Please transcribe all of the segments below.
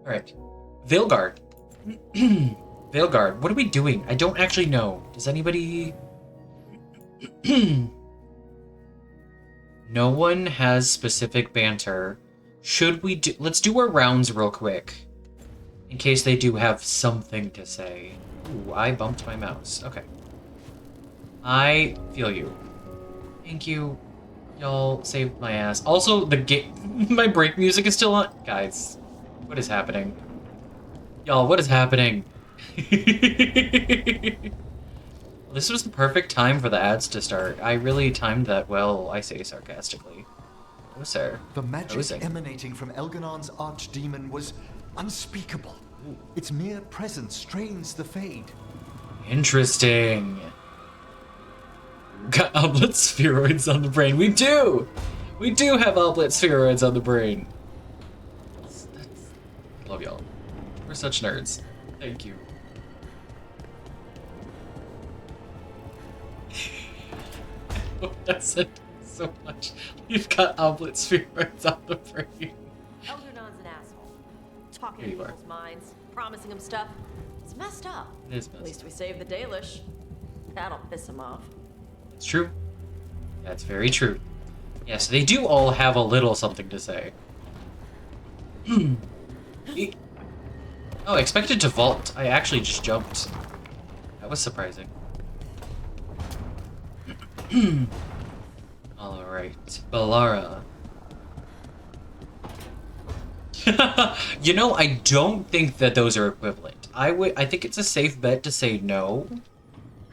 Alright. Veilguard. Veilguard, what are we doing? I don't actually know. Does anybody... No one has specific banter. Should we do... Let's do our rounds real quick. In case they do have something to say. Ooh, I bumped my mouse. Okay. I feel you. Thank you. Y'all saved my ass. Also, the game... My break music is still on. Guys, what is happening? Y'all, what is happening? This was the perfect time for the ads to start. I really timed that well, I say sarcastically. Oh, sir. The magic Posing. emanating from Elganon's archdemon was unspeakable. Its mere presence strains the Fade. Interesting. Got oblet spheroids on the brain. We do! We do have oblet spheroids on the brain. Love y'all. We're such nerds. Thank you. That said so much. We've got oblet spheroids on the brain. Elgernon's an asshole. Talking Here in you are. people's minds, promising them stuff. It's messed up. It is At messed least we saved the Dalish. That'll piss him off. It's true. That's very true. Yes, they do all have a little something to say. Oh, I expected to vault. I actually just jumped. That was surprising. Alright, Balara. You know, I don't think that those are equivalent. I think it's a safe bet to say no.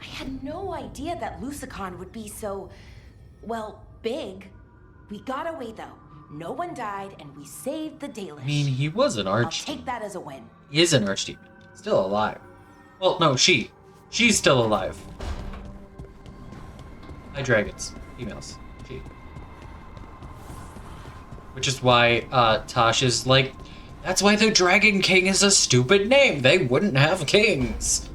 I had no idea that Lucicon would be so, well, big. We got away though. No one died and we saved the Dalish. I mean, he was an I'll archdemon. take that as a win. He is an archdemon. Still alive. Well, no, she. She's still alive. Hi, dragons. Females. She. Which is why Tosh is like, that's why the Dragon King is a stupid name. They wouldn't have kings.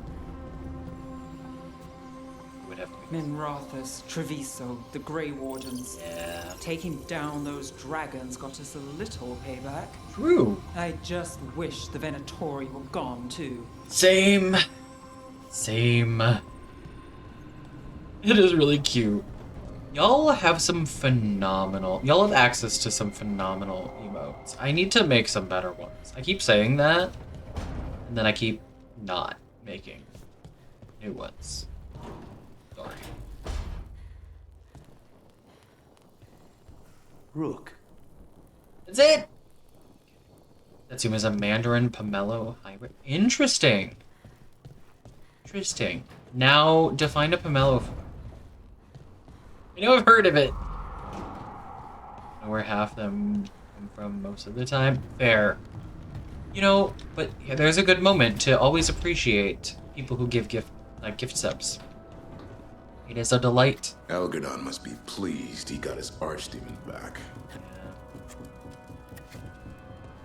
Would have queens. Minrathus, Treviso, the Grey Wardens. Yeah. Taking down those dragons got us a little payback. True. I just wish the Venatori were gone too. Same. Same. It is really cute. Y'all have some phenomenal... Y'all have access to some phenomenal emotes. I need to make some better ones. I keep saying that, and then I keep not making new ones. Sorry. Rook. That's it! Natsuma's a Mandarin Pomelo hybrid. Interesting. Interesting. Now, define a Pomelo. I know I've heard of it. I know where half them come from most of the time. Fair. You know, but yeah, there's a good moment to always appreciate people who give gift subs. It is a delight. Elgadon must be pleased he got his archdemon back.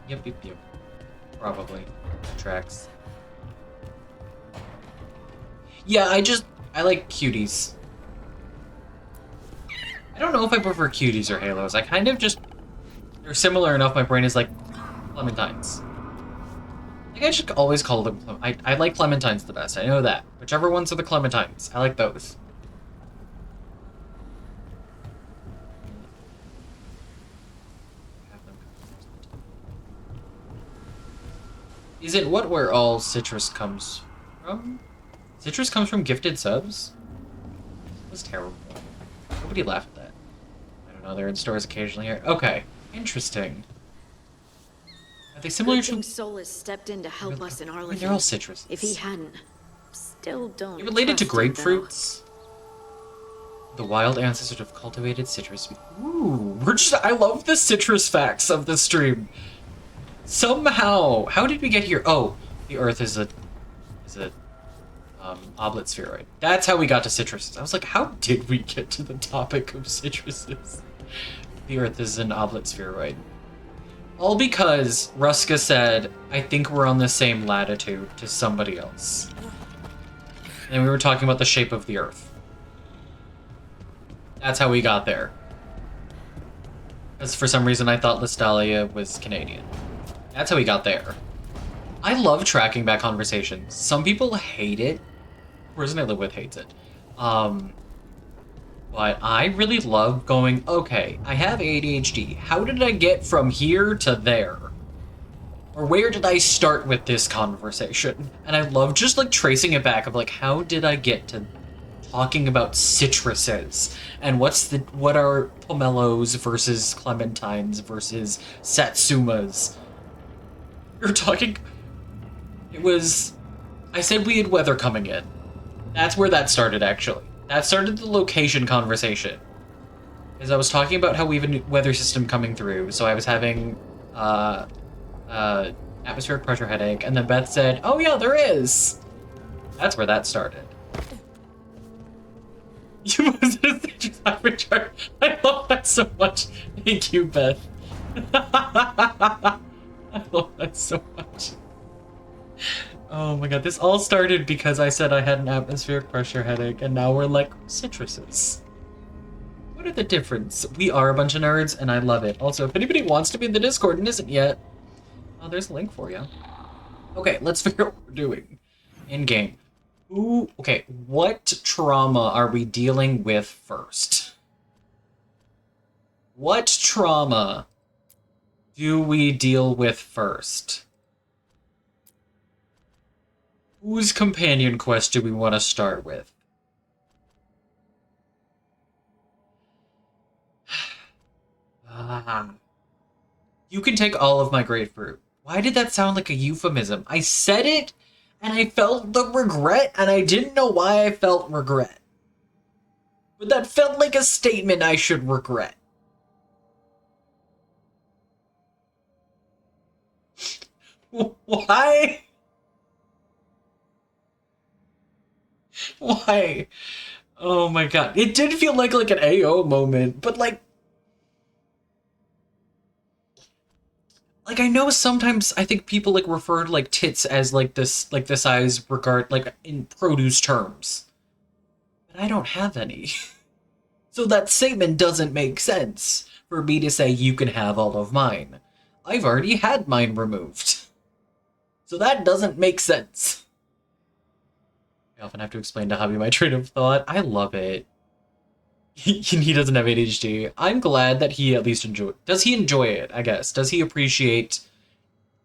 Yep. Probably. Tracks. Yeah, I like cuties. I don't know if I prefer cuties or halos. I kind of just... They're similar enough, my brain is like clementines. I think I should always call them... I like clementines the best, I know that. Whichever ones are the clementines, I like those. Is it what where all citrus comes from? Citrus comes from gifted subs? That was terrible. Nobody laughed at that. I don't know, they're in stores occasionally here. Okay, interesting. Are they similar Good to... thing Solus stepped in to help us in I our mean, they're all citrus. If he hadn't, still don't. You related to trust him, though. grapefruits? The wild ancestors of cultivated citrus. Ooh, I love the citrus facts of the stream. Somehow, how did we get here? Oh, the Earth is a oblet spheroid. That's how we got to citruses. I was like, how did we get to the topic of citruses? The Earth is an oblet spheroid. All because Ruska said, I think we're on the same latitude to somebody else. And we were talking about the shape of the Earth. That's how we got there. Because for some reason I thought Listalia was Canadian. That's how we got there. I love tracking back conversations. Some people hate it. The person I live with hates it. But I really love going, okay, I have ADHD. How did I get from here to there? Or where did I start with this conversation? And I love just like tracing it back of like, how did I get to talking about citruses? And what are pomelos versus clementines versus satsumas? You're talking, I said we had weather coming in. That's where that started, actually. That started the location conversation. Because I was talking about how we have a new weather system coming through, so I was having, atmospheric pressure headache, and then Beth said, oh yeah, there is! That's where that started. You must have said you have a chart. I love that so much. Thank you, Beth. I love that so much. Oh my god, this all started because I said I had an atmospheric pressure headache, and now we're like, citruses. What are the difference? We are a bunch of nerds, and I love it. Also, if anybody wants to be in the Discord and isn't yet, oh, there's a link for you. Okay, let's figure out what we're doing. In-game. Ooh, okay, what trauma are we dealing with first? What trauma do we deal with first? Whose companion quest do we want to start with? You can take all of my grapefruit. Why did that sound like a euphemism? I said it, and I felt the regret, and I didn't know why I felt regret. But that felt like a statement I should regret. Why? Why? Oh my god. It did feel like an AO moment, but like I know sometimes I think people like refer to like tits as like this size regard like in produce terms. But I don't have any. So that statement doesn't make sense for me to say you can have all of mine. I've already had mine removed. So that doesn't make sense. I often have to explain to Hubby my train of thought. I love it. He doesn't have ADHD. I'm glad that he at least does he enjoy it, I guess? Does he appreciate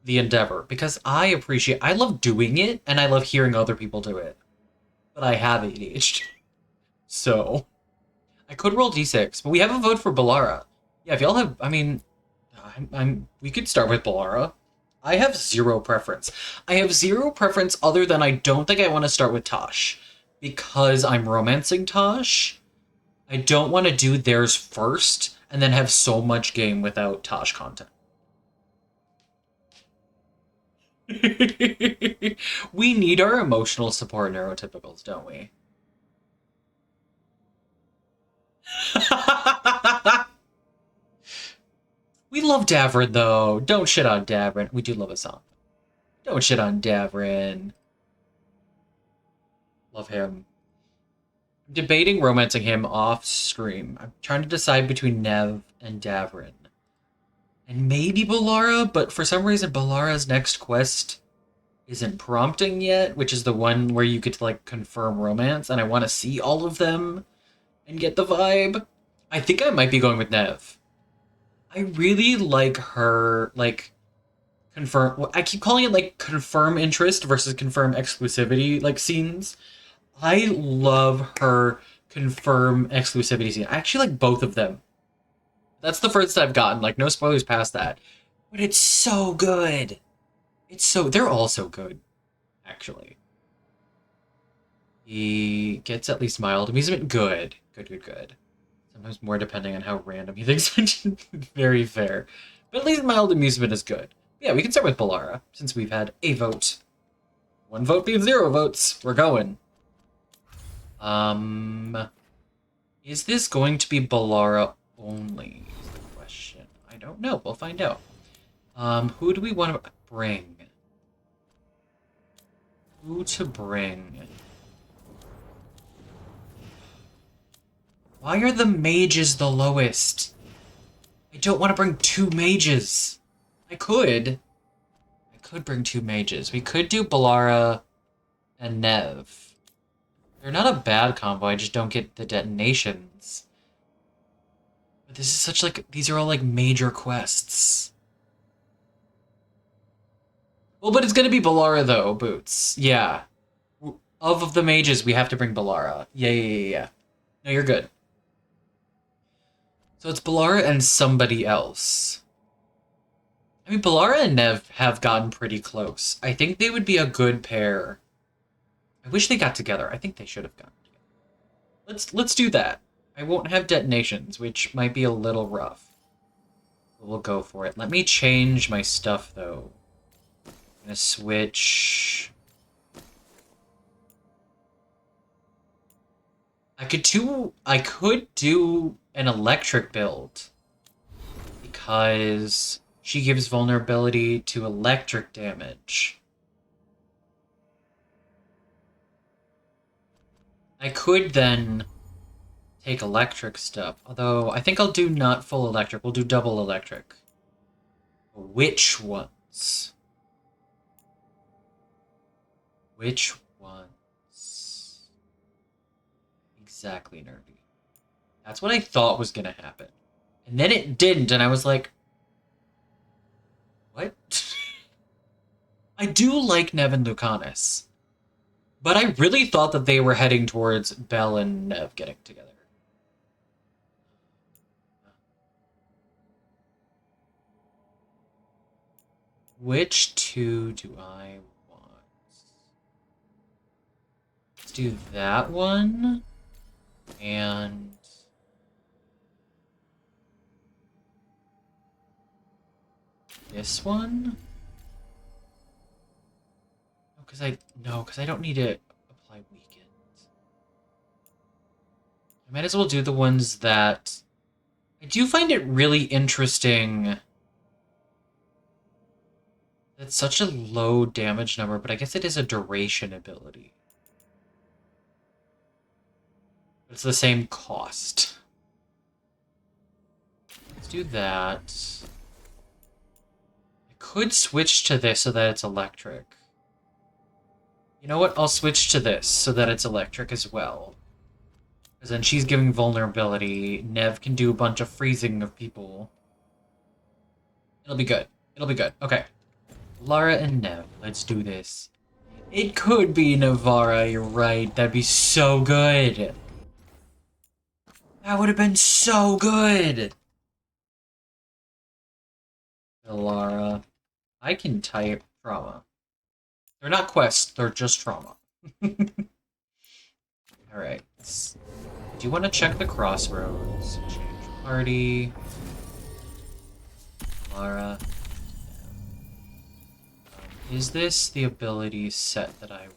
the endeavor? Because I love doing it, and I love hearing other people do it. But I have ADHD. So, I could roll d6, but we have a vote for Ballara. Yeah, if y'all have, I mean, we could start with Ballara. I have zero preference. I have zero preference other than I don't think I want to start with Tosh. Because I'm romancing Tosh, I don't want to do theirs first and then have so much game without Tosh content. We need our emotional support neurotypicals, don't we? We love Davrin, though. Don't shit on Davrin. We do love a song. Don't shit on Davrin. Love him. I'm debating romancing him off stream. I'm trying to decide between Nev and Davrin. And maybe Ballara, but for some reason Ballara's next quest isn't prompting yet, which is the one where you get to, like, confirm romance, and I want to see all of them and get the vibe. I think I might be going with Nev. I really like her, like, confirm... I keep calling it, like, confirm interest versus confirm exclusivity, like, scenes. I love her confirm exclusivity scene. I actually like both of them. That's the first I've gotten, like, no spoilers past that. But it's so good. They're all so good, actually. He gets at least mild amusement. Good. Good. Sometimes more depending on how random he thinks. Very fair. But at least mild amusement is good. Yeah, we can start with Ballara, since we've had a vote. 1 vote being 0 votes. We're going. Is this going to be Ballara only? Is the question. I don't know. We'll find out. Who do we want to bring? Who to bring? Why are the mages the lowest? I don't want to bring 2 mages. I could. could bring 2 mages. We could do Balara and Nev. They're not a bad combo, I just don't get the detonations. But this is such like, these are all like major quests. Well, but it's gonna be Balara though, Boots. Yeah. Of the mages, we have to bring Balara. Yeah. No, you're good. So it's Balara and somebody else. I mean, Balara and Nev have gotten pretty close. I think they would be a good pair. I wish they got together. I think they should have gotten together. Let's do that. I won't have detonations, which might be a little rough. But we'll go for it. Let me change my stuff, though. I'm gonna switch... I could do an electric build. Because she gives vulnerability to electric damage. I could then take electric stuff, although I think I'll do not full electric, we'll do double electric. Which ones? Which ones? Exactly, Nerdy. That's what I thought was gonna happen. And then it didn't, and I was like, what? I do like Nev and Lucanus. But I really thought that they were heading towards Belle and Nev getting together. Which 2 do I want? Let's do that one. And... this one? Because I don't need to apply weekends. I might as well do the ones that... I do find it really interesting. That's such a low damage number, but I guess it is a duration ability. It's the same cost. Let's do that. I could switch to this so that it's electric. You know what? I'll switch to this so that it's electric as well. Because then she's giving vulnerability. Nev can do a bunch of freezing of people. It'll be good. It'll be good. Okay. Lara and Nev. Let's do this. It could be Navarra, you're right. That'd be so good. That would have been so good. Lara. I can type trauma. They're not quests, they're just trauma. Alright. Do you want to check the crossroads? Change party. Lara. Is this the ability set that I want?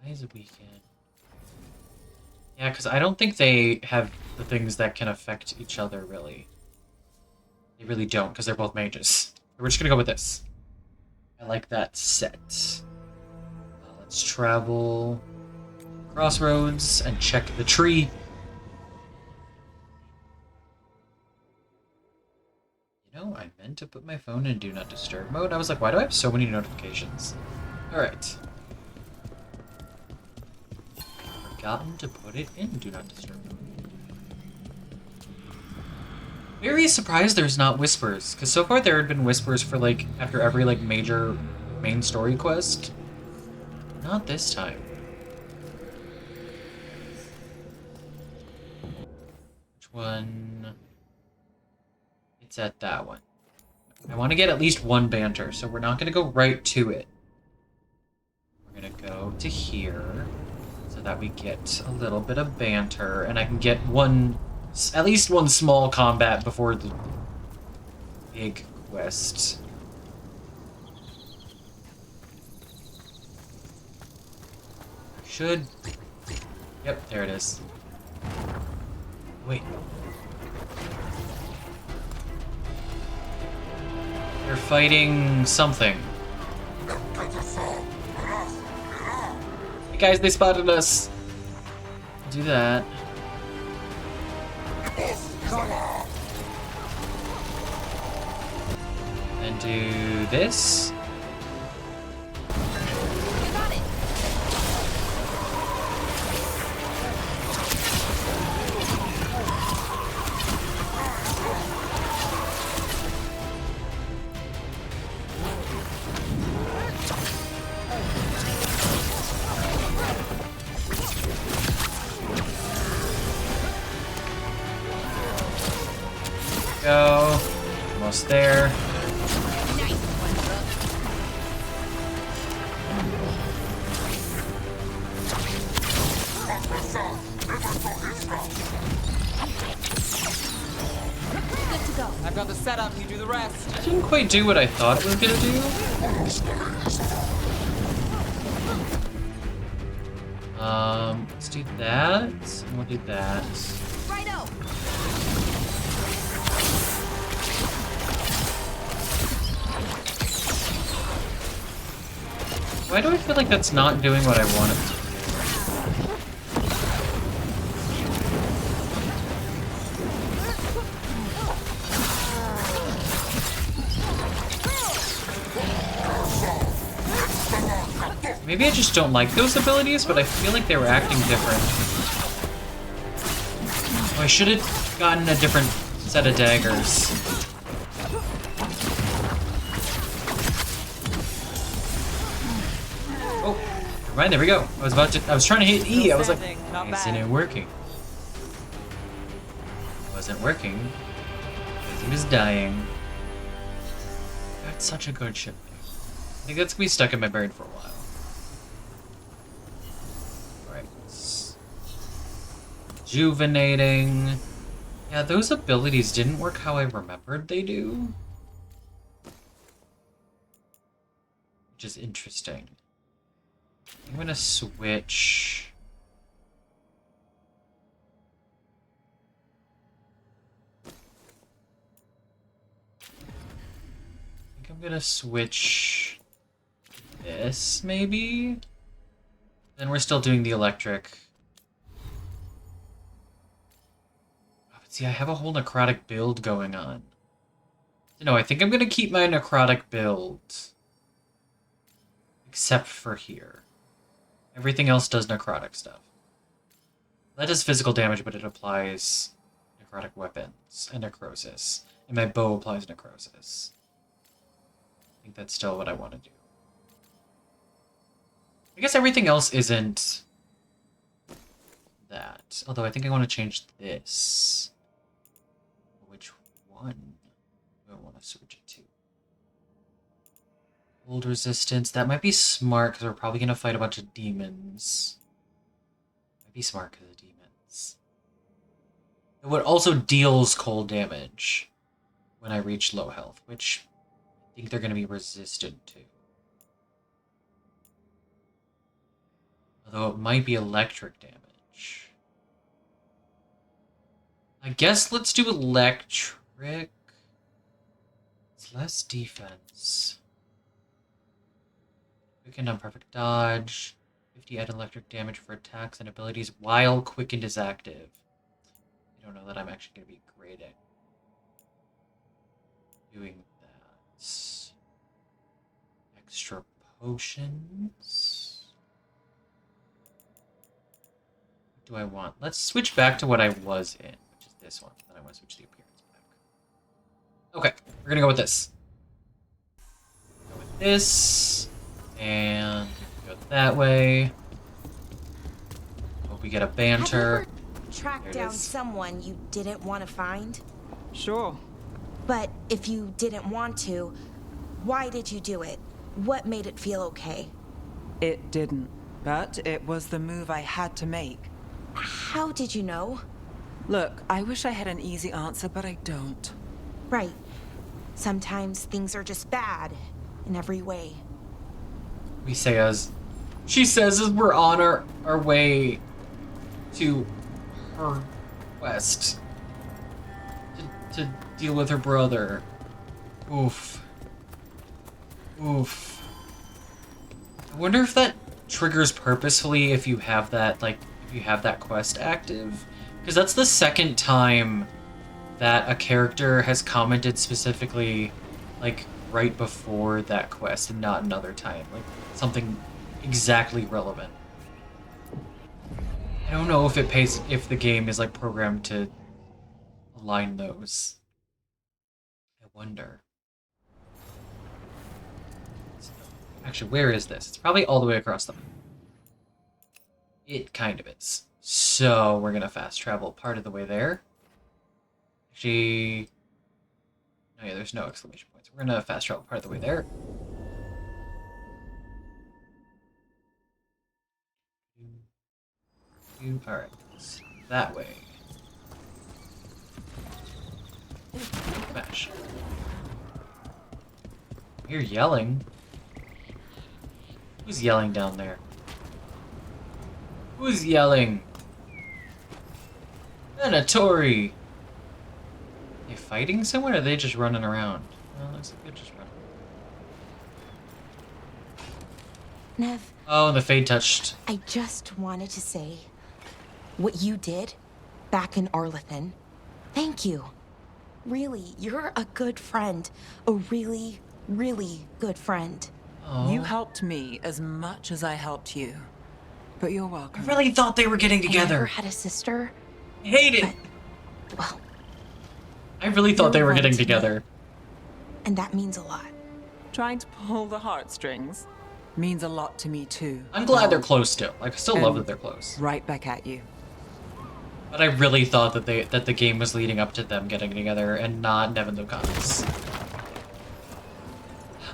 Why is it weekend? Yeah, because I don't think they have the things that can affect each other, really. They really don't, because they're both mages. We're just gonna go with this. I like that set. Let's travel crossroads and check the tree. You know, I meant to put my phone in Do Not Disturb mode. I was like, why do I have so many notifications? Alright. Forgotten to put it in Do Not Disturb mode. Very surprised there's not whispers, because so far there had been whispers for, like, after every, like, major main story quest. Not this time. Which one? It's at that one. I want to get at least one banter, so we're not going to go right to it. We're going to go to here, so that we get a little bit of banter, and I can get at least one small combat before the big quest. Should... Yep, there it is. Wait. They're fighting something. Hey guys, they spotted us. Do that. And do this. You got it. Go. Almost there. Nice one, Rook. Good to go. I've got the setup, you do the rest. Didn't quite do what I thought it was gonna do. Let's do that. And we'll do that. Righto. Why do I feel like that's not doing what I want it to? Maybe I just don't like those abilities, but I feel like they were acting different. Oh, I should have gotten a different set of daggers. Oh, never mind, there we go. I was trying to hit E. I was like, Not isn't bad. it working? It wasn't working. Because he was dying. That's such a good ship. I think that's gonna be stuck in my brain for a while. Alright. Rejuvenating. Yeah, those abilities didn't work how I remembered they do. Which is interesting. I'm gonna switch. I think I'm gonna switch this, maybe? Then we're still doing the electric. Oh, but see, I have a whole necrotic build going on. No, I think I'm gonna keep my necrotic build. Except for here. Everything else does necrotic stuff. That does physical damage, but it applies necrotic weapons and necrosis. And my bow applies necrosis. I think that's still what I want to do. I guess everything else isn't that. Although I think I want to change this. Which one do I want to switch it to? Cold resistance. That might be smart because we're probably going to fight a bunch of demons. Might be smart because of demons. It would also deals cold damage when I reach low health, which I think they're going to be resistant to. Although it might be electric damage. I guess let's do electric. It's less defense. Quicken on perfect dodge. 50 add electric damage for attacks and abilities while quickened is active. I don't know that I'm actually going to be great at doing that. Extra potions. What do I want? Let's switch back to what I was in, which is this one. Then I want to switch the appearance back. Okay, we're going to go with this. Go with this. And go that way. Hope we get a banter. Have you ever tracked There it down is. someone you didn't want to find? Sure. But if you didn't want to, why did you do it? What made it feel okay? It didn't. But it was the move I had to make. How did you know? Look, I wish I had an easy answer, but I don't. Right. Sometimes things are just bad in every way. We say as she says as we're on our way to her quest to deal with her brother. Oof. Oof. I wonder if that triggers purposefully if you have that quest active, because that's the second time that a character has commented specifically like right before that quest and not another time. Like, something exactly relevant. I don't know if it pays, if the game is, like, programmed to align those. I wonder. Actually, where is this? It's probably all the way across the map. It kind of is. So, we're gonna fast travel part of the way there. Actually... Oh yeah, there's no exclamation points. We're gonna fast travel part of the way there. Alright, so that way. Smash. You're yelling. Who's yelling down there? Who's yelling? Venatori! They fighting someone, or are they just running around? Well, looks like they're just running. Nev, Oh, the fade touched. I just wanted to say what you did back in Arlethan. Thank you. Really, you're a good friend. A really, really good friend. Oh. You helped me as much as I helped you. But you're I welcome. really thought they were getting I never together. had a sister. I hate it. Well, I really thought they you're were one getting to me. together. And that means a lot. Trying to pull the heartstrings means a lot to me too. I'm glad they're close still. Like, I still love And that they're close. Right back at you. But I really thought that the game was leading up to them getting together and not Nev and Lucanus.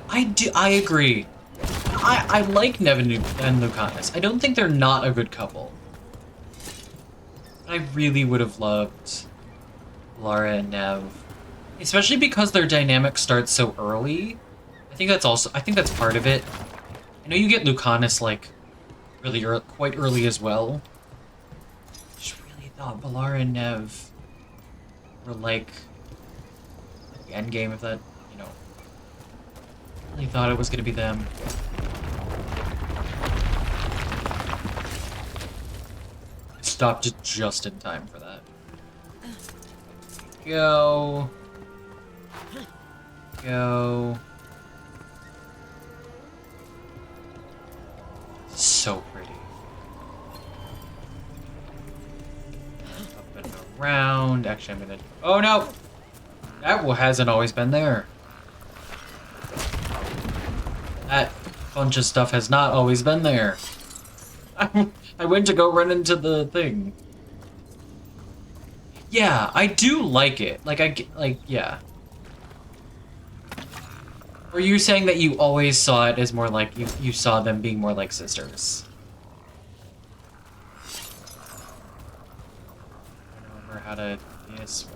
I agree. I like Nev and Lucanus. I don't think they're not a good couple. I really would have loved Lara and Nev. Especially because their dynamic starts so early. I think that's part of it. I know you get Lucanus like really quite early as well. I just really thought Valara and Nev were like the end game of that, you know. I really thought it was gonna be them. I stopped it just in time for that. Go. Go. So pretty. Up and around. Actually, I'm gonna... Oh, no! That hasn't always been there. That bunch of stuff has not always been there. I went to go run into the thing. Yeah, I do like it. Yeah. Or you saying that you always saw it as more like you saw them being more like sisters? I don't remember how to this way.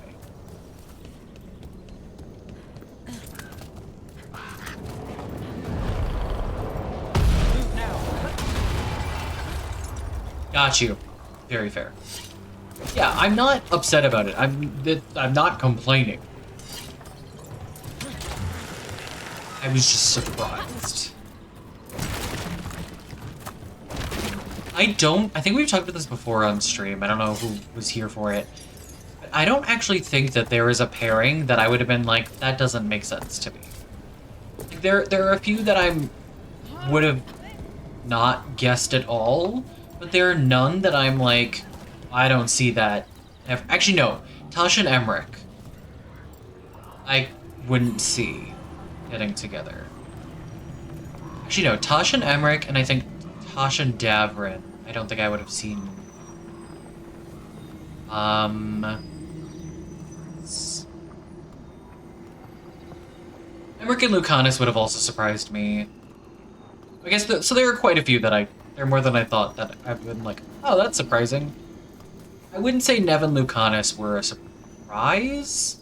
Got you. Very fair. Yeah, I'm not upset about it. I'm not complaining. I was just surprised. I think we've talked about this before on stream. I don't know who was here for it. But I don't actually think that there is a pairing that I would have been like, that doesn't make sense to me. Like, there are a few that I would have not guessed at all, but there are none that I'm like, I don't see that. Actually, no. Tosh and Emmerich, I wouldn't see getting together. Actually, no. Tosh and Emmerich, and I think Tosh and Davrin, I don't think I would have seen. Emmerich and Lucanus would have also surprised me. I guess, so there are quite a few that there are more than I thought that I've been like, oh, that's surprising. I wouldn't say Nev and Lucanus were a surprise.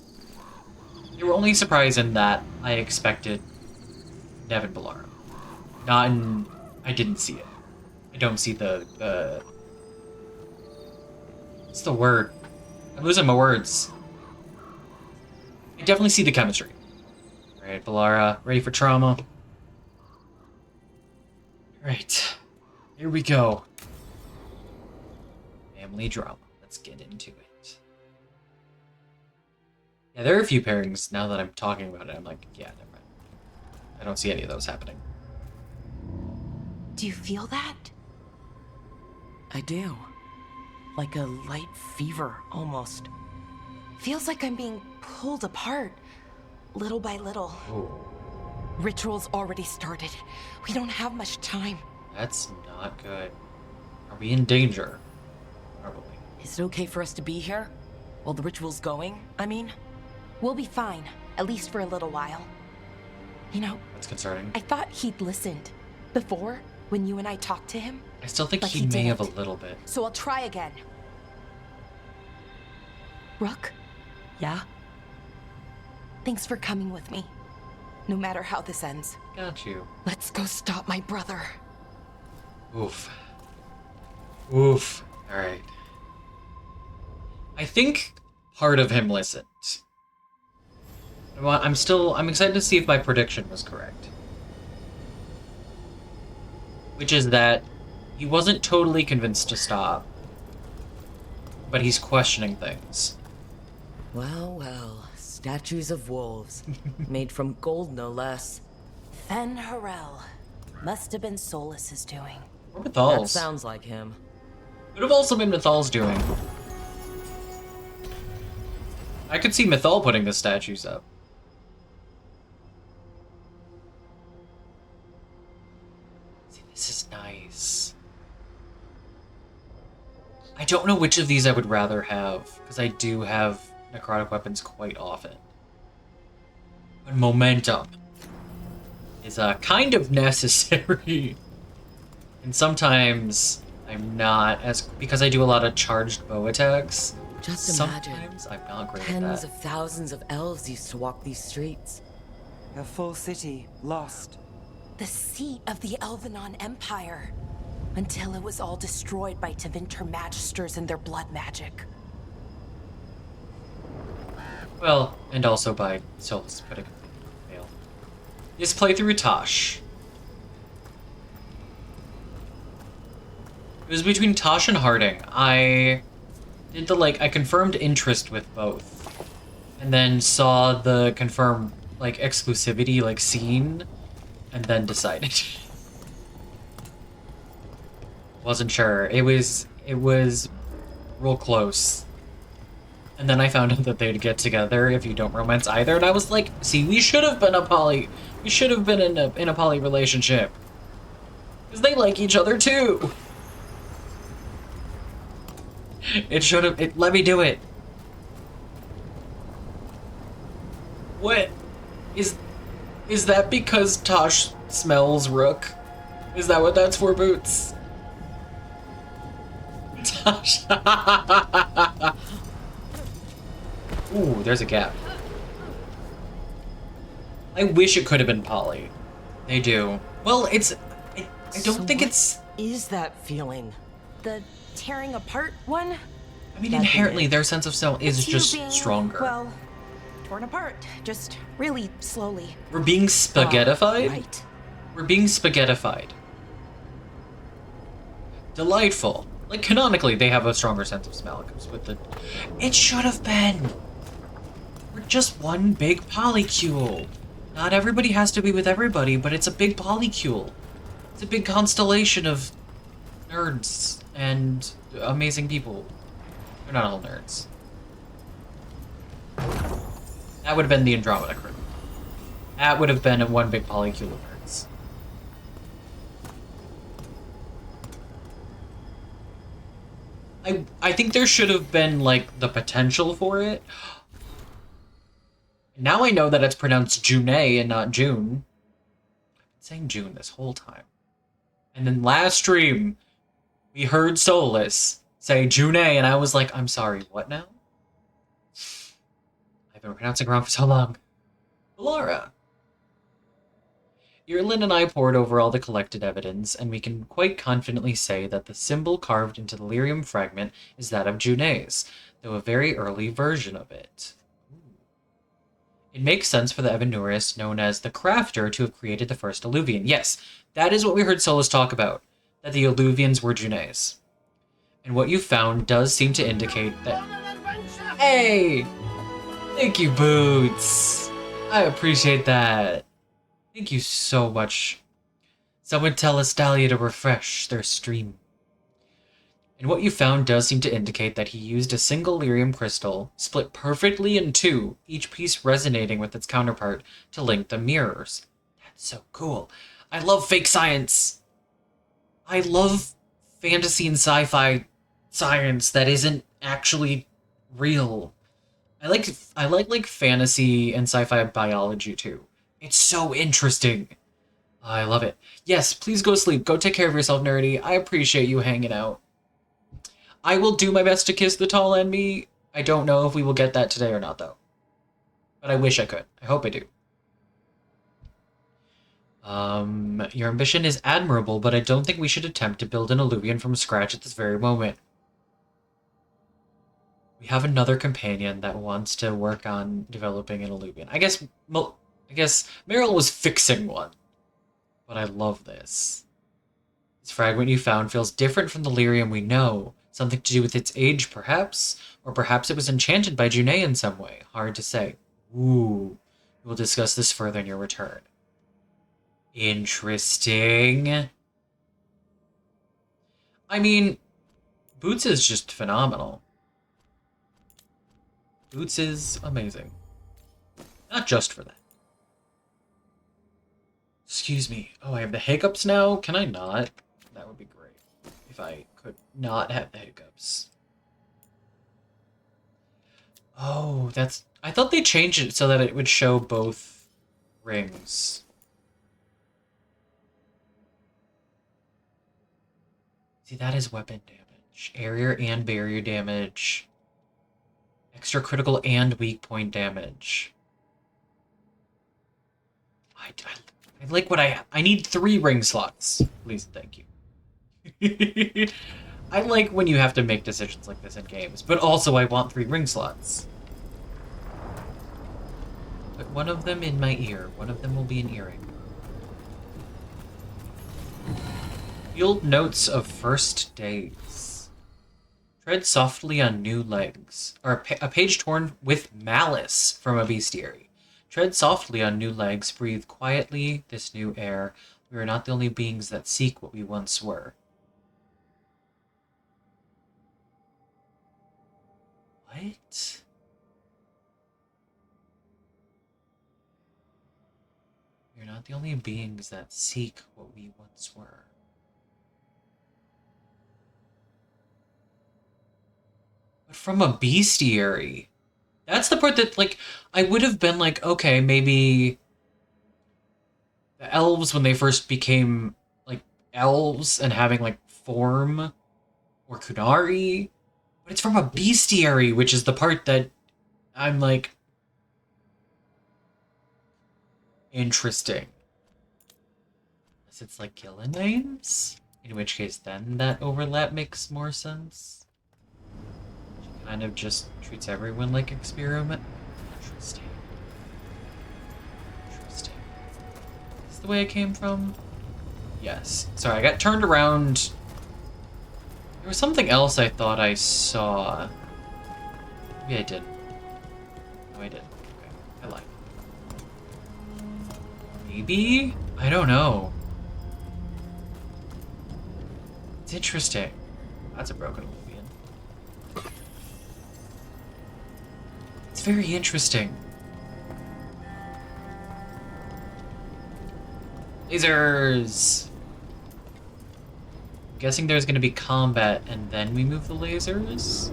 They were only a surprise in that I expected Nev and Valara. Not in... I didn't see it. I don't see the... What's the word? I'm losing my words. I definitely see the chemistry. Alright, Valara, ready for trauma? Alright, here we go. Family drama. Let's get into it. Yeah, there are a few pairings now that I'm talking about it. I'm like, yeah, never mind. I don't see any of those happening. Do you feel that? I do. Like a light fever, almost. Feels like I'm being pulled apart, little by little. Ooh, Ritual's already started. We don't have much time. that's not good. Are we in danger? Probably. Is it okay for us to be here? While the ritual's going, I mean? We'll be fine, at least for a little while. You know, That's concerning. I thought he'd listened. Before, when you and I talked to him. I still think But he he may have a didn't. little bit. So I'll try again. Rook, Yeah? thanks for coming with me. No matter how this ends. Got you. Let's go stop my brother. Oof. Oof. Alright. I think part of him listened. Well, I'm excited to see if my prediction was correct. Which is that he wasn't totally convinced to stop, but he's questioning things. Well, well. Statues of wolves. Made from gold, no less. Fen Harel. Must have been Solus's doing. Or That Mythal's. sounds like him. Could have also been Mythal's doing. I could see Mythal putting the statues up. See, this is nice. I don't know which of these I would rather have, because I do have necrotic weapons quite often. But momentum is kind of necessary. And sometimes I'm not, as because I do a lot of charged bow attacks. Just imagine. Sometimes I'm not great at Tens that. of thousands of elves used to walk these streets. A full city lost. The seat of the Elvenon Empire. Until it was all destroyed by Tevinter Magisters and their blood magic. Well, and also by Solus putting a fail. This playthrough with Tosh. It was between Tosh and Harding. I did I confirmed interest with both. And then saw the confirm, exclusivity, scene, and then decided. Wasn't sure. It was real close. And then I found out that they'd get together if you don't romance either, and I was like, see, we should have been in a poly relationship. Because they like each other too. Let me do it. What? Is that because Tosh smells Rook? Is that what that's for, Boots? Tosh. Ooh, there's a gap. I wish it could have been Polly. They do. Well, I don't think it's... Is that feeling? The tearing apart one? I mean, That'd be inherently, it. their sense of self is It's you just being, stronger. Well, torn apart. Just really slowly. We're being spaghettified? Right. We're being spaghettified. Delightful. Canonically, they have a stronger sense of smell. It comes with the... It should have been! We're just one big polycule. Not everybody has to be with everybody, but it's a big polycule. It's a big constellation of nerds and amazing people. They're not all nerds. That would have been the Andromeda crew. That would have been one big polycule of nerds. I think there should have been, the potential for it. Now I know that it's pronounced June and not June. I've been saying June this whole time. And then last stream, we heard Solus say June, and I was like, I'm sorry, what now? I've been pronouncing it wrong for so long. Laura. Irlin and I pored over all the collected evidence, and we can quite confidently say that the symbol carved into the lyrium fragment is that of June's, though a very early version of it. It makes sense for the Evanuris known as the Crafter to have created the first Alluvian. Yes, that is what we heard Solus talk about, that the Alluvians were June's. And what you found does seem to indicate that... Hey! Thank you, Boots! I appreciate that. Thank you so much. Someone tell Estalia to refresh their stream. And what you found does seem to indicate that he used a single lyrium crystal, split perfectly in two, each piece resonating with its counterpart, to link the mirrors. That's so cool. I love fake science. I love fantasy and sci-fi science that isn't actually real. I like fantasy and sci-fi biology too. It's so interesting. I love it. Yes, please go sleep. Go take care of yourself, nerdy. I appreciate you hanging out. I will do my best to kiss the tall enemy. I don't know if we will get that today or not, though. But I wish I could. I hope I do. Your ambition is admirable, but I don't think we should attempt to build an Illuvian from scratch at this very moment. We have another companion that wants to work on developing an Illuvian. I guess Meryl was fixing one. But I love this. This fragment you found feels different from the lyrium we know. Something to do with its age, perhaps? Or perhaps it was enchanted by Junet in some way. Hard to say. Ooh. We'll discuss this further in your return. Interesting. I mean, Boots is just phenomenal. Boots is amazing. Not just for that. Excuse me. Oh, I have the hiccups now? Can I not? That would be great. If I could not have the hiccups. Oh, that's... I thought they changed it so that it would show both rings. See, that is weapon damage. Area and barrier damage. Extra critical and weak point damage. I like what I need 3 ring slots. Please, thank you. I like when you have to make decisions like this in games, but also I want 3 ring slots. Put one of them in my ear. One of them will be an earring. Field notes of first days. Tread softly on new legs. Or a page torn with malice from a bestiary. Tread softly on new legs, breathe quietly this new air. We are not the only beings that seek what we once were. What? We are not the only beings that seek what we once were. But from a bestiary. That's the part that, like, I would have been like, okay, maybe the elves, when they first became, like, elves and having, like, form, or Kunari, but it's from a bestiary, which is the part that I'm like, interesting. Unless it's, like, Gillen names? In which case, then that overlap makes more sense. Kind of just treats everyone like experiment. Interesting. Interesting. Is this the way I came from? Yes. Sorry, I got turned around. There was something else I thought I saw. Maybe I didn't. No, I didn't. Okay, I lied. Maybe? I don't know. It's interesting. That's a broken Olympian. It's very interesting. Lasers! I'm guessing there's gonna be combat and then we move the lasers?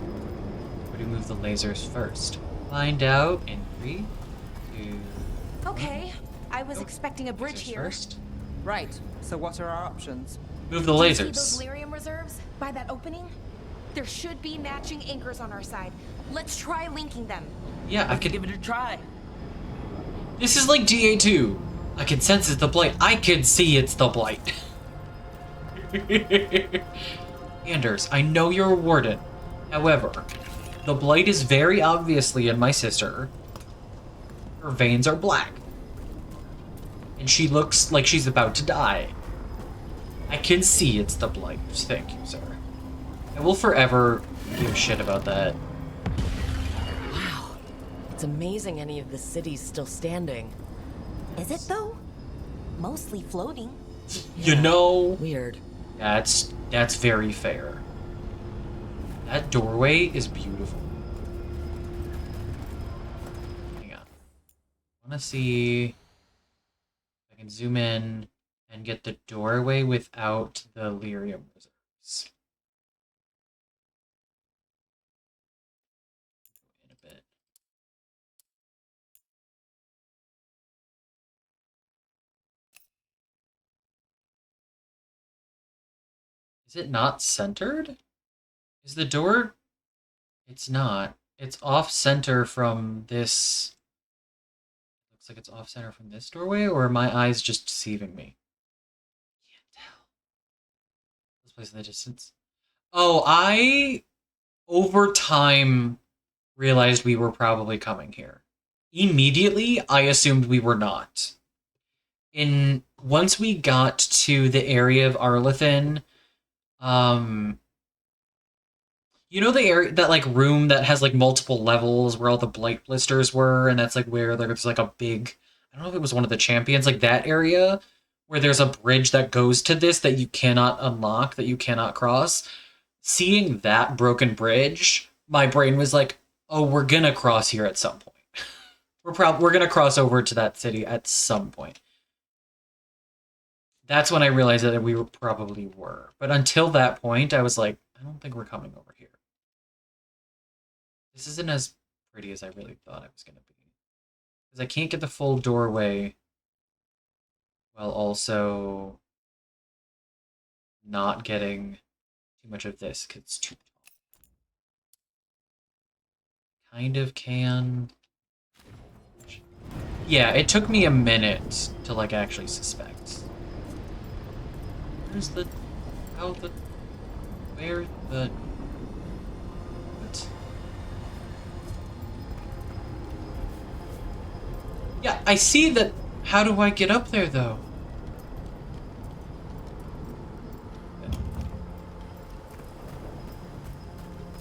Or do we move the lasers first? Find out in 3, 2... Okay, I was expecting a bridge lasers here. First. Right, so what are our options? Move the Do you see lasers. those lyrium reserves by that opening? There should be matching anchors on our side. Let's try linking them. Yeah, I could Give it a try. This is like DA2. I can sense it's the blight. I can see it's the blight. Anders, I know you're a warden. However, the blight is very obviously in my sister. Her veins are black. And she looks like she's about to die. I can see it's the blight. Thank you, sir. I will forever give a shit about that. Wow. It's amazing any of the city's still standing. Is it though? Mostly floating. You know? Weird. That's very fair. That doorway is beautiful. Hang on. I want to see if I can zoom in and get the doorway without the lyrium reserves. In a bit. Is it not centered? Is the door... It's not. It's off-center from this... Looks like it's off-center from this doorway, or are my eyes just deceiving me? Can't tell. This place in the distance. Oh, I, over time, realized we were probably coming here. Immediately, I assumed we were not. Once we got to the area of Arlethan, you know the area, that like room that has like multiple levels where all the blight blisters were, and that's like where there's like a big, I don't know if it was one of the champions, like that area where there's a bridge that goes to this that you cannot unlock, that you cannot cross. Seeing that broken bridge, my brain was like, oh, we're gonna cross here at some point. We're gonna cross over to that city at some point. That's when I realized that we probably were. But until that point, I was like, I don't think we're coming over here. This isn't as pretty as I really thought it was going to be. Because I can't get the full doorway while also not getting too much of this, because it's too tall. Kind of can... Yeah, it took me a minute to, like, actually suspect. Where's the... How the... Where the... What? Yeah, I see that... How do I get up there, though?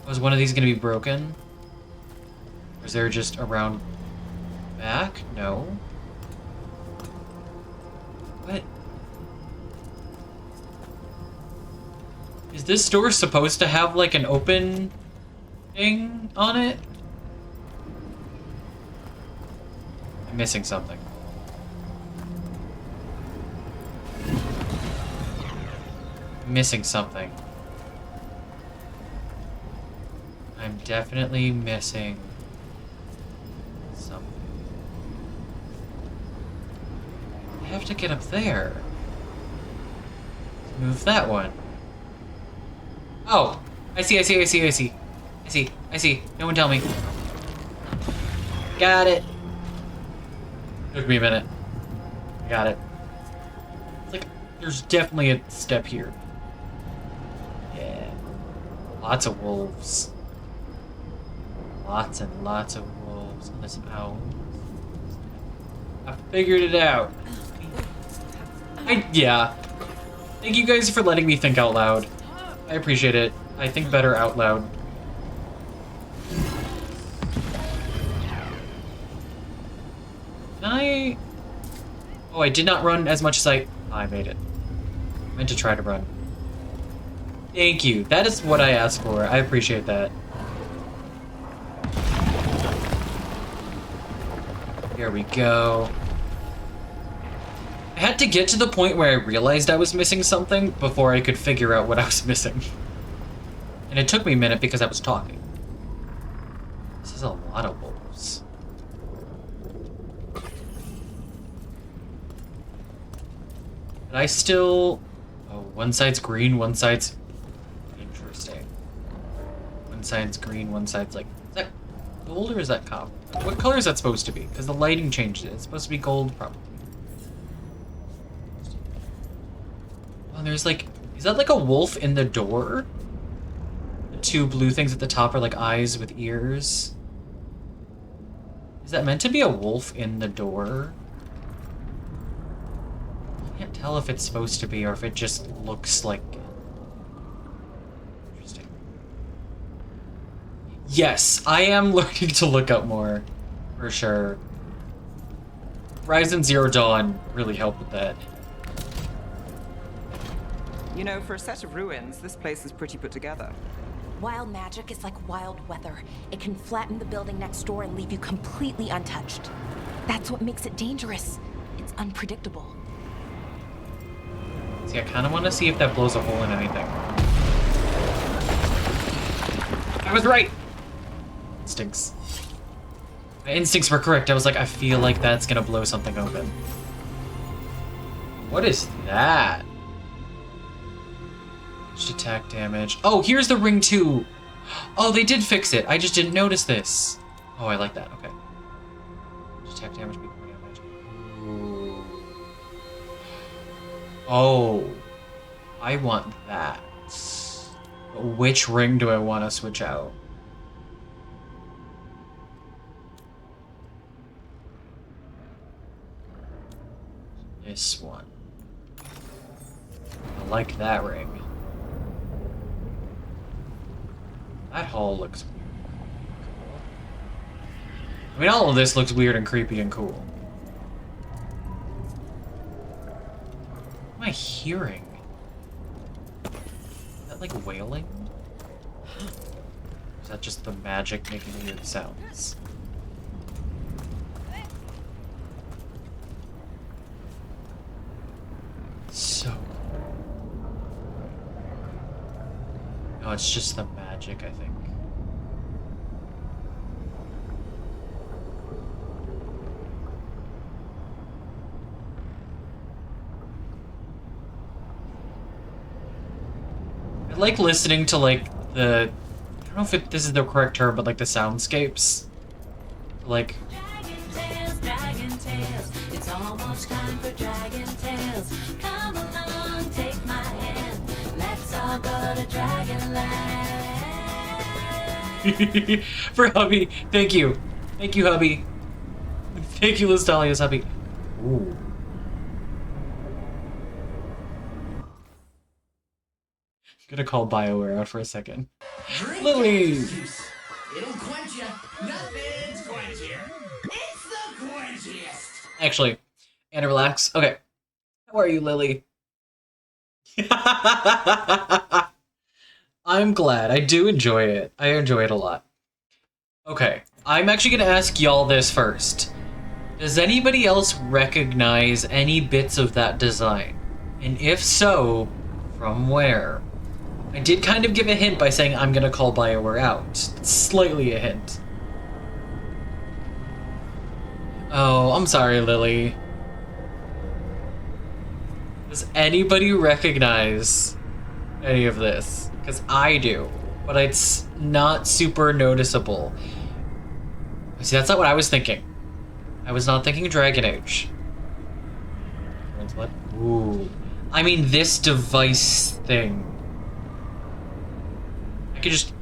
Was one of these gonna be broken? Or is there just a round back? No. What? Is this door supposed to have like an open thing on it? I'm missing something. I'm missing something. I'm definitely missing something. I have to get up there. Move that one. Oh! I see. No one tell me. Got it. Took me a minute. I got it. It's like, there's definitely a step here. Yeah. Lots of wolves. Lots and lots of wolves. And there's some owls. I figured it out. Yeah. Thank you guys for letting me think out loud. I appreciate it. I think better out loud. Can I... Oh, I did not run as much as I made it. I meant to try to run. Thank you. That is what I asked for. I appreciate that. Here we go. I had to get to the point where I realized I was missing something before I could figure out what I was missing. And it took me a minute because I was talking. This is a lot of wolves. But I still... Oh, one side's green, one side's... Interesting. One side's green, one side's like... Is that gold or is that copper? What color is that supposed to be? Because the lighting changed it. It's supposed to be gold, probably. Oh, there's like... Is that like a wolf in the door? The two blue things at the top are like eyes with ears. Is that meant to be a wolf in the door? I can't tell if it's supposed to be or if it just looks like... Interesting. Yes, I am learning to look up more. For sure. Horizon Zero Dawn really helped with that. You know, for a set of ruins, this place is pretty put together. Wild magic is like wild weather. It can flatten the building next door and leave you completely untouched. That's what makes it dangerous. It's unpredictable. See, I kind of want to see if that blows a hole in anything. I was right! Instincts. My instincts were correct. I was like, I feel like that's gonna blow something open. What is that? Attack damage. Oh, here's the ring too. Oh, they did fix it. I just didn't notice this. Oh, I like that. Okay. Attack damage, beat more damage. Ooh. Oh, I want that. But which ring do I want to switch out? This one. I like that ring. That hall looks weird. I mean, all of this looks weird and creepy and cool. What am I hearing? Is that like wailing? Or is that just the magic making weird sounds? So... No, it's just the magic, I think. I like listening to, like, the... I don't know if this is the correct term, but, like, the soundscapes. Like... Dragon tales, it's almost time for dragon tales. Come along, take my hand. Let's all go to Dragonland. For hubby, thank you. Thank you, hubby. Thank you, Listalia's hubby. Ooh. I'm gonna call BioWare out for a second. Lily! It'll quench ya. Nothing's quenchier. It's the quenchiest. Actually, Anna, relax. Okay. How are you, Lily? I'm glad. I do enjoy it. I enjoy it a lot. Okay. I'm actually gonna ask y'all this first. Does anybody else recognize any bits of that design? And if so, from where? I did kind of give a hint by saying I'm gonna call BioWare out. It's slightly a hint. Oh, I'm sorry, Lily. Does anybody recognize any of this? Because I do, but it's not super noticeable. See, that's not what I was thinking. I was not thinking Dragon Age. What? Ooh. I mean, this device thing. I could just...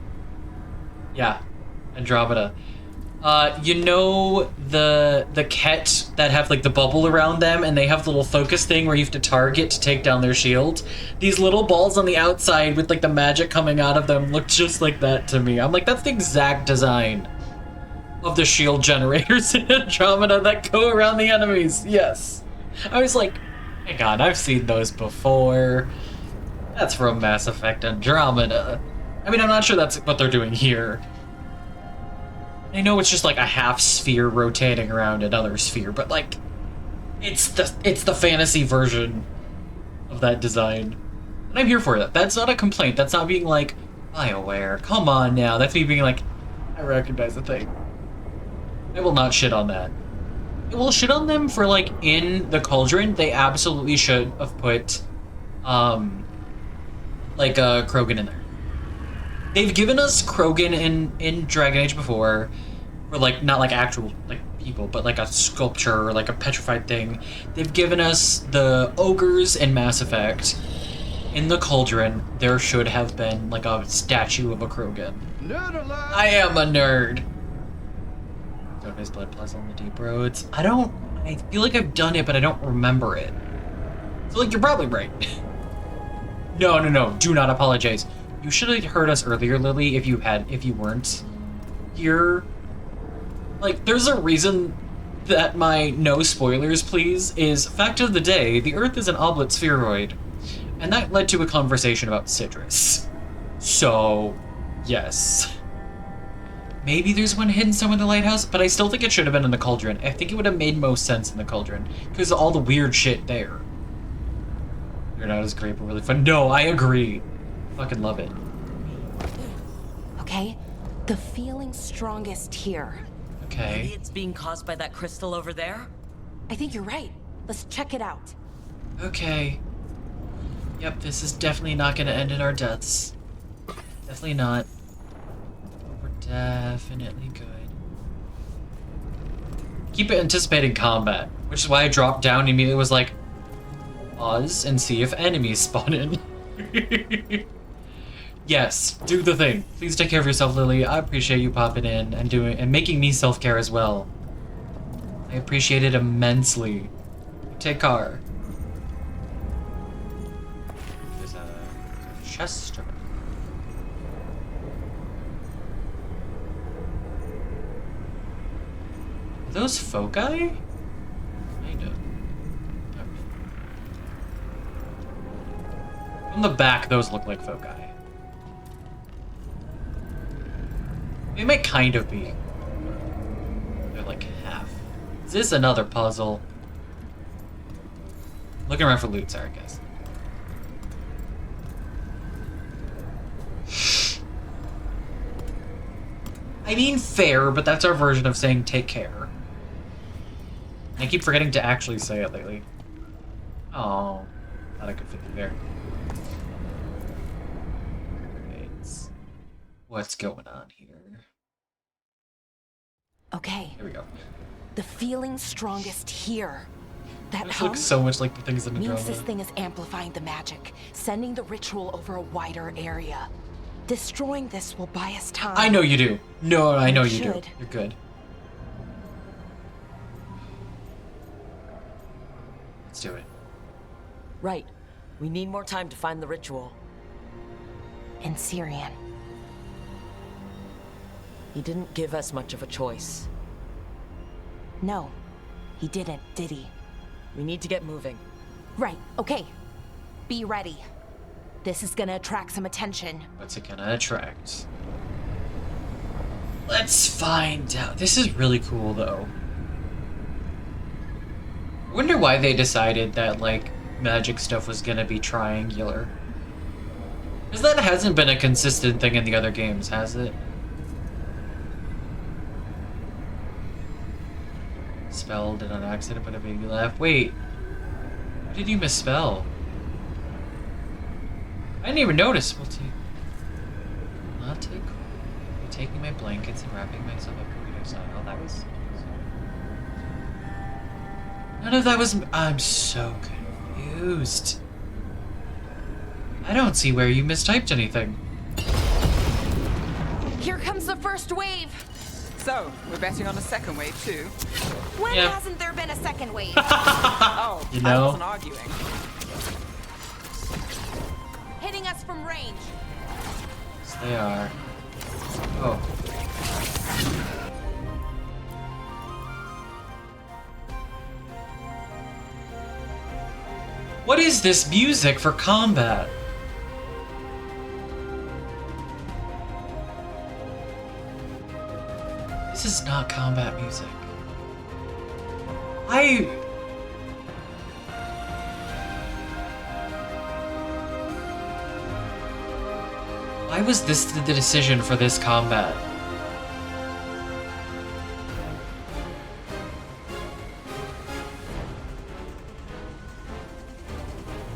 Yeah. Andromeda. You know the Ket that have like the bubble around them and they have the little focus thing where you have to target to take down their shield? These little balls on the outside with like the magic coming out of them look just like that to me. I'm like, that's the exact design of the shield generators in Andromeda that go around the enemies. Yes. I was like, hang on, I've seen those before. That's from Mass Effect Andromeda. I mean, I'm not sure that's what they're doing here. I know it's just like a half sphere rotating around another sphere, but like, it's the fantasy version of that design. And I'm here for that. That's not a complaint. That's not being like, BioWare, come on now. That's me being like, I recognize the thing. I will not shit on that. I will shit on them for like, in the Cauldron, they absolutely should have put, like, Krogan in there. They've given us Krogan in Dragon Age before, or like not like actual like people, but like a sculpture or like a petrified thing. They've given us the ogres in Mass Effect. In the Cauldron, there should have been like a statue of a Krogan. I am a nerd. Don't miss Blood Plus on the Deep Roads. I feel like I've done it, but I don't remember it. So like, you're probably right. No, do not apologize. You should have heard us earlier, Lily, if you weren't here. Like, there's a reason that my no spoilers please is fact of the day, the Earth is an oblate spheroid. And that led to a conversation about citrus. So, yes. Maybe there's one hidden somewhere in the lighthouse, but I still think it should have been in the cauldron. I think it would have made most sense in the cauldron, because of all the weird shit there. You're not as great, but really fun. No, I agree. Fucking love it. Okay? The feeling's strongest here. Okay. Maybe it's being caused by that crystal over there? I think you're right. Let's check it out. Okay. Yep, this is definitely not gonna end in our deaths. Definitely not. But we're definitely good. Keep anticipating combat, which is why I dropped down and immediately was like, pause and see if enemies spawn in. Yes, do the thing. Please take care of yourself, Lily. I appreciate you popping in and making me self-care as well. I appreciate it immensely. Take care. There's a Chester. Are those foci? Kind of. From the back, those look like foci. They might kind of be. They're like half. Is this another puzzle? Looking around for loot, sorry guys. I mean fair, but that's our version of saying take care. I keep forgetting to actually say it lately. Oh, thought I could fit through there. Wait, what's going on here? Okay. Here we go. The feeling's strongest here. That This hum looks so much like the things in the means drama. this thing is amplifying the magic, sending the ritual over a wider area. Destroying this will buy us time. I know you do. No, I know you do. should. You're good. Let's do it. Right. We need more time to find the ritual. In Syrian. He didn't give us much of a choice. No, he didn't, did he? We need to get moving. Right, okay. Be ready. This is gonna attract some attention. What's it gonna attract? Let's find out. This is really cool, though. I wonder why they decided that, like, magic stuff was gonna be triangular. Because that hasn't been a consistent thing in the other games, has it? Spelled in an accident, but it made me laugh. Wait. What did you misspell? I didn't even notice. We'll take... Not take... Taking my blankets and wrapping myself up in burrito style. Oh, that was... None of that was... I'm so confused. I don't see where you mistyped anything. Here comes the first wave! So, we're betting on a second wave too? When Yeah. hasn't there been a second wave? Oh, You I know? wasn't arguing. Hitting us from range. Yes, they are. Oh. What is this music for combat? This is not combat music. Why was this the decision for this combat?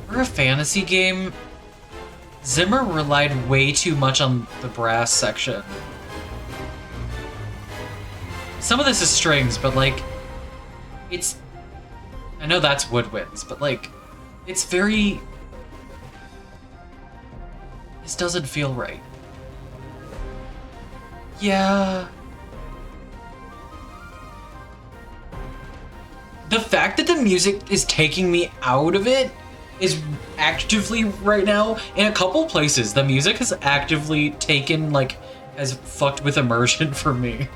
For a fantasy game, Zimmer relied way too much on the brass section. Some of this is strings, but like, it's... I know that's woodwinds, but like, it's very... This doesn't feel right. Yeah. The fact that the music is taking me out of it is actively right now, in a couple places, the music has actively taken, like, has fucked with immersion for me.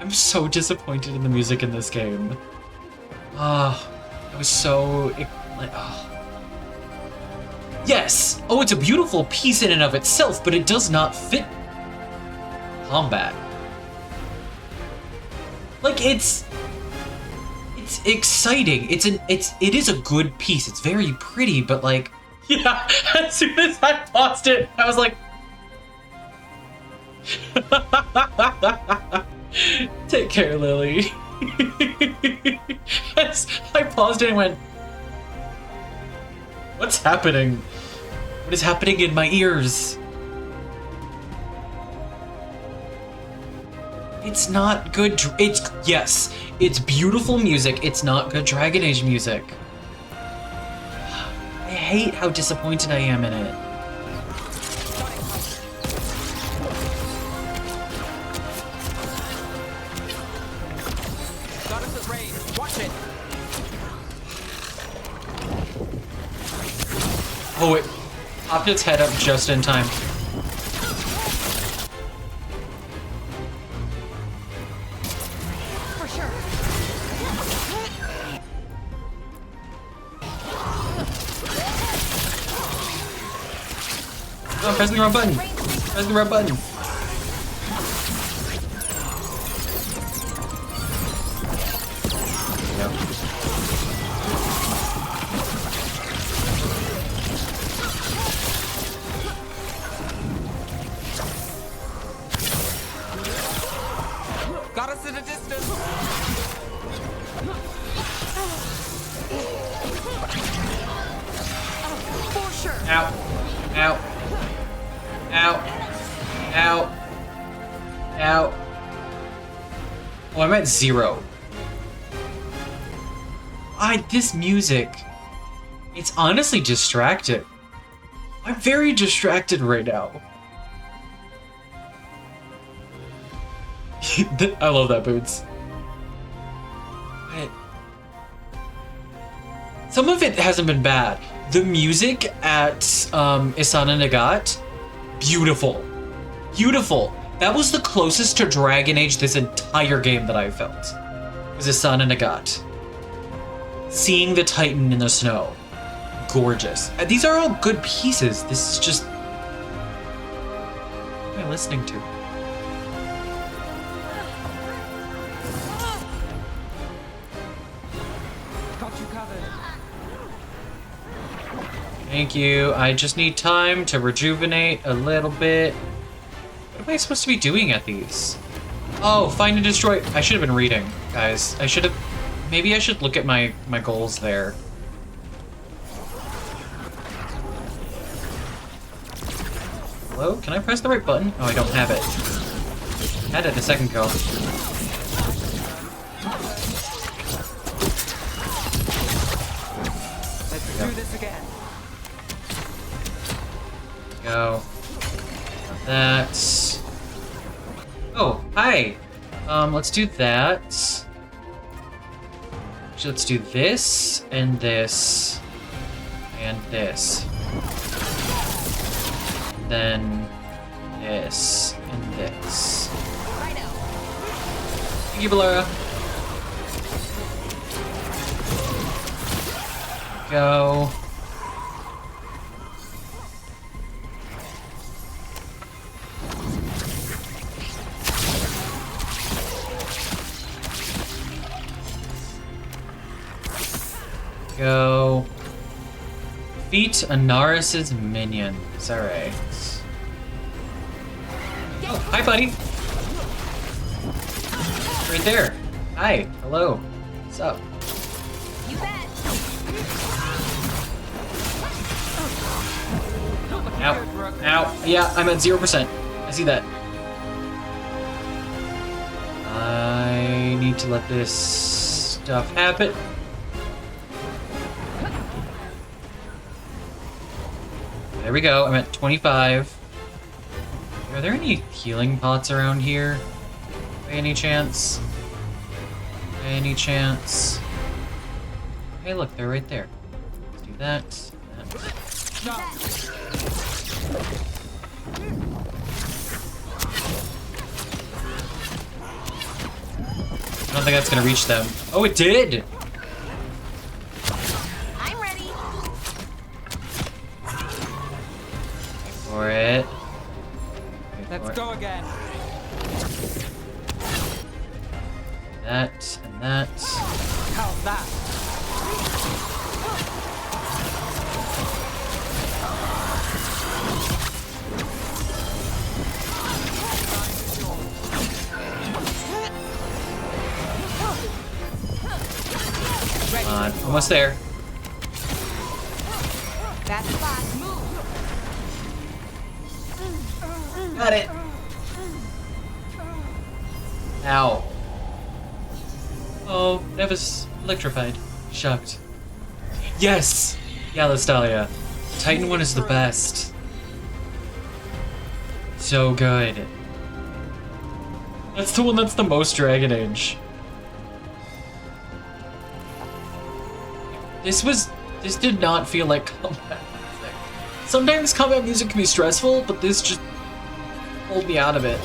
I'm so disappointed in the music in this game. Ah, I was so like, yes! Oh, it's a beautiful piece in and of itself, but it does not fit combat. Like, it's exciting. It is a good piece. It's very pretty, but like, yeah, as soon as I paused it, I was like, take care, Lily. As I paused it and went, what's happening? What is happening in my ears? It's not good. Yes, it's beautiful music. It's not good Dragon Age music. I hate how disappointed I am in it. Oh, it popped its head up just in time. For sure. Oh, I'm pressing the wrong button. Pressing the wrong button. Got us at a distance. For sure. Ow. Ow. Ow. Ow. Ow. Oh, I'm at 0. This music, it's honestly distracting. I'm very distracted right now. I love that, Boots. Some of it hasn't been bad. The music at Isana Nagat, beautiful. Beautiful. That was the closest to Dragon Age this entire game that I felt. Was Isana Nagat. Seeing the Titan in the snow. Gorgeous. These are all good pieces. This is just... what am I listening to? Got you covered. Thank you. I just need time to rejuvenate a little bit. What am I supposed to be doing at these? Oh, find and destroy. I should have been reading, guys. I should have... maybe I should look at my goals there. Hello? Can I press the right button? Oh, I don't have it. I had it a second ago. Let's do this again. Go. That. Oh, hi. Let's do that. Actually, let's do this and this and this. And then this and this. Thank you, Ballora. Go. Go. Defeat Anaris' minions. Alright. Oh, hi, buddy. Right there. Hi. Hello. What's up? You bet. Ow. Ow. Yeah, I'm at 0%. I see that. I need to let this stuff happen. There we go. I'm at 25. Are there any healing pots around here? By any chance? By any chance? Hey, look, they're right there. Let's do that. don't think that's gonna reach them. Oh, it did! I'm ready. For it. Let's go again. That and that. How's that? Come on, almost there. That's fine. Move. Got it. Ow. Oh, that was electrified. Shocked. Yes! Yallastalia. Titan 1 is the best. So good. That's the one that's the most Dragon Age. This did not feel like combat music. Sometimes combat music can be stressful, but this just pulled me out of it.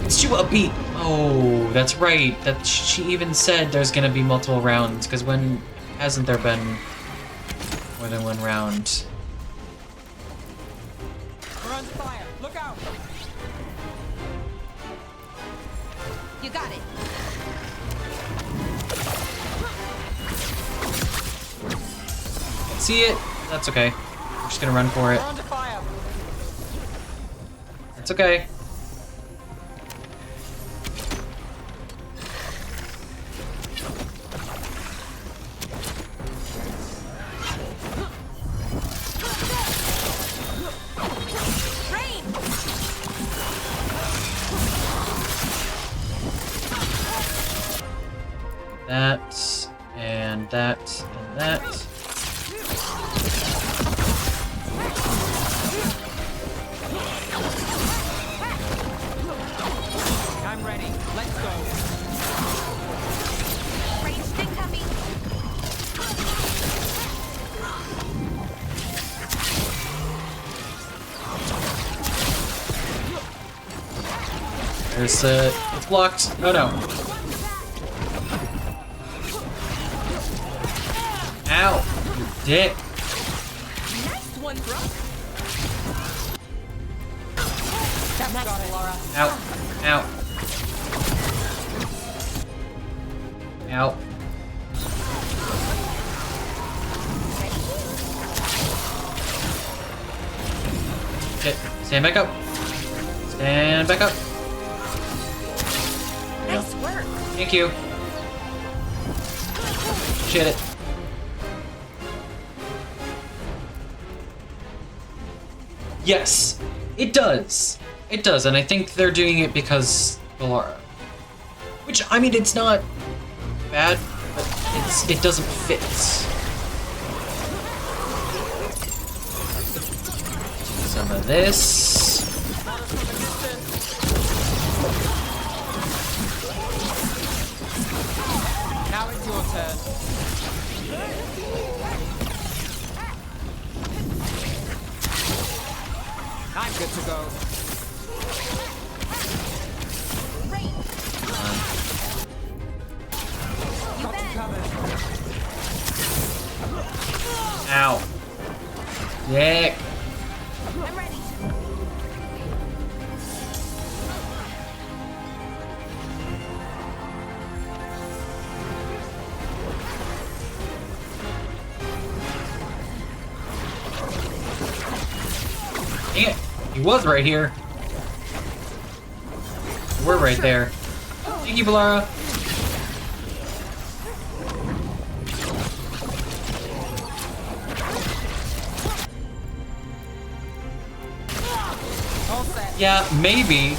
It's too upbeat. Oh, that's right. That she even said there's gonna be multiple rounds, because when hasn't there been more than one round? We're on fire. Look out. You got it. See it? That's okay. I'm just gonna run for it. We're on fire. It's okay. Rain. That, and that, and that. I'm ready. Let's go. Ranged incoming. There's it's blocked. Oh no. Ow! You dick. Nice one, bro. That's got it, Laura. Ow. Ow. Ow. Okay, stand back up. Stand back up. Nice work. Thank you. Shit it. Yes, it does. It does, and I think they're doing it because Laura. Which, I mean, it's not bad, but it doesn't fit. Some of this. Now it's your turn. I'm good to go. You bet. Ow. Dick. I'm ready. Dang it. He was right here. We're right there. Thank you, Valara. All set. Yeah, maybe.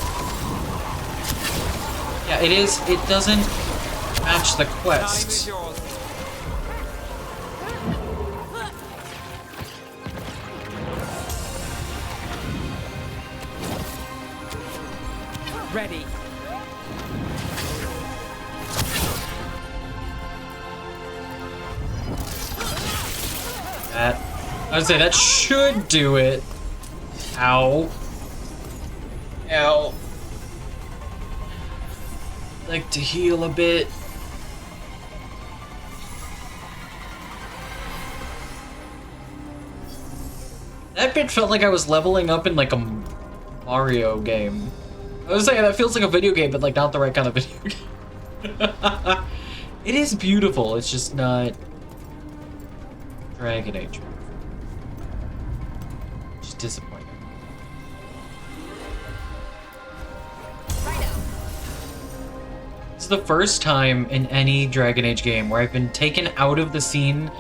Yeah, it is. It doesn't match the Time is quest. yours. Ready. That. I would say that should do it. Ow. Ow. Like to heal a bit. That bit felt like I was leveling up in like a Mario game. I was saying that feels like a video game, but like not the right kind of video game. It is beautiful, it's just not Dragon Age. Just disappointing. This is the first time in any Dragon Age game where I've been taken out of the scene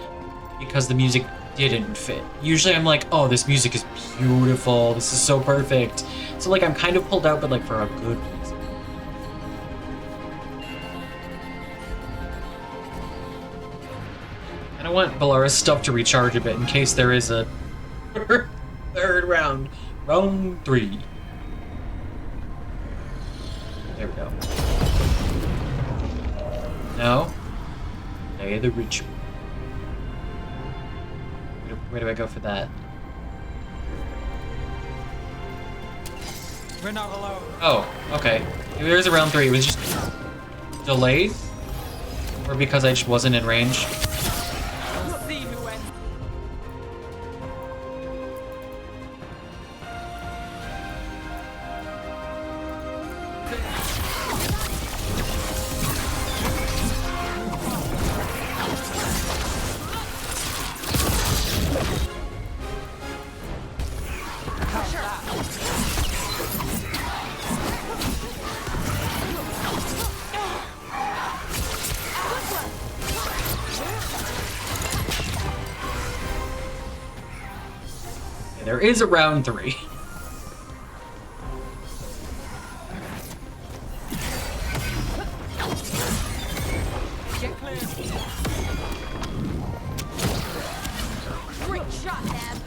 because the music didn't fit. Usually I'm like, oh, this music is beautiful, this is so perfect. So like I'm kind of pulled out, but like for a good reason. And I want Balara's stuff to recharge a bit in case there is a third round. Round 3. There we go. No. Play the ritual. Where do I go for that? We're not alone. Oh, okay. Maybe there's a round 3. It was just delayed? Or because I just wasn't in range? We'll see who ends. There is a round 3. Get clear. Great shot, Nab.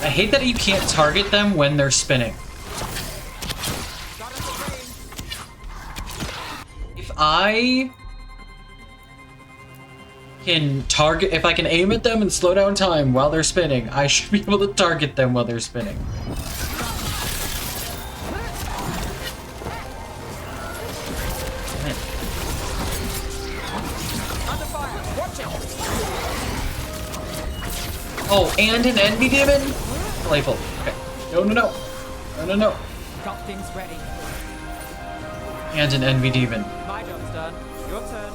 I hate that you can't target them when they're spinning. If I can target, if I can aim at them and slow down time while they're spinning, I should be able to target them while they're spinning. Under fire. Watch it. Oh, and an envy demon? Playful. Okay. No, no, no. No, no, no. Got things ready. And an envy demon. My job's done. Your turn.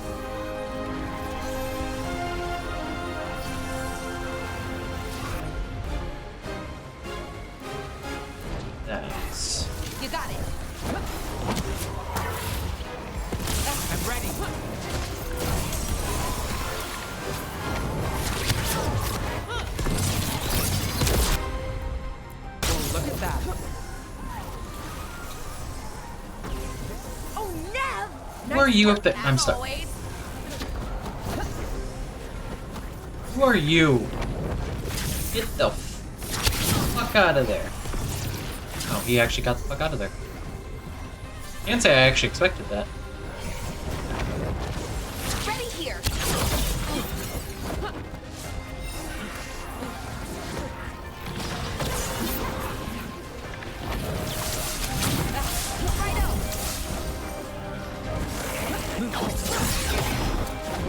Nice. You got it. I'm ready. Oh, look at that. Oh, Nev! Who are you up there? I'm stuck. Always. Who are you? Get the fuck out of there. Oh, he actually got the fuck out of there. Can't say I actually expected that. Ready here.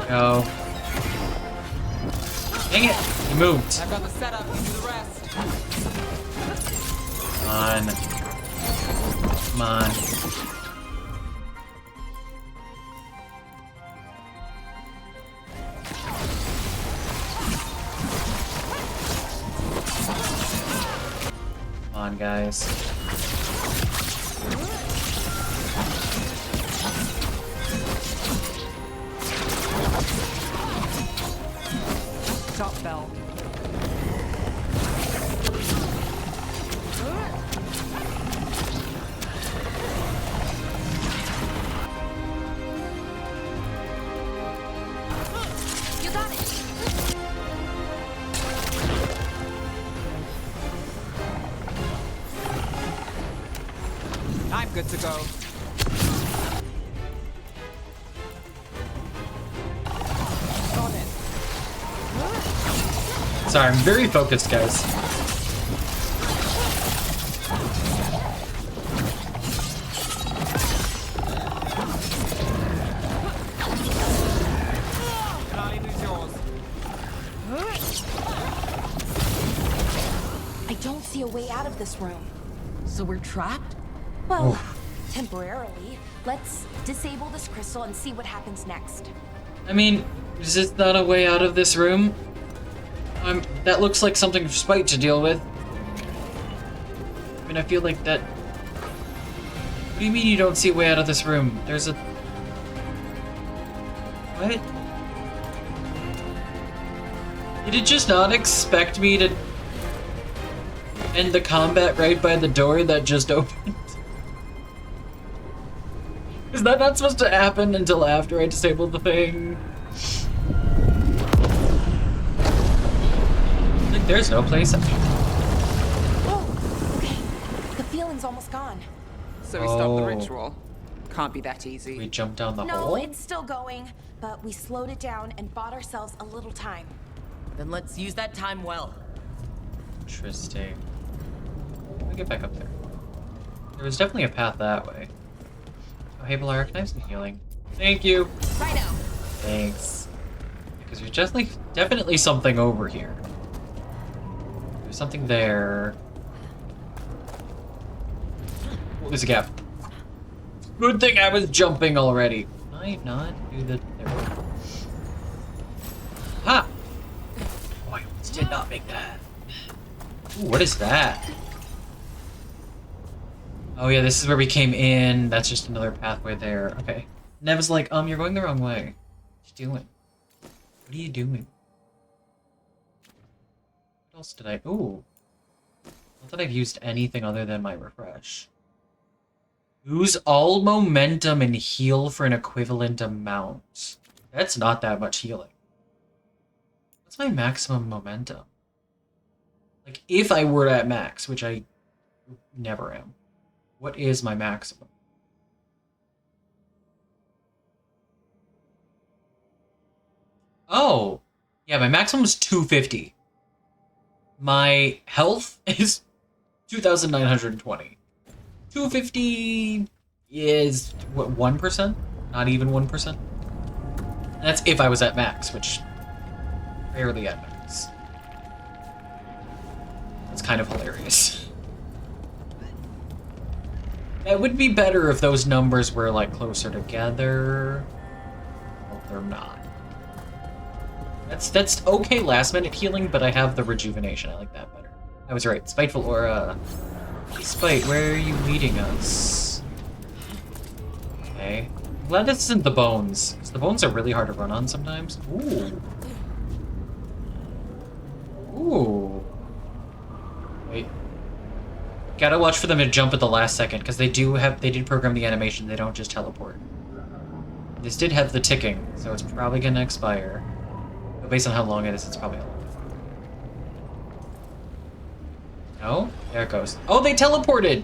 Go. Dang it! He moved. I've got the setup. You do the rest. Come on. Come on. Come on, guys. Top bell. You got it. Good to go. Got it. Sorry, I'm very focused, guys. Line is yours. I don't see a way out of this room. So we're trapped? Well, temporarily. Let's disable this crystal and see what happens next. I mean, is this not a way out of this room? That looks like something for Spite to deal with. I mean, I feel like that... What do you mean you don't see a way out of this room? There's a... What? Did it just not expect me to end the combat right by the door that just opened? Is that not supposed to happen until after I disable the thing? Like, there's no place. Oh, okay. The feeling's almost gone. So we stopped the Oh. ritual. Can't be that easy. We jumped down the No, hole? it's still going, but we slowed it down and bought ourselves a little time. Then let's use that time well. Interesting. Let me get back up there. There was definitely a path that way. Oh, hey, Balara, can I have some healing? Thank you! Righto. Thanks. Because there's definitely something over here. There's something there. Oh, there's a gap. Good thing I was jumping already. Can I not do the... There we go. Ha! Oh, I almost did not make that. Ooh, what is that? Oh yeah, this is where we came in. That's just another pathway there. Okay. Nev's like, you're going the wrong way. What you doing? What are you doing? What else did I... Ooh. Not that I've used anything other than my refresh. Lose all momentum and heal for an equivalent amount. That's not that much healing. What's my maximum momentum? Like, if I were at max, which I never am. What is my maximum? Oh! Yeah, my maximum is 250. My health is 2,920. 250 is, what, 1%? Not even 1%? And that's if I was at max, which... rarely at max. That's kind of hilarious. It would be better if those numbers were, like, closer together. Well, they're not. That's okay last-minute healing, but I have the rejuvenation. I like that better. I was right. Spiteful Aura. Hey, Spite, where are you leading us? Okay. I'm glad this isn't the bones, because the bones are really hard to run on sometimes. Ooh. Ooh. Wait. Gotta watch for them to jump at the last second, because they did program the animation, they don't just teleport. This did have the ticking, so it's probably gonna expire. But based on how long it is, it's probably a long time. No? There it goes. Oh, they teleported!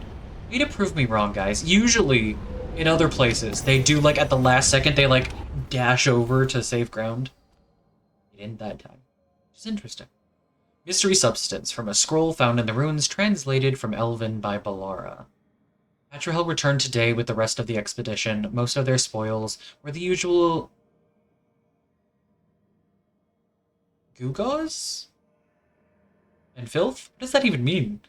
Way to prove me wrong, guys. Usually, in other places, they do, like, at the last second, they, like, dash over to save ground. They didn't that time. Which is interesting. Mystery substance from a scroll found in the ruins, translated from Elven by Balara. Atrahel returned today with the rest of the expedition. Most of their spoils were the usual... gewgaws? And filth? What does that even mean?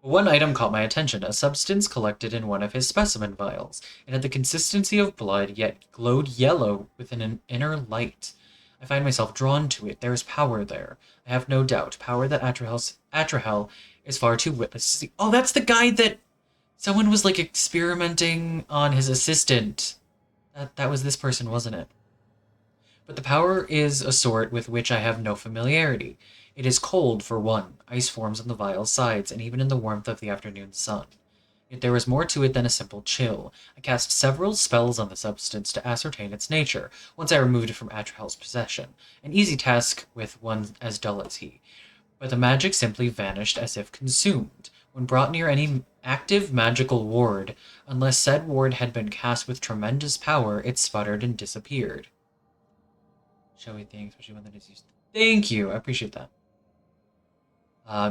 One item caught my attention, a substance collected in one of his specimen vials. It had the consistency of blood, yet glowed yellow with an inner light. I find myself drawn to it. There is power there. I have no doubt. Power that Atrahel is far too witless to see. Oh, that's the guy that someone was, like, experimenting on his assistant. That was this person, wasn't it? But the power is a sort with which I have no familiarity. It is cold, for one. Ice forms on the vial's sides, and even in the warmth of the afternoon sun. Yet there is more to it than a simple chill. I cast several spells on the substance to ascertain its nature, once I removed it from Atrahel's possession. An easy task with one as dull as he. But the magic simply vanished as if consumed. When brought near any active magical ward, unless said ward had been cast with tremendous power, it sputtered and disappeared. Showy thing, especially when that is used. Thank you, I appreciate that.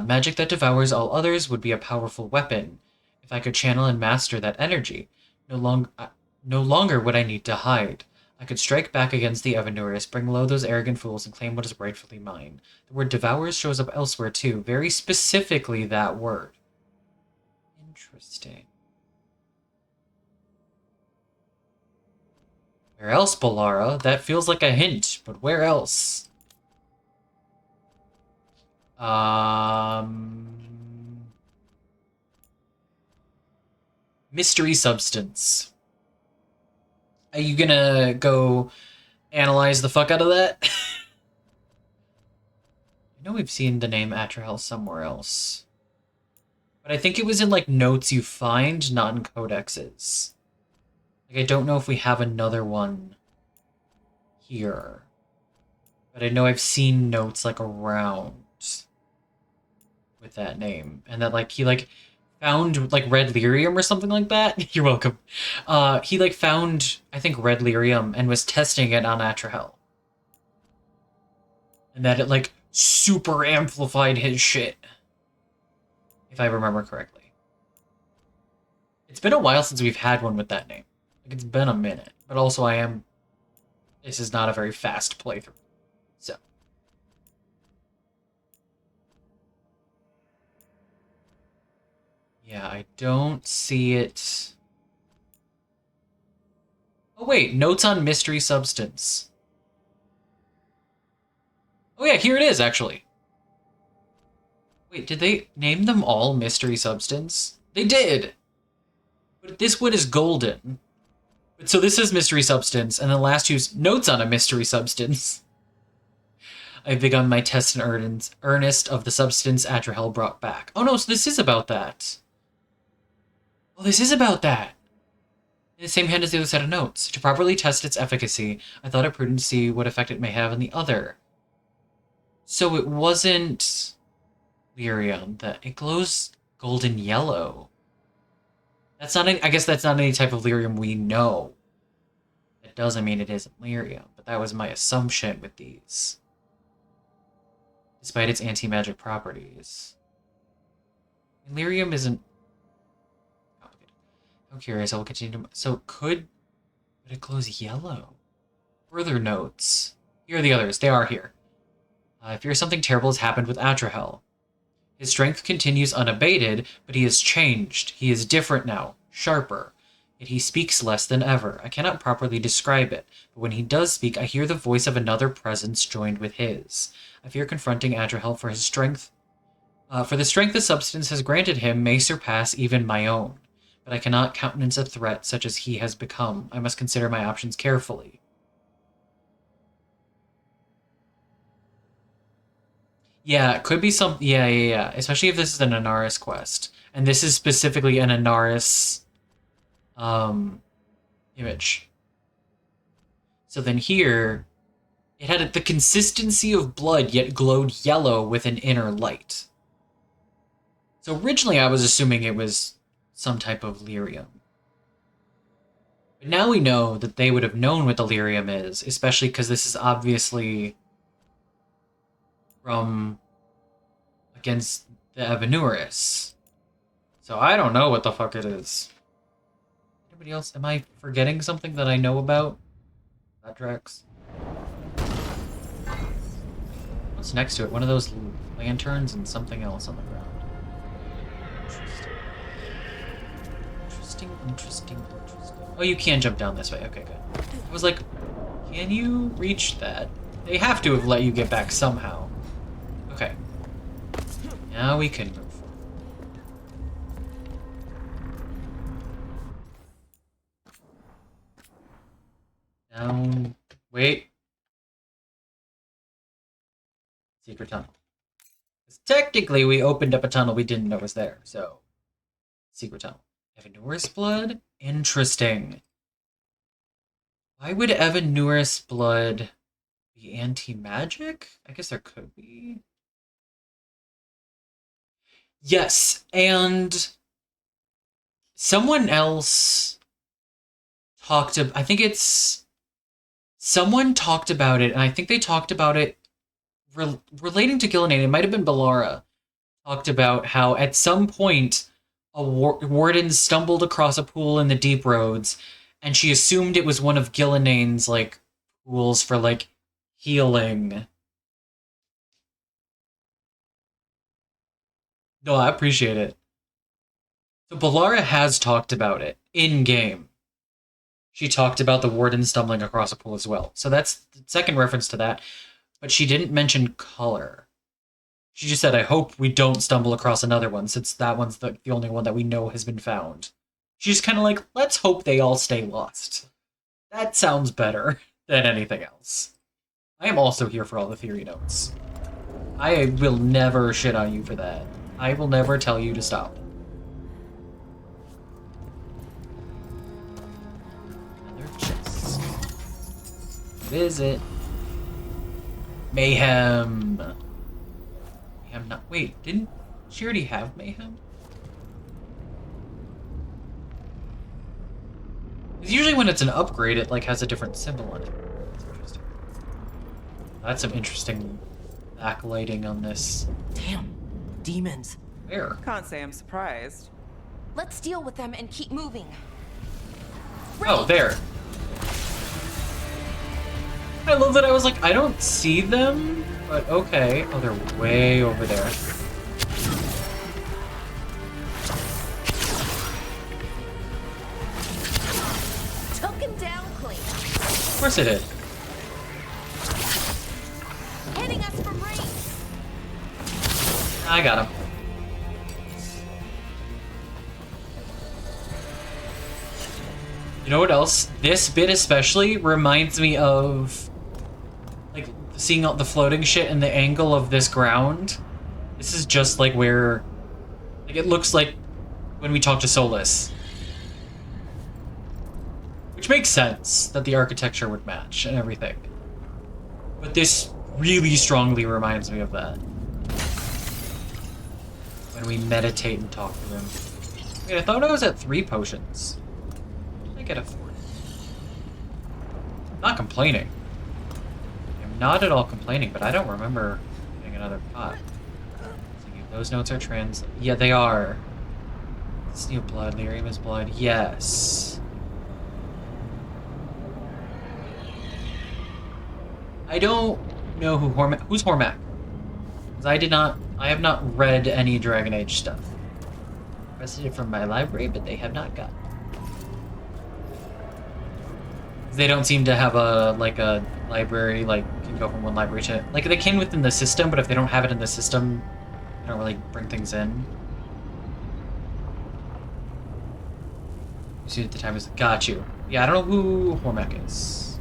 Magic that devours all others would be a powerful weapon. If I could channel and master that energy, no longer would I need to hide. I could strike back against the Anaris, bring low those arrogant fools, and claim what is rightfully mine. The word devours shows up elsewhere too, very specifically that word. Interesting. Where else, Bollara? That feels like a hint, but where else? Mystery substance. Are you gonna go analyze the fuck out of that? I know we've seen the name Atrahel somewhere else. But I think it was in, like, notes you find, not in codexes. Like, I don't know if we have another one here. But I know I've seen notes, like, around with that name. And that, like, he, like, found, like, red lyrium or something like that. You're welcome. He, like, found, I think, red lyrium and was testing it on Atrahel. And that it, like, super amplified his shit. If I remember correctly. It's been a while since we've had one with that name. Like, it's been a minute. But also this is not a very fast playthrough. So. Yeah, I don't see it. Oh wait, notes on mystery substance. Oh yeah, here it is, actually. Wait, did they name them all mystery substance? They did! But this one is golden. So this is mystery substance, and the last two's notes on a mystery substance. I've begun my test in earnest of the substance Atrahel brought back. Oh no, so this is about that. Oh, this is about that. In the same hand as the other set of notes. To properly test its efficacy, I thought it prudent to see what effect it may have on the other. So it wasn't lyrium, that it glows golden yellow. That's not I guess that's not any type of lyrium we know. It doesn't mean it isn't lyrium, but that was my assumption with these. Despite its anti-magic properties. Lyrium isn't complicated. I'm curious, I will continue to... So but it glows yellow. Further notes. Here are the others. They are here. I fear something terrible has happened with Atrahel. His strength continues unabated, but he has changed. He is different now, sharper. Yet he speaks less than ever. I cannot properly describe it, but when he does speak, I hear the voice of another presence joined with his. I fear confronting Atrahel for his strength. For the strength the substance has granted him may surpass even my own. But I cannot countenance a threat such as he has become. I must consider my options carefully. Yeah, it could be some... Yeah. Especially if this is an Anaris quest. And this is specifically an Anaris image. So then here, it had the consistency of blood, yet glowed yellow with an inner light. So originally I was assuming it was some type of lyrium. But now we know that they would have known what the lyrium is, especially because this is obviously... from against the Anaris. So I don't know what the fuck it is. Anybody else? Am I forgetting something that I know about? Drax. What's next to it? One of those lanterns and something else on the ground. Interesting. Oh, you can jump down this way. Okay, good. I was like, can you reach that? They have to have let you get back somehow. Okay. Now we can move. Down. Wait. Secret tunnel. Technically, we opened up a tunnel we didn't know was there, so... Secret tunnel. Anaris blood? Interesting. Why would Anaris blood be anti-magic? I guess there could be. Yes, and someone else talked about, I think it's, someone talked about it, and I think they talked about it relating to Gillenane. It might have been Bellara. Talked about how at some point a warden stumbled across a pool in the deep roads, and she assumed it was one of Gillenane's, like, pools for, like, healing. No, I appreciate it. So Bellara has talked about it in-game. She talked about the warden stumbling across a pool as well. So that's the second reference to that. But she didn't mention color. She just said, I hope we don't stumble across another one, since that one's the only one that we know has been found. She's kind of like, let's hope they all stay lost. That sounds better than anything else. I am also here for all the theory notes. I will never shit on you for that. I will never tell you to stop. Another chest. What is it? Mayhem. Mayhem not. Wait, didn't she already have Mayhem? Because usually when it's an upgrade, it like has a different symbol on it. That's interesting. That's some interesting backlighting on this. Damn, demons. Where? Can't say I'm surprised. Let's deal with them and keep moving. Oh, there. I love that I was like, I don't see them, but okay. Oh, they're way over there. Took him down clean. Of course I did. Hitting us from range. I got him. You know what else? This bit especially reminds me of like seeing all the floating shit and the angle of this ground. This is just like where like it looks like when we talk to Solus. Which makes sense that the architecture would match and everything. But this really strongly reminds me of that. When we meditate and talk to him. Wait, I thought I was at 3 potions. I get a 4. Not complaining. I'm not at all complaining, but I don't remember getting another pot. Those notes are yeah, they are. Steel blood, lyrium is blood. Yes. I don't know who's Hormac. Because I have not read any Dragon Age stuff. I requested it from my library, but they have not got it. They don't seem to have a library, like, you can go from one library to... Like, they can within the system, but if they don't have it in the system, they don't really bring things in. You see at the time is... Got you. Yeah, I don't know who Hormac is.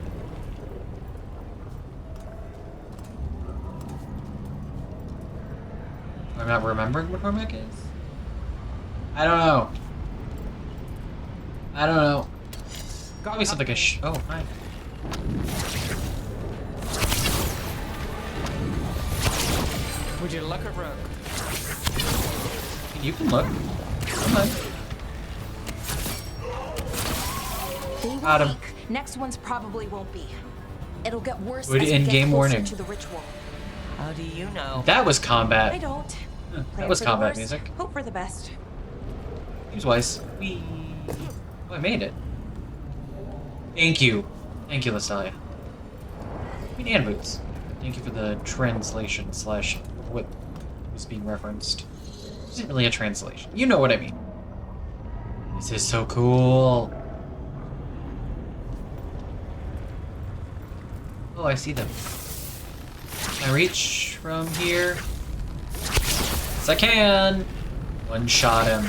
I'm not remembering what Hormac is? I don't know. I don't know. Probably something like a oh, hi. Would you look at Rook? You can look. Come on. They were Got him. weak. Next ones probably won't be. It'll get worse Good as we in-game get closer warning. to the ritual. How do you know? That was combat. I don't. Huh, that Plan was for the combat worst, music. Hope for the best. Seems wise. Whee. Oh, I made it. Thank you. Thank you, Lestalia. I mean, and Boots. Thank you for the translation slash what was being referenced. It isn't really a translation. You know what I mean. This is so cool. Oh, I see them. Can I reach from here? Yes, I can! One shot him.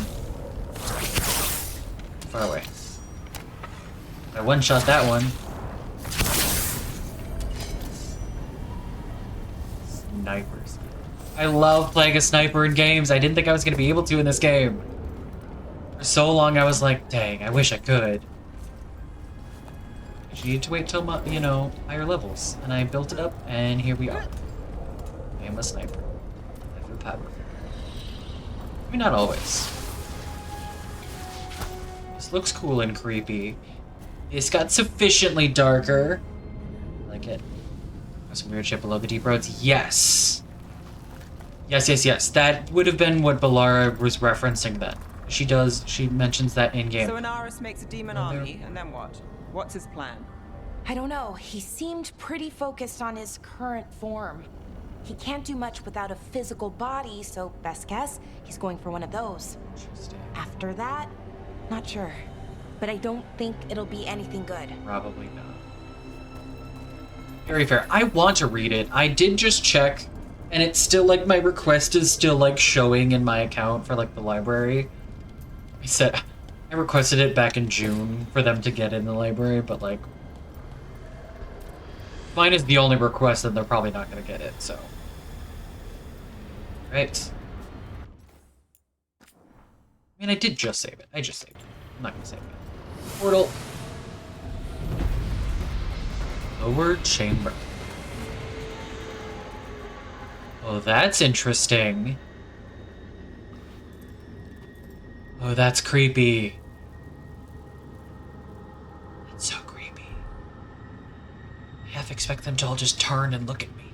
Far away. I one-shot that one. Snipers. I love playing a sniper in games. I didn't think I was going to be able to in this game. For so long I was like, dang, I wish I could. But you need to wait till, you know, higher levels. And I built it up, and here we are. I am a sniper. For power. I mean, not always. This looks cool and creepy. It's got sufficiently darker. I like it. Some weird shit below the deep roads. Yes. Yes. That would have been what Balara was referencing then. She mentions that in game. So Anaris makes a demon army, and then what? What's his plan? I don't know. He seemed pretty focused on his current form. He can't do much without a physical body, so best guess, he's going for one of those. Interesting. After that, not sure. But I don't think it'll be anything good. Probably not. Very fair. I want to read it. I did just check, and it's still like my request is still like showing in my account for like the library. I requested it back in June for them to get in the library, but like mine is the only request, and they're probably not going to get it, so. Right. I mean, I did just save it. I just saved it. I'm not going to save it. Portal. Lower chamber. Oh, that's interesting. Oh, that's creepy. That's so creepy. I half expect them to all just turn and look at me.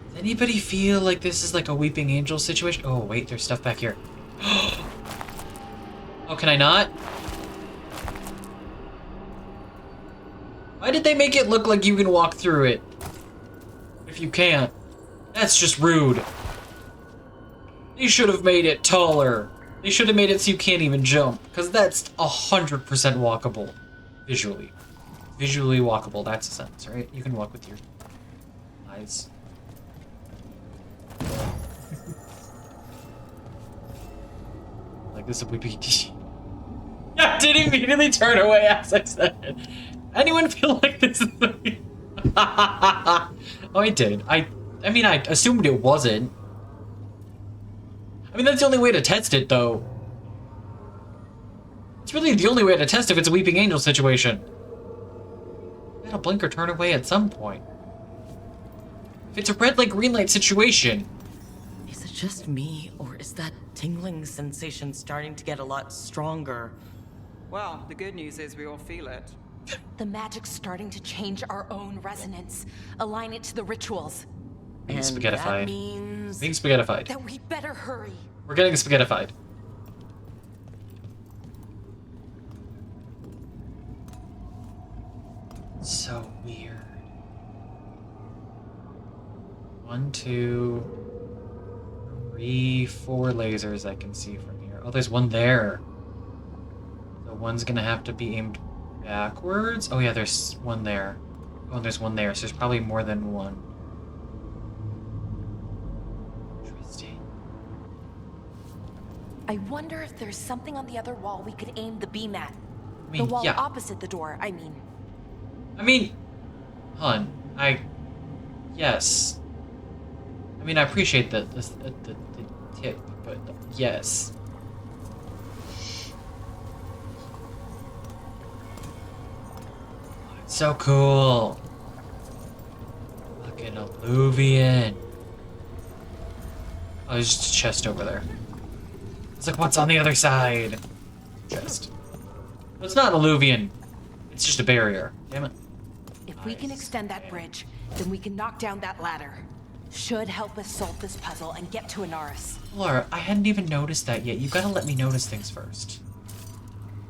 Does anybody feel like this is like a weeping angel situation? Oh, wait, there's stuff back here. Oh, can I not? Why did they make it look like you can walk through it? If you can't. That's just rude. They should have made it taller. They should have made it so you can't even jump, because that's 100% walkable. Visually. Visually walkable, that's a sentence, right? You can walk with your eyes. Like this would be... I did immediately turn away as I said it. Anyone feel like this is the... Oh, I did. I mean, I assumed it wasn't. I mean, that's the only way to test it, though. It's really the only way to test if it's a weeping angel situation. You gotta blink or turn away at some point. If it's a red light, green light situation. Is it just me, or is that tingling sensation starting to get a lot stronger? Well, the good news is we all feel it. The magic's starting to change our own resonance. Align it to the rituals. Being And spaghettified. that means... Being spaghettified. That we better hurry. We're getting spaghettified. So weird. 1, 2, 3, 4 lasers I can see from here. Oh, there's one there. So one's gonna have to be aimed backwards. Oh yeah, there's one there. Oh, and there's one there, so there's probably more than one. Interesting. I wonder if there's something on the other wall we could aim the beam at. I mean, The wall yeah. opposite the door, I mean. Hun, yes. I mean, I appreciate the tip, but yes. It's so cool. Fucking alluvian. Oh, there's just a chest over there. It's like, what's on the other side? Chest. Well, it's not an alluvian. It's just a barrier. Damn it. If we can extend that bridge, then we can knock down that ladder. Should help us solve this puzzle and get to Anaris. Laura, I hadn't even noticed that yet. You gotta let me notice things first.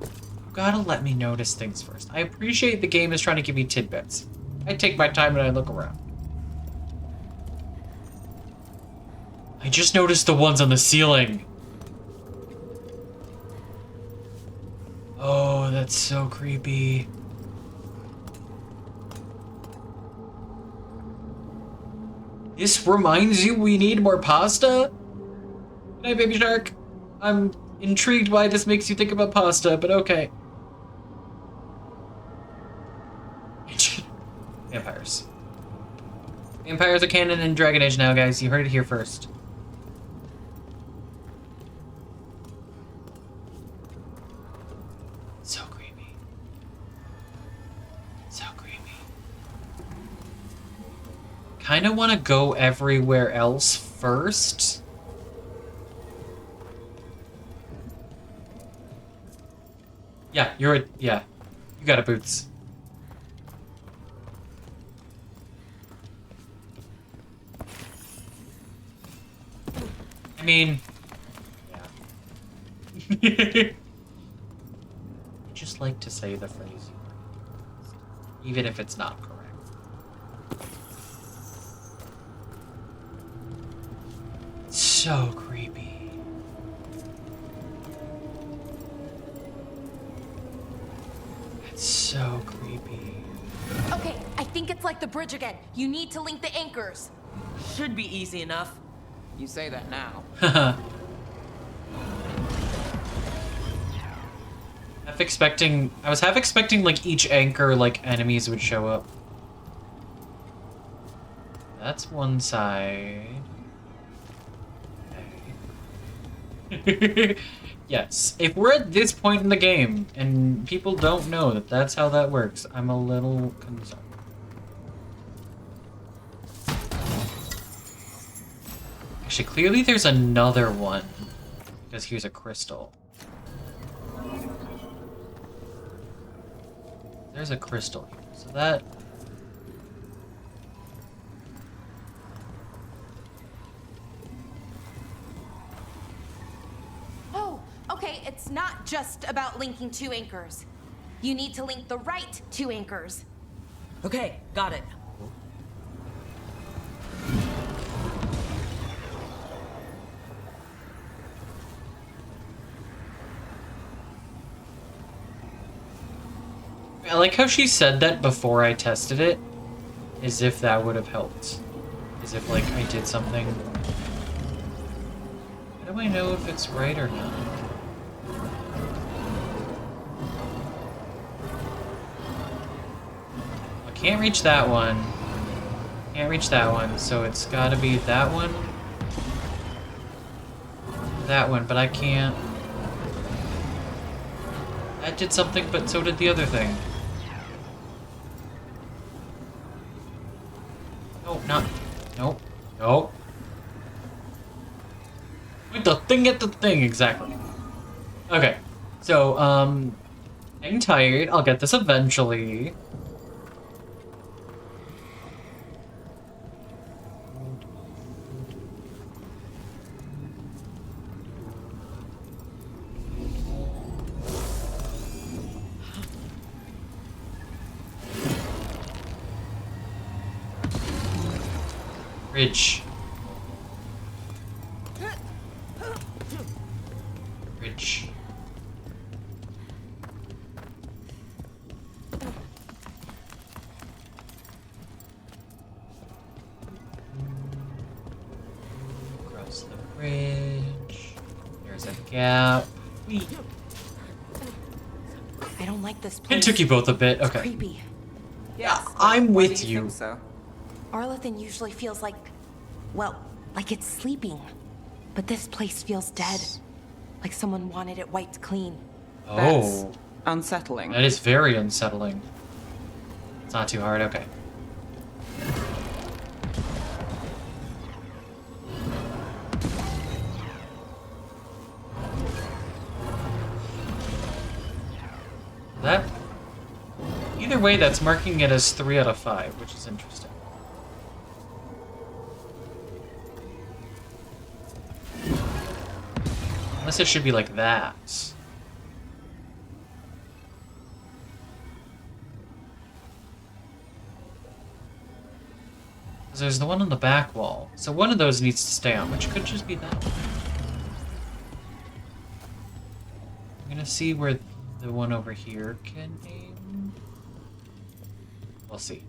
You gotta let me notice things first. I appreciate the game is trying to give me tidbits. I take my time and I look around. I just noticed the ones on the ceiling. Oh, that's so creepy. This reminds you we need more pasta? Good night, baby shark. I'm intrigued why this makes you think about pasta, but okay. Vampires. Vampires are canon in Dragon Age now, guys. You heard it here first. So creepy. So creepy. Kind of want to go everywhere else first. Yeah, yeah. You got it, Boots. I mean, yeah. I just like to say the phrase, even if it's not correct. So creepy. It's so creepy. Okay, I think it's like the bridge again. You need to link the anchors. Should be easy enough. You say that now. I was half expecting like each anchor, like enemies would show up. That's one side. Okay. Yes, if we're at this point in the game and people don't know that that's how that works, I'm a little concerned. Actually, clearly there's another one, because here's a crystal. There's a crystal here, so that... Oh, okay, it's not just about linking two anchors. You need to link the right two anchors. Okay, got it. I like how she said that before I tested it, as if that would have helped. As if, like, I did something. How do I know if it's right or not? I can't reach that one. Can't reach that one, so it's gotta be that one. That one, but I can't. That did something, but so did the other thing. No, not. Nope. Nope. Point the thing at the thing, exactly. Okay. So, hang tight. I'll get this eventually. Bridge. Bridge. Across the bridge. There's a gap. Whee. I don't like this place. It took you both a bit. It's Okay. creepy. Yes. I'm why with do you. think so? Arlithin usually feels like, well, like it's sleeping. But this place feels dead. Like someone wanted it wiped clean. Oh. Unsettling. That is very unsettling. It's not too hard, okay. That... Either way, that's marking it as 3 out of 5, which is interesting. Unless it should be like that. There's the one on the back wall. So one of those needs to stay on, which could just be that one. I'm gonna see where the one over here can aim. We'll see.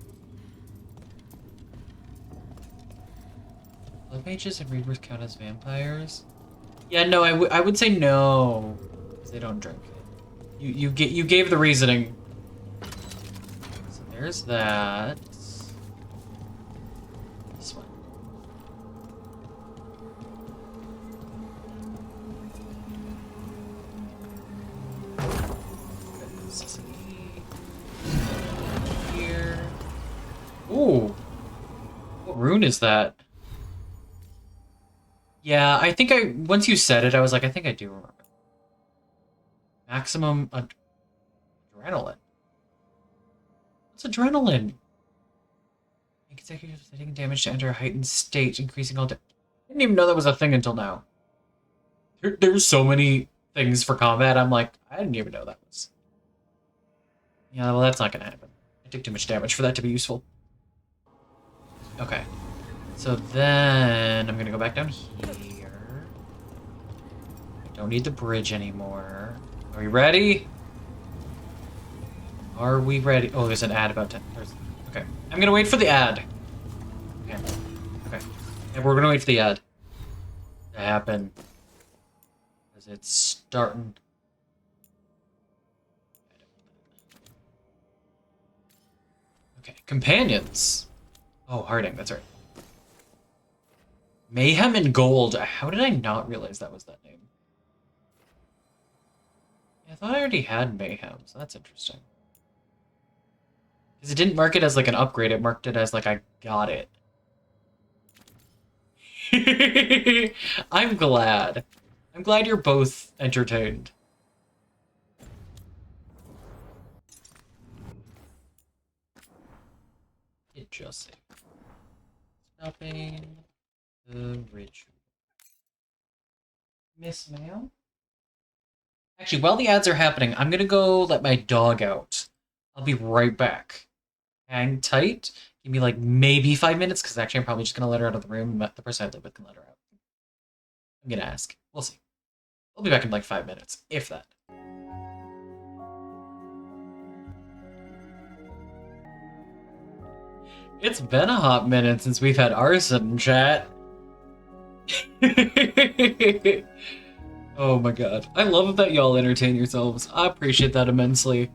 Blood mages and reavers count as vampires? Yeah, no, I would say no. 'Cause they don't drink it. You gave the reasoning. So there's that. This one. Here. Ooh. What rune is that? Yeah, I think once you said it, I was like, I think I do remember. Maximum Adrenaline. What's adrenaline? Executives taking damage to enter a heightened state, increasing all. I didn't even know that was a thing until now. There's so many things for combat. I'm like, I didn't even know that was. Yeah, well, that's not gonna happen. I took too much damage for that to be useful. Okay. So then I'm gonna go back down here. I don't need the bridge anymore. Are we ready? Are we ready? Oh, there's an ad about 10. Okay. I'm gonna wait for the ad. Okay. Okay. And we're gonna wait for the ad to happen. Because it's starting. Okay. Companions. Oh, Harding, that's right. Mayhem and Gold. How did I not realize that was that name? I thought I already had Mayhem, so that's interesting. Because it didn't mark it as like an upgrade, it marked it as like I got it. I'm glad. I'm glad you're both entertained. It just saved. Stopping the ritual. Miss Mail? Actually, while the ads are happening, I'm gonna go let my dog out. I'll be right back. Hang tight. Give me like maybe 5 minutes, because actually I'm probably just gonna let her out of the room. The person I live with can let her out. I'm gonna ask. We'll see. I'll be back in like 5 minutes, if that. It's been a hot minute since we've had Arson chat. Oh my god. I love that y'all entertain yourselves. I appreciate that immensely.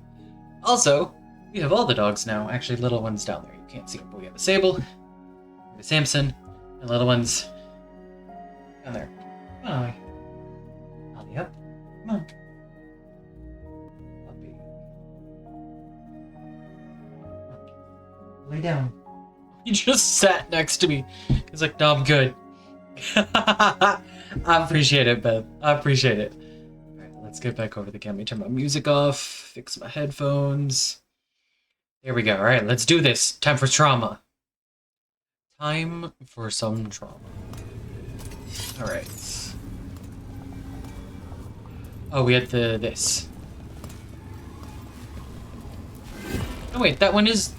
Also, we have all the dogs now. Actually, little one's down there. You can't see him, but we have a Sable, we have a Samson, and little one's down there. Hi. Ollie up. Come on. Puppy. Lay down. He just sat next to me. He's like, no, I'm good. I appreciate it, Beth. I appreciate it. Alright, let's get back over to the camera. Turn my music off. Fix my headphones. There we go. Alright, let's do this. Time for trauma. Time for some trauma. Alright. Oh, we had this. Oh wait, that one is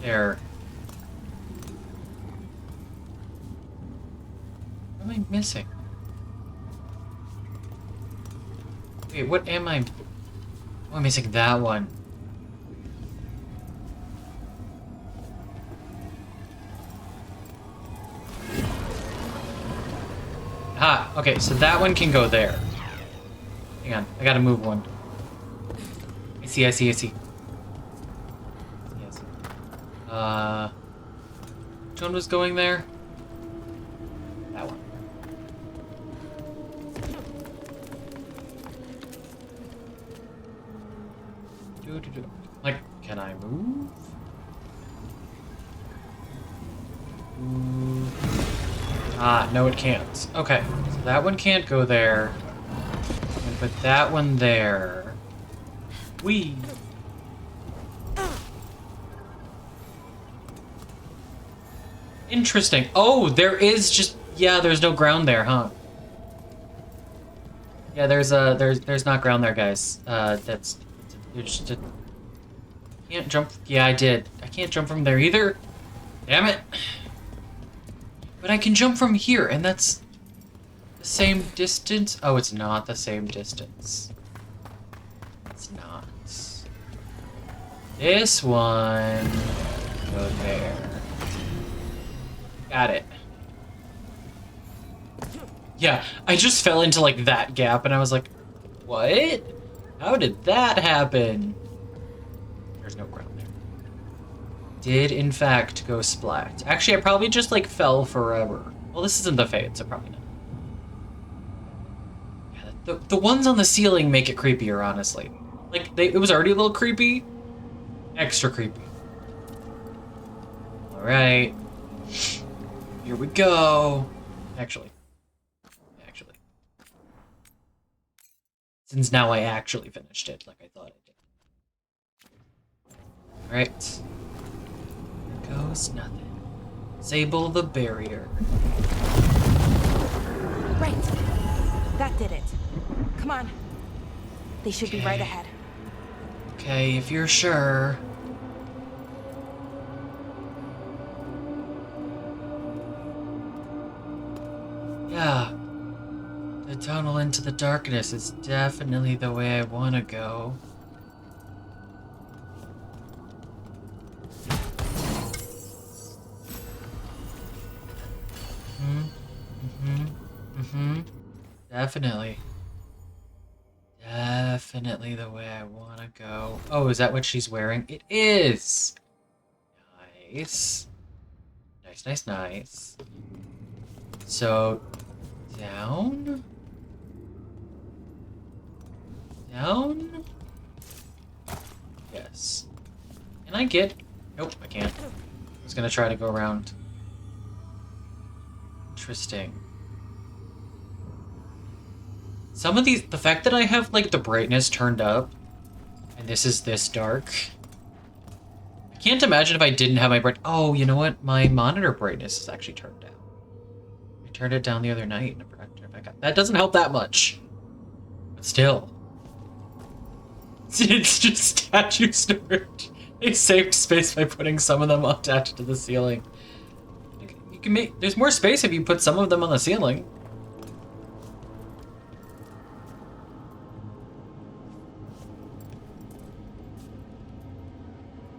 there. What am I missing? Wait, what am I... Oh, I'm missing that one. Ah, okay, so that one can go there. Hang on, I gotta move one. I see. Yes. Which one was going there? That one. Like, can I move? Ah, no it can't. Okay, so that one can't go there. I'm gonna put that one there. Whee! Interesting. Oh, there is just... Yeah, there's no ground there, huh? Yeah, there's not ground there, guys. There's just a... Can't jump... Yeah, I did. I can't jump from there either. Damn it. But I can jump from here, and that's the same distance. Oh, it's not the same distance. It's not. This one... Go there. Got it. Yeah, I just fell into, like, that gap, and I was like, what? How did that happen? There's no ground there. Did, in fact, go splat. Actually, I probably just, like, fell forever. Well, this isn't the Fade, so probably not. Yeah, the ones on the ceiling make it creepier, honestly. Like, it was already a little creepy. Extra creepy. Alright. Here we go. Actually. Since now I actually finished it, like I thought I did. Alright. Here goes nothing. Disable the barrier. Right. That did it. Come on. They should be right ahead. Okay, if you're sure. Yeah. The tunnel into the darkness is definitely the way I want to go. Definitely. Definitely the way I want to go. Oh, is that what she's wearing? It is! Nice. Nice, nice, nice. So, down? Down? Yes. Can I get... Nope, I can't. I was gonna try to go around. Interesting. Some of these... The fact that I have, like, the brightness turned up, and this is this dark... I can't imagine if I didn't have my bright... Oh, you know what? My monitor brightness is actually turned down. I turned it down the other night, and I forgot to turn it back up. That doesn't help that much. But still. It's just statue storage. They saved space by putting some of them attached to the ceiling. You can make... There's more space if you put some of them on the ceiling.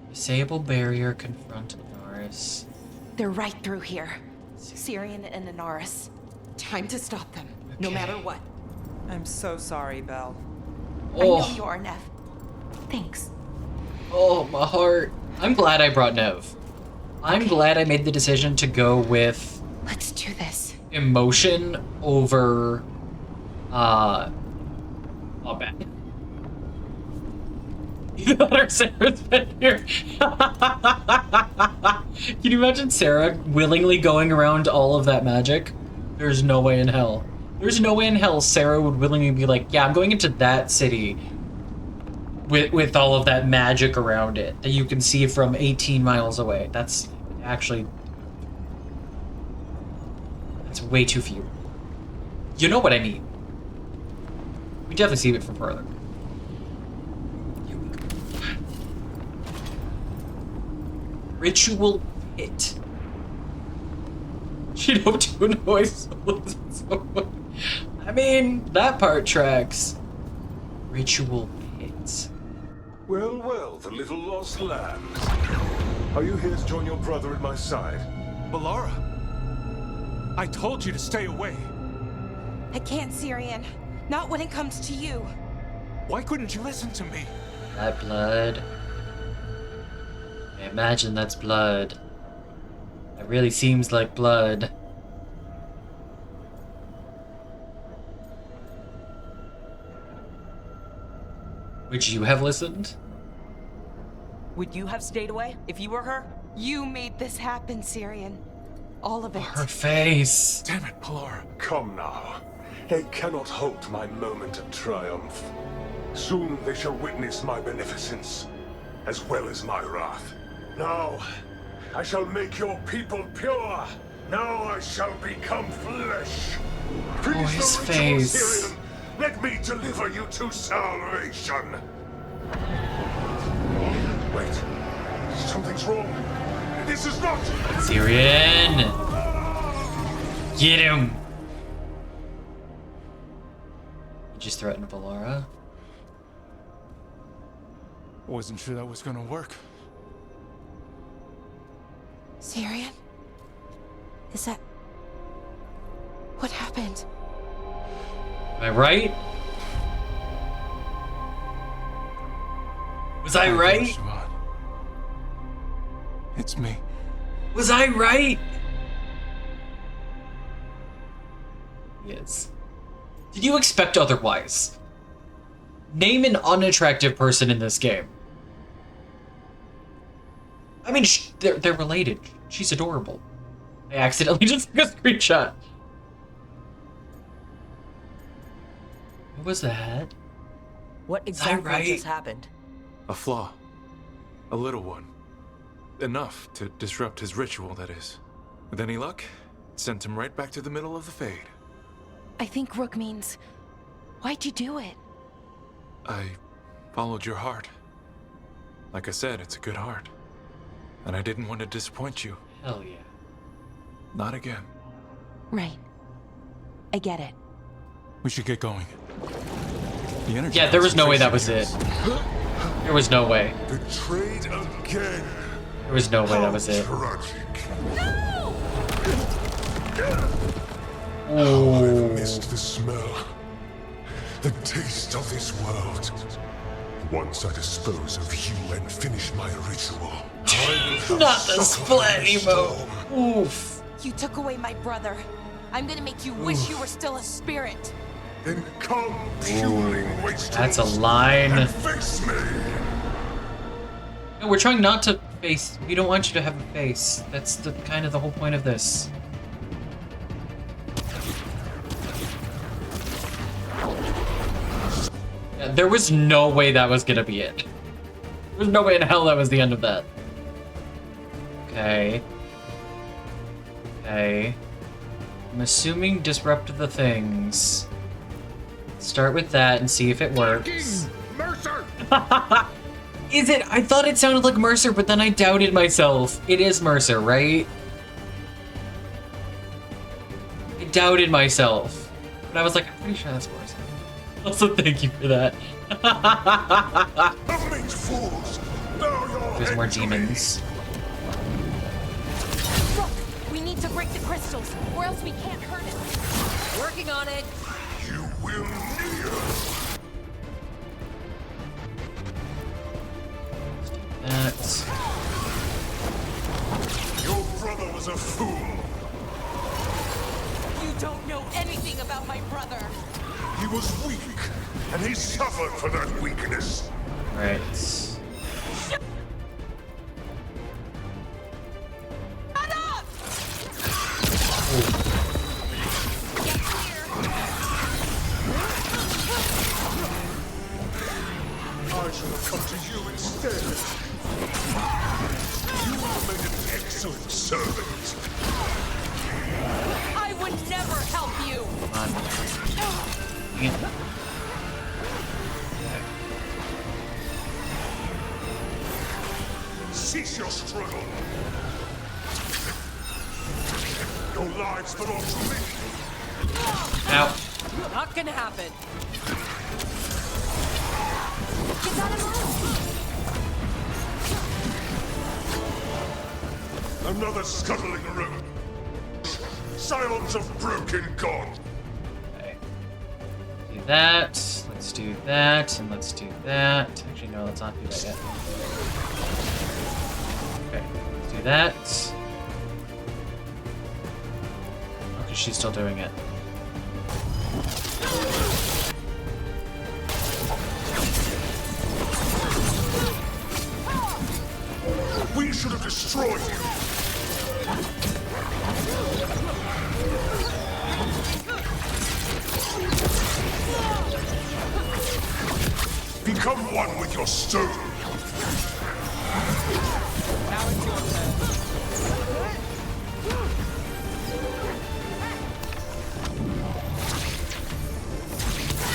Disable barrier, confront Anaris. They're right through here. Syrian and Anaris. Time to stop them, no matter what. I'm so sorry, Belle. I know you are, Nev. Thanks. Oh, my heart. I'm glad I brought Nev. I'm glad I made the decision to go with... Let's do this. Emotion over... Oh, bad. You thought our Sarah's been here. Can you imagine Sarah willingly going around all of that magic? There's no way in hell. There's no way in hell Sarah would willingly be like, yeah, I'm going into that city with all of that magic around it that you can see from 18 miles away. That's actually... That's way too few. You know what I mean. We definitely see it from further. Ritual pit. She don't do noise. I mean, that part tracks. Ritual pit. Well, well, the little lost lambs. Are you here to join your brother at my side? Bellara, I told you to stay away. I can't, Syrian. Not when it comes to you. Why couldn't you listen to me? That blood. I imagine that's blood. It really seems like blood. Would you have listened? Would you have stayed away if you were her? You made this happen, Syrian. All of it. Her face. Damn it, Bellara. Come now. They cannot halt my moment of triumph. Soon they shall witness my beneficence, as well as my wrath. Now, I shall make your people pure. Now I shall become flesh. Oh, his face. Syrian. Let me deliver you to salvation. Wait, something's wrong. This is not... Syrian! Get him! You just threatened Bellara? Wasn't sure that was gonna work. Syrian? Is that... What happened? Am I right? Was I right? Siobhan. It's me. Was I right? Yes. Did you expect otherwise? Name an unattractive person in this game. I mean, they're related. She's adorable. I accidentally just took a screenshot. What was that? What exactly right? just happened? A flaw. A little one. Enough to disrupt his ritual, that is. With any luck, sent him right back to the middle of the Fade. I think Rook means... Why'd you do it? I followed your heart. Like I said, it's a good heart. And I didn't want to disappoint you. Hell yeah. Not again. Right. I get it. We should get going. The energy Yeah, there was no way that was it. concentration There was no way. Betrayed again. There was no way that was it. Tragic. Oh. I've missed the smell. The taste of this world. Once I dispose of you and finish my ritual, I will Not the have splat suffered emo. Oof. You took away my brother. I'm gonna make you wish you were still a spirit. Then come, puling wastrels. That's a line. And face me. No, we're trying not to face. We don't want you to have a face. That's the kind of the whole point of this. Yeah, there was no way that was gonna be it. There was no way in hell that was the end of that. Okay. Okay. I'm assuming disrupt the things. Start with that and see if it works. Mercer! Is it? I thought it sounded like Mercer, but then I doubted myself. It is Mercer, right? I doubted myself. But I was like, I'm pretty sure that's Mercer. Also, thank you for that. Fools! Bow your There's head more to me. demons. Look, we need to break the crystals, or else we can't hurt it. Working on it. You will kneel. That's... Your brother was a fool. You don't know anything about my brother. He was weak, and he suffered for that weakness. Right. Shut up! Get here. I should have come to you instead. You would have made an excellent servant. I would never help you. Come on. Yeah. Cease your struggle. Your lives belong to me. Ow. Not gonna happen. You gotta move. Another scuttling room. Silence of broken god. Okay. Do that. Let's do that. And let's do that. Actually, no, let's not do that yet. Okay. Let's do that. Okay, she's still doing it. We should have destroyed you. Become one with your stone. Now it's your turn.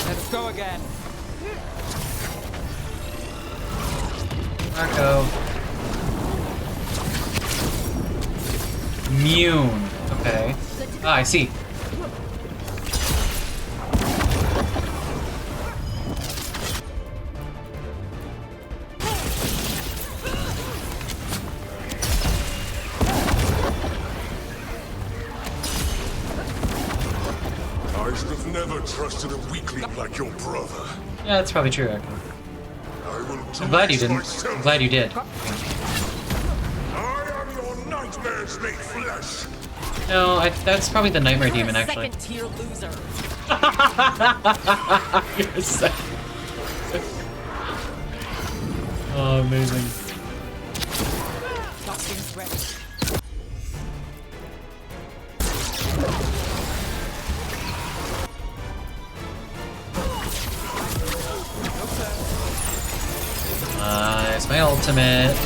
Let's go again. Marco. Immune. Okay. Ah, I see. I should have never trusted a weakling like your brother. Yeah, that's probably true, actually. I will I'm glad you do didn't. myself. I'm glad you did. I am your nightmares made flesh. No, that's probably the nightmare demon, actually. Second-tier loser. You're a second. Oh, amazing. Doctor's ready. Nice. Use my ultimate.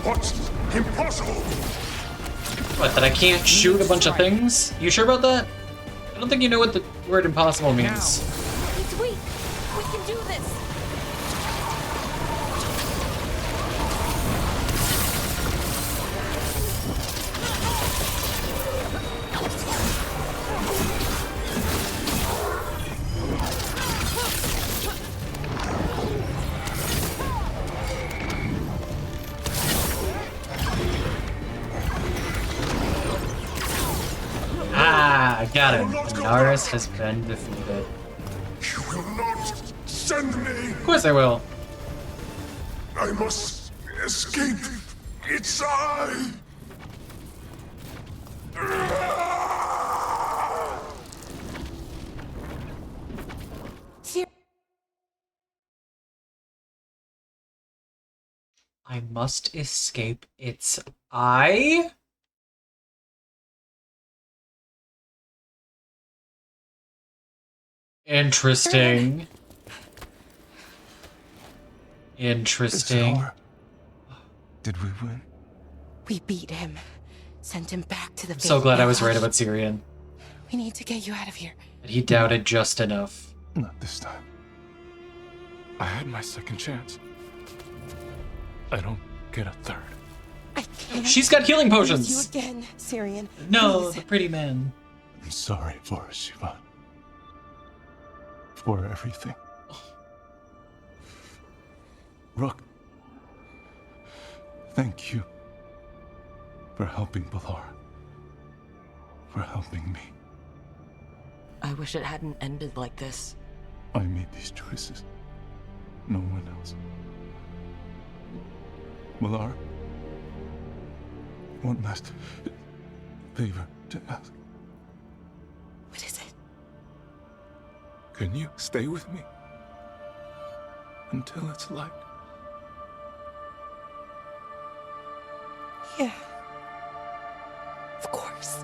What's impossible? What, that I can't shoot a bunch of things? You sure about that? I don't think you know what the word impossible means. He's weak. We can do this. I got him. Anaris has been defeated. You will not send me. Of course I will. I must escape its eye. I must escape its eye? Interesting. Interesting. Did we win? We beat him. Sent him back to the I'm so glad I was right about Syrian. We need to get you out of here. But he doubted just enough. Not this time. I had my second chance. I don't get a third. I can't. She's got healing lose potions. You again, Syrian. No, Please. the pretty man. I'm sorry for Shivan. For everything. Rook, thank you for helping Balara. For helping me. I wish it hadn't ended like this. I made these choices. No one else. Balara, one last favor to ask. What is it? Can you stay with me? Until it's light. Yeah. Of course.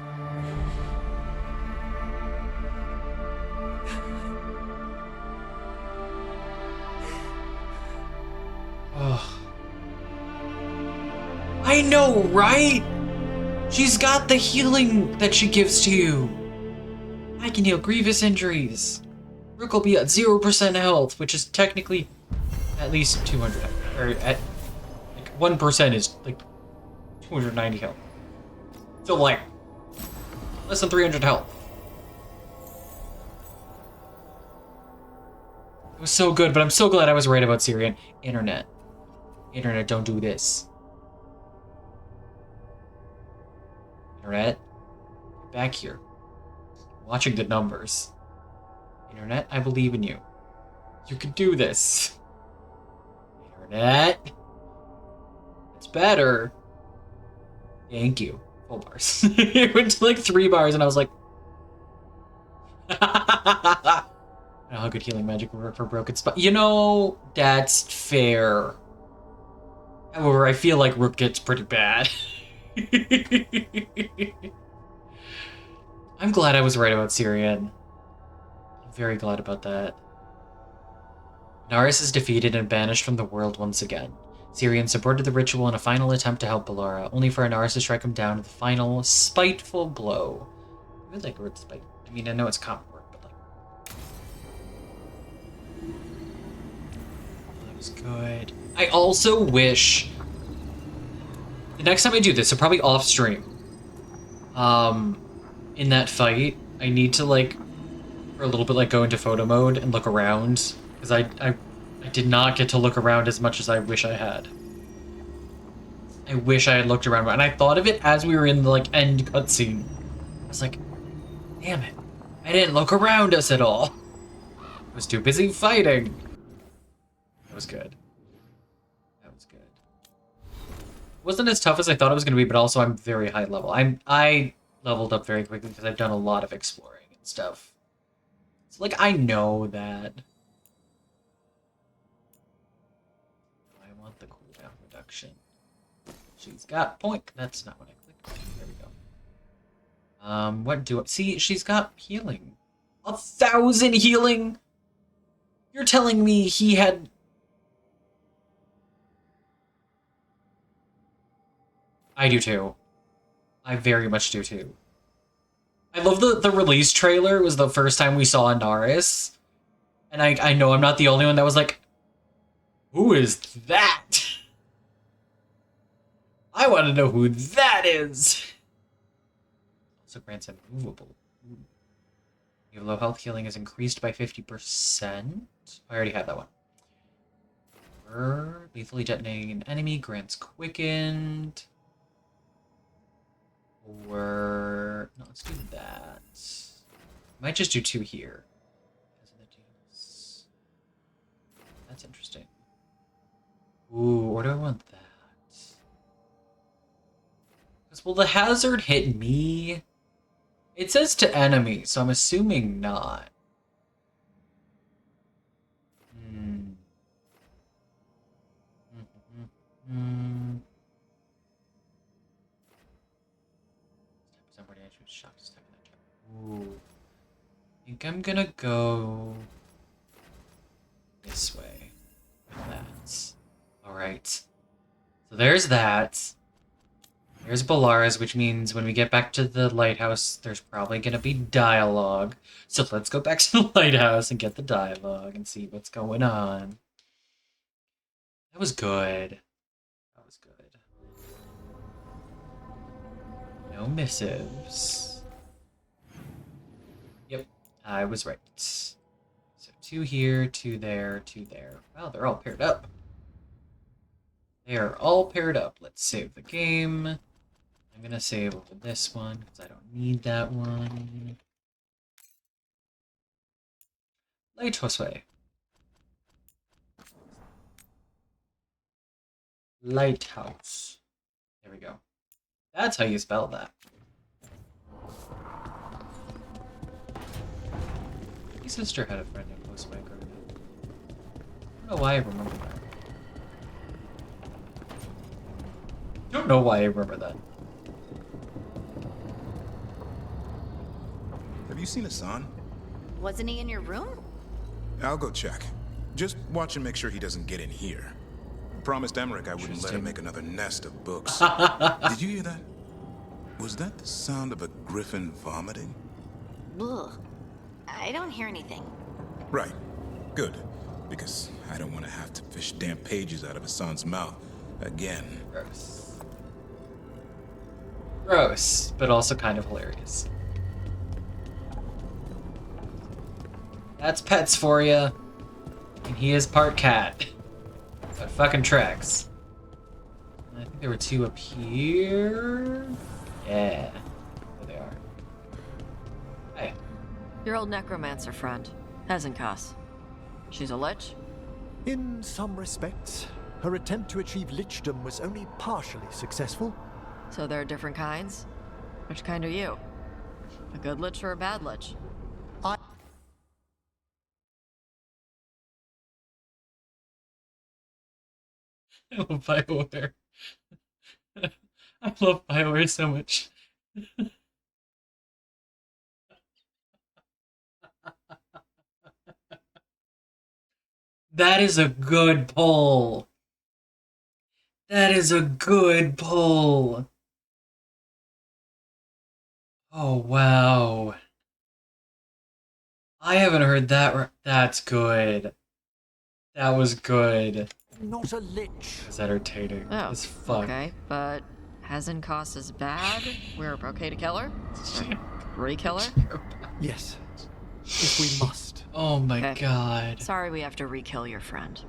Oh. I know, right? She's got the healing that she gives to you. I can heal grievous injuries. Rook will be at 0% health, which is technically at least 200 health. Or at like 1% is like 290 health. So like less than 300 health. It was so good, but I'm so glad I was right about Syrian. Internet. Internet, don't do this. Internet, get back here. Watching the numbers. Internet, I believe in you. You can do this. Internet. It's better. Thank you. Full bars. It went to like 3 bars and I was like... I don't know how good healing magic will work for broken spot. You know, that's fair. However, I feel like Rook gets pretty bad. I'm glad I was right about Syrian. I'm very glad about that. Anaris is defeated and banished from the world once again. Syrian supported the ritual in a final attempt to help Balara, only for Anaris to strike him down with a final, spiteful blow. I really like the word spite. I mean, I know it's common word, but like... That was good. I also wish... The next time I do this, so probably off stream, in that fight, I need to like, for a little bit, like go into photo mode and look around, because I did not get to look around as much as I wish I had. I wish I had looked around, and I thought of it as we were in the like end cutscene. I was like, damn it, I didn't look around us at all. I was too busy fighting. That was good. wasn't as tough as I thought it was going to be, but also I'm very high level. I leveled up very quickly because I've done a lot of exploring and stuff. So, like, I know that. I want the cooldown reduction. She's got point. That's not what I clicked. There we go. What do I see? She's got healing. 1,000 healing. You're telling me he had. I do too. I very much do too. I love the release trailer. It was the first time we saw Anaris. And I know I'm not the only one that was like, who is that? I want to know who that is. Also grants immovable. Ooh. Your low health healing is increased by 50%. I already had that one. Lethally detonating an enemy grants quickened. Or no, let's do that. Might just do 2 here. That's interesting. Ooh, or do I want that? Because will the hazard hit me? It says to enemy, so I'm assuming not. Ooh. I think I'm gonna go this way. Like that. Alright. So there's that. There's Bellaris, which means when we get back to the lighthouse, there's probably gonna be dialogue. So let's go back to the lighthouse and get the dialogue and see what's going on. That was good. That was good. No missives. Yep, I was right. So 2 here, 2 there, 2 there. Wow, they're all paired up. They are all paired up. Let's save the game. I'm gonna save over this one because I don't need that one. Lighthouse way. Lighthouse. There we go. That's how you spell that. My sister had a friend named Postway growing up. I don't know why I remember that. Don't know why I remember that. Have you seen Hassan? Wasn't he in your room? I'll go check. Just watch and make sure he doesn't get in here. I promised Emmerich I wouldn't let him make another nest of books. Did you hear that? Was that the sound of a griffin vomiting? Ugh. I don't hear anything. Right. Good. Because I don't want to have to fish damn pages out of Hassan's mouth again. Gross. Gross, but also kind of hilarious. That's Pets for you. And he is part cat. That fucking tracks. I think there were 2 up here. Yeah. There they are. Hey. Your old necromancer friend, Hezenkas. She's a lich? In some respects, her attempt to achieve lichdom was only partially successful. So there are different kinds? Which kind are you? A good lich or a bad lich? I love BioWare. I love BioWare so much. That is a good pull. That is a good pull. Oh, wow. I haven't heard that. That's good. That was good. Not a lich. It's entertaining as fuck. Okay, but Hezenkas is bad? We're okay to kill her? Re-kill her? Yes. If we must. Oh my god. Sorry we have to re-kill your friend.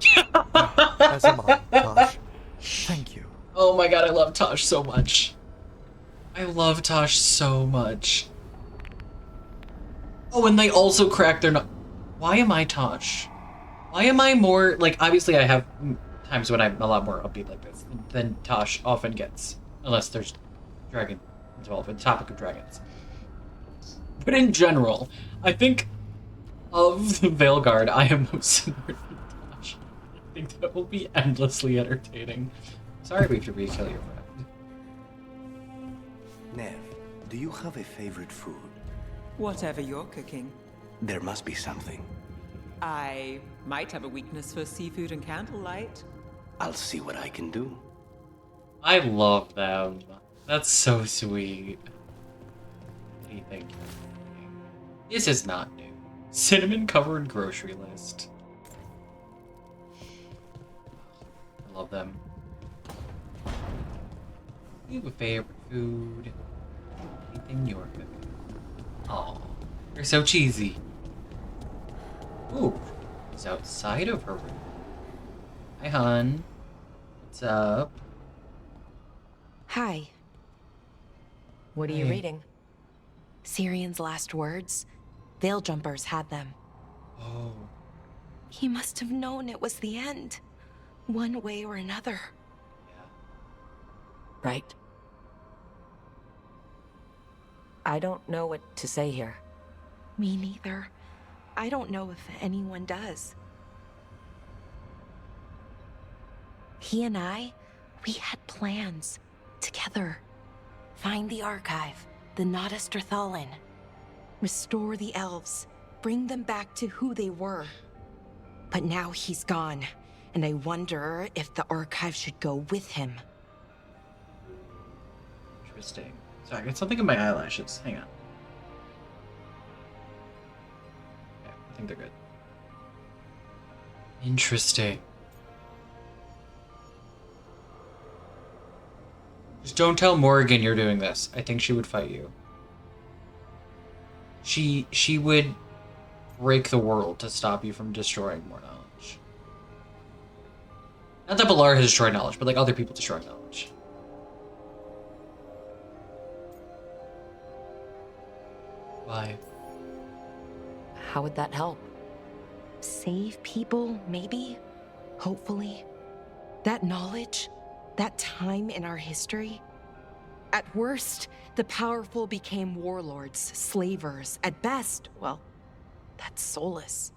As am I, Tosh. Thank you. Oh my god, I love Tosh so much. I love Tosh so much. Oh, and they also cracked their Why am I Tosh? Why am I more, like, obviously I have times when I'm a lot more upbeat like this than Tosh often gets, unless there's dragon involved, the topic of dragons. But in general, I think of the Veilguard, I am most similar to Tosh. I think that will be endlessly entertaining. Sorry we have to re-kill your friend. Nev, do you have a favorite food? Whatever you're cooking. There must be something. I might have a weakness for seafood and candlelight. I'll see what I can do. I love them. That's so sweet. What do you think? This is not new. Cinnamon-covered grocery list. I love them. You have a favorite food? Anything you're cooking? Aw, you're so cheesy. Ooh, it's outside of her room. Hi, hon. What's up? Hi. What are you reading? Syrion's last words. Veil Jumpers had them. Oh. He must have known it was the end. One way or another. Right. I don't know what to say here. Me neither. I don't know if anyone does. He and I, we had plans. Together. Find the archive, the Nodasterthalin. Restore the elves. Bring them back to who they were. But now he's gone, and I wonder if the archive should go with him. Interesting. Sorry, I got something in my eyelashes. Hang on. Okay, I think they're good. Interesting. Just don't tell Morrigan you're doing this. I think she would fight you. She would break the world to stop you from destroying more knowledge. Not that Balar has destroyed knowledge, but like other people destroy knowledge. Why? How would that help? Save people, maybe? Hopefully. That knowledge, that time in our history. At worst, the powerful became warlords, slavers. At best, well, that's soulless.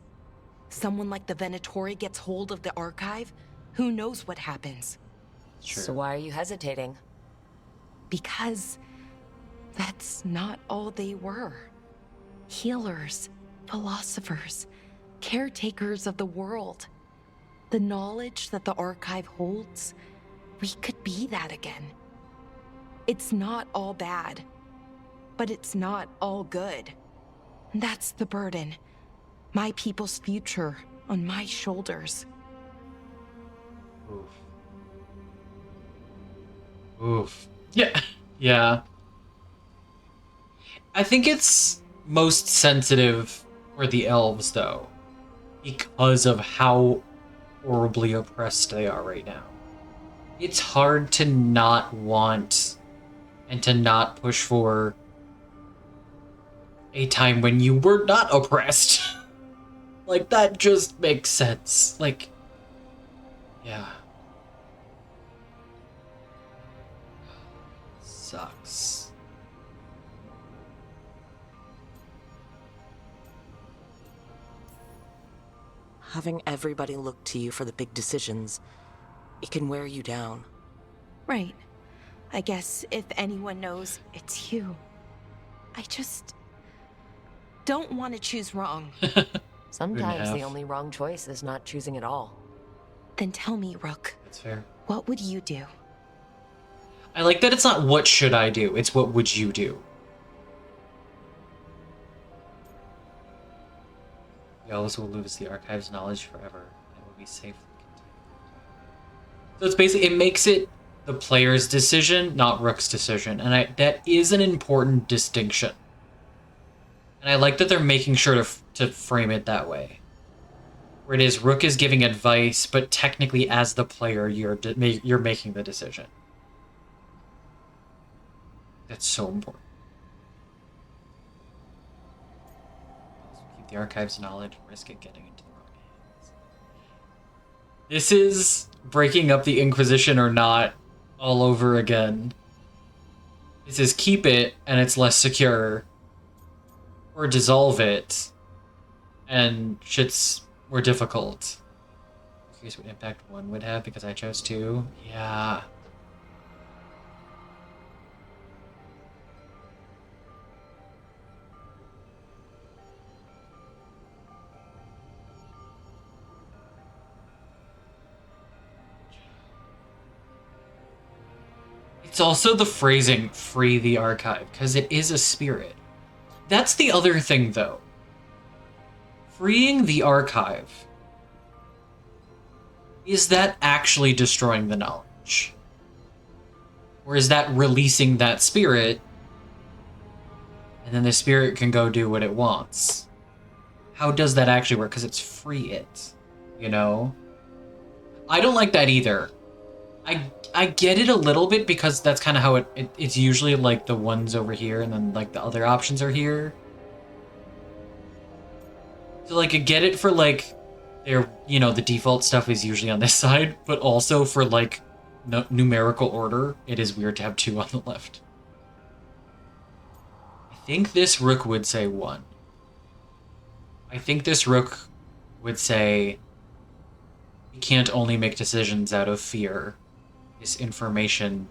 Someone like the Venatori gets hold of the archive, who knows what happens? Sure. So why are you hesitating? Because that's not all they were. Healers, philosophers, caretakers of the world. The knowledge that the archive holds, we could be that again. It's not all bad, but it's not all good. That's the burden. My people's future on my shoulders. Oof. Oof. Yeah. Yeah. I think it's most sensitive for the elves, though, because of how horribly oppressed they are right now. It's hard to not want and to not push for a time when you were not oppressed. Like, that just makes sense. Like, yeah. Sucks. Having everybody look to you for the big decisions, it can wear you down. Right. I guess if anyone knows, it's you. I just don't want to choose wrong. Sometimes the only wrong choice is not choosing at all. Then tell me, Rook. That's fair. What would you do? I like that it's not what should I do, it's what would you do. The elves will lose the archive's knowledge forever and will be safely contained. So it's basically, it makes it the player's decision, not Rook's decision. And that is an important distinction. And I like that they're making sure to frame it that way. Where it is, Rook is giving advice, but technically as the player, you're making the decision. That's so important. Also keep the archive's knowledge, risk it getting into the wrong hands. This is breaking up the Inquisition or not all over again. This is keep it and it's less secure. Or dissolve it and shit's more difficult. Here's what impact 1 would have because I chose 2. Yeah. It's also the phrasing, free the archive, because it is a spirit. That's the other thing, though. Freeing the archive. Is that actually destroying the knowledge? Or is that releasing that spirit, and then the spirit can go do what it wants? How does that actually work? Because it's free it, you know? I don't like that either. I get it a little bit because that's kind of how it's usually like the ones over here and then like the other options are here. So like I get it for like their, you know, the default stuff is usually on this side, but also for like numerical order, it is weird to have 2 on the left. I think this rook would say 1. I think this rook would say you can't only make decisions out of fear. This information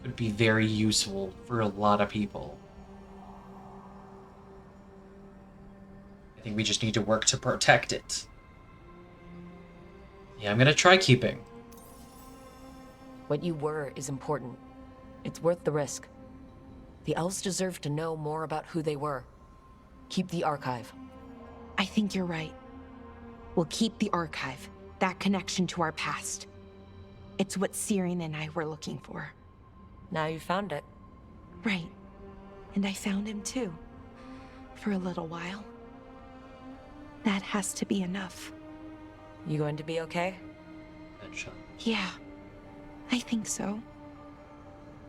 could be very useful for a lot of people. I think we just need to work to protect it. Yeah, I'm gonna try keeping. What you were is important. It's worth the risk. The elves deserve to know more about who they were. Keep the archive. I think you're right. We'll keep the archive, that connection to our past. It's what Syrian and I were looking for. Now you found it. Right. And I found him too. For a little while. That has to be enough. You going to be okay? Yeah. I think so.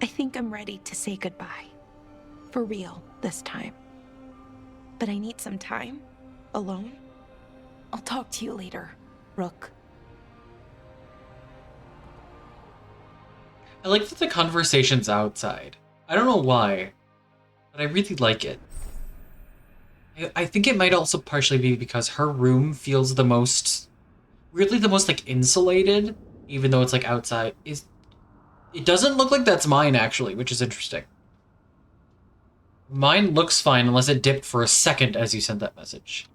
I think I'm ready to say goodbye. For real, this time. But I need some time. Alone. I'll talk to you later, Rook. I like that the conversation's outside. I don't know why, but I really like it. I think it might also partially be because her room feels the most, weirdly the most like insulated, even though it's like outside. It doesn't look like that's mine actually, which is interesting. Mine looks fine unless it dipped for a second as you sent that message.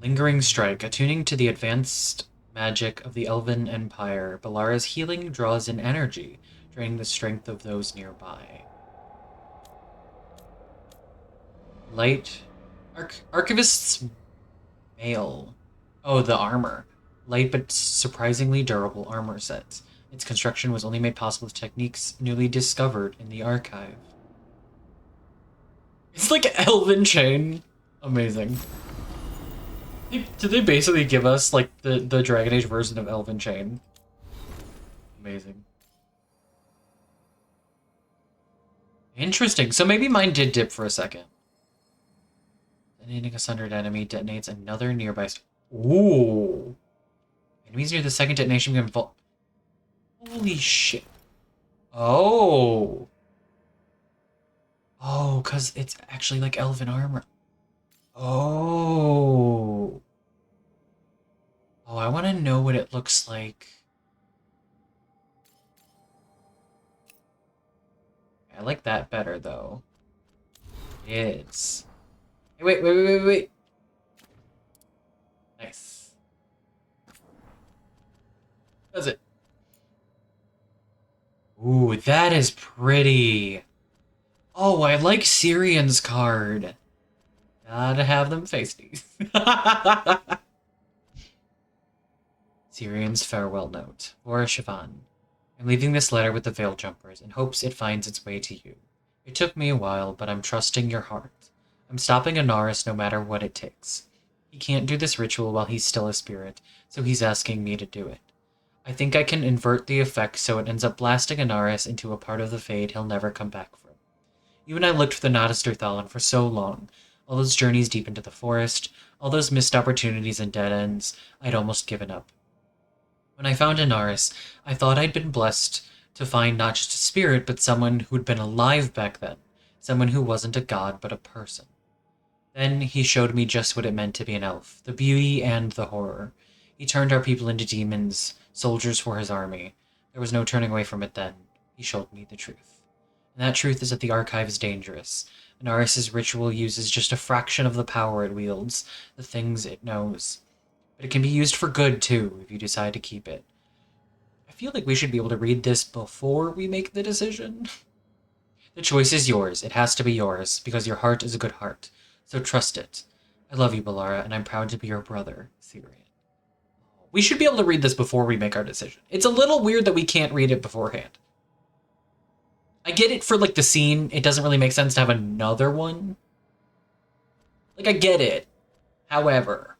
Lingering Strike, attuning to the advanced magic of the Elven Empire. Balara's healing draws in energy, draining the strength of those nearby. Light... Archivist's mail. Oh, the armor. Light but surprisingly durable armor sets. Its construction was only made possible with techniques newly discovered in the archive. It's like Elven Chain. Amazing. Did they basically give us like the Dragon Age version of Elven Chain? Amazing. Interesting. So maybe mine did dip for a second. Detonating a sundered enemy detonates another nearby. Ooh. Enemies near the second detonation can fall. Holy shit. Oh. Oh, because it's actually like elven armor. Oh. Oh, I want to know what it looks like. I like that better, though. It's... Hey, wait. Nice. Does it? Ooh, that is pretty. Oh, I like Syrian's card. Gotta have them feisty. Syrian's farewell note. Laura Siobhan. I'm leaving this letter with the Veil Jumpers in hopes it finds its way to you. It took me a while, but I'm trusting your heart. I'm stopping Anaris no matter what it takes. He can't do this ritual while he's still a spirit, so he's asking me to do it. I think I can invert the effect so it ends up blasting Anaris into a part of the Fade he'll never come back from. You and I looked for the Nadister Thalon for so long. All those journeys deep into the forest, All those missed opportunities and dead ends, I'd almost given up. When I found Anaris, I thought I'd been blessed to find not just a spirit, but someone who'd been alive back then. Someone who wasn't a god, but a person. Then he showed me just what it meant to be an elf, the beauty and the horror. He turned our people into demons, soldiers for his army. There was no turning away from it then. He showed me the truth. And that truth is that the Archive is dangerous. Anaris' ritual uses just a fraction of the power it wields, the things it knows. But it can be used for good, too, if you decide to keep it. I feel like we should be able to read this before we make the decision. The choice is yours. It has to be yours, because your heart is a good heart. So trust it. I love you, Bellara, and I'm proud to be your brother, Syrian. We should be able to read this before we make our decision. It's a little weird that we can't read it beforehand. I get it for, like, the scene. It doesn't really make sense to have another one. Like, I get it. However.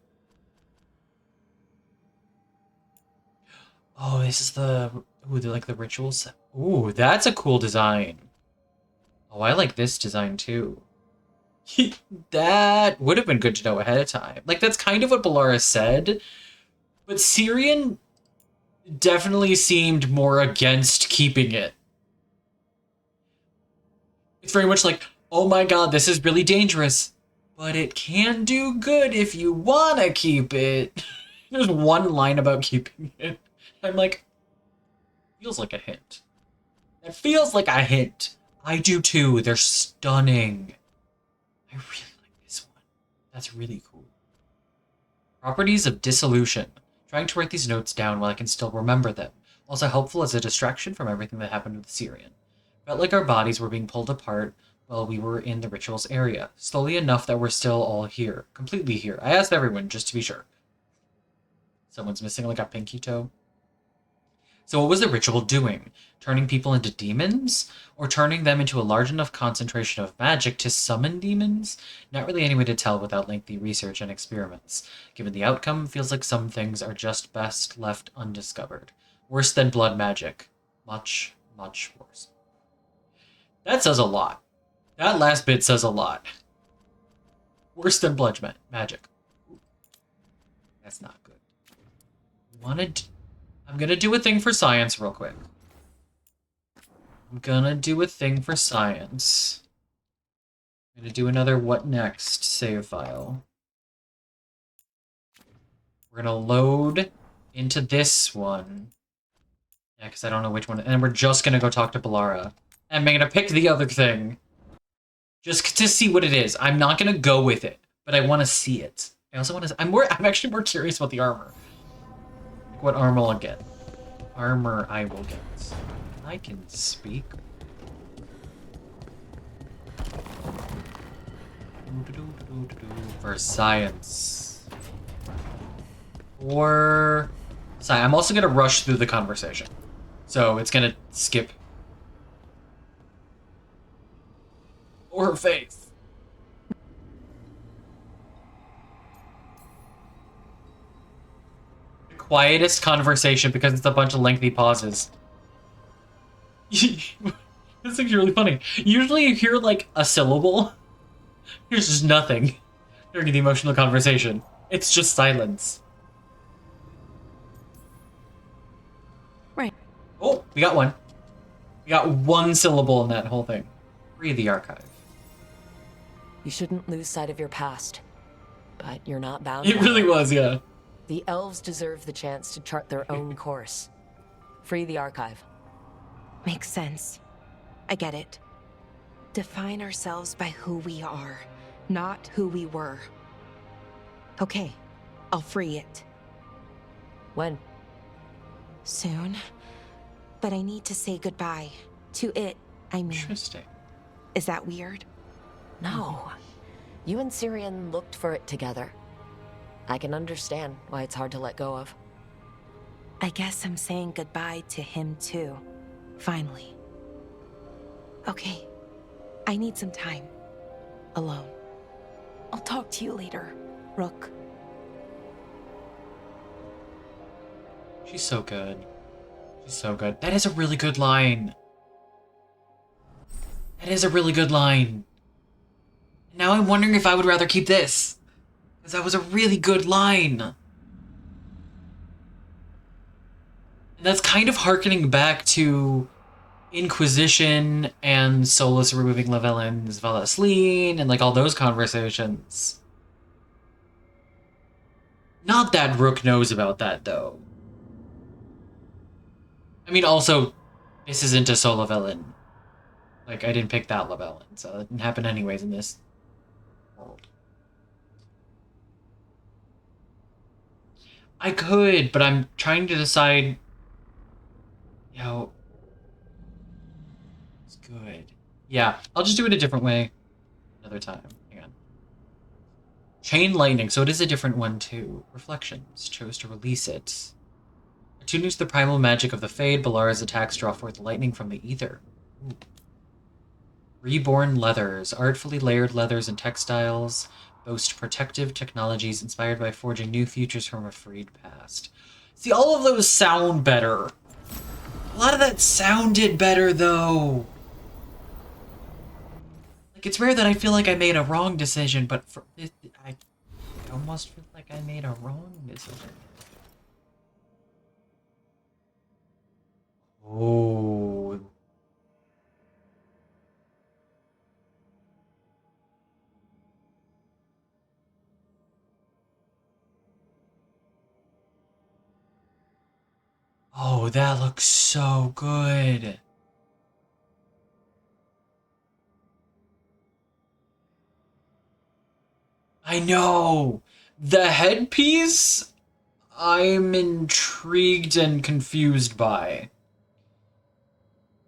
Oh, this is the... Ooh, like the rituals. Ooh, that's a cool design. Oh, I like this design, too. That would have been good to know ahead of time. Like, that's kind of what Bellara said. But Syrian definitely seemed more against keeping it. It's very much like, oh my god, this is really dangerous. But it can do good if you want to keep it. There's one line about keeping it. I'm like, feels like a hint. It feels like a hint. I do too. They're stunning. I really like this one. That's really cool. Properties of dissolution. Trying to write these notes down while I can still remember them. Also helpful as a distraction from everything that happened with Syrian. Felt like our bodies were being pulled apart while we were in the rituals area. Slowly enough that we're still all here. Completely here. I asked everyone just to be sure. Someone's missing like a pinky toe. So what was the ritual doing? Turning people into demons? Or turning them into a large enough concentration of magic to summon demons? Not really any way to tell without lengthy research and experiments. Given the outcome, feels like some things are just best left undiscovered. Worse than blood magic. Much, much worse. That says a lot. That last bit says a lot. Worse than blood magic. That's not good. I'm gonna do a thing for science real quick. I'm gonna do a thing for science. I'm gonna do another what next save file. We're gonna load into this one. Yeah, because I don't know which one. And we're just gonna go talk to Bellara. And I'm gonna pick the other thing. Just to see what it is. I'm not gonna go with it, but I want to see it. I also want to. I'm actually more curious about the armor. Like what armor I'll get. Armor I will get. I can speak. For science. Or I'm also gonna rush through the conversation, so it's gonna skip. Or her face. The quietest conversation because it's a bunch of lengthy pauses. This thing's really funny. Usually you hear like a syllable. Here's just nothing during the emotional conversation. It's just silence. Right. Oh, we got one. We got one syllable in that whole thing. Free the archive. You shouldn't lose sight of your past, but you're not bound. It really was, yeah. The elves deserve the chance to chart their own course. Free the archive. Makes sense. I get it. Define ourselves by who we are, not who we were. Okay, I'll free it. When? Soon. But I need to say goodbye. To it, I mean. Interesting. Is that weird? No. You and Syrian looked for it together. I can understand why it's hard to let go of. I guess I'm saying goodbye to him too. Finally. Okay. I need some time. Alone. I'll talk to you later, Rook. She's so good. She's so good. That is a really good line. That is a really good line. Now I'm wondering if I would rather keep this. Because that was a really good line. And that's kind of harkening back to Inquisition and Solus removing Llewellyn's Valasleen and like all those conversations. Not that Rook knows about that, though. I mean, also, this isn't a solo villain. Like, I didn't pick that Llewellyn, so it didn't happen anyways in this world. I could, but I'm trying to decide, you know, it's good. Yeah, I'll just do it a different way another time. Hang on. Chain Lightning, so it is a different one too. Reflections, chose to release it. Attuning to the primal magic of the Fade, Balara's attacks draw forth lightning from the ether. Ooh. Reborn leathers, artfully layered leathers and textiles, boast protective technologies inspired by forging new futures from a freed past. See, all of those sound better. A lot of that sounded better, though. Like, it's rare that I feel like I made a wrong decision, but for it, I almost feel like I made a wrong decision. Oh. Oh, that looks so good. I know. The headpiece, I'm intrigued and confused by.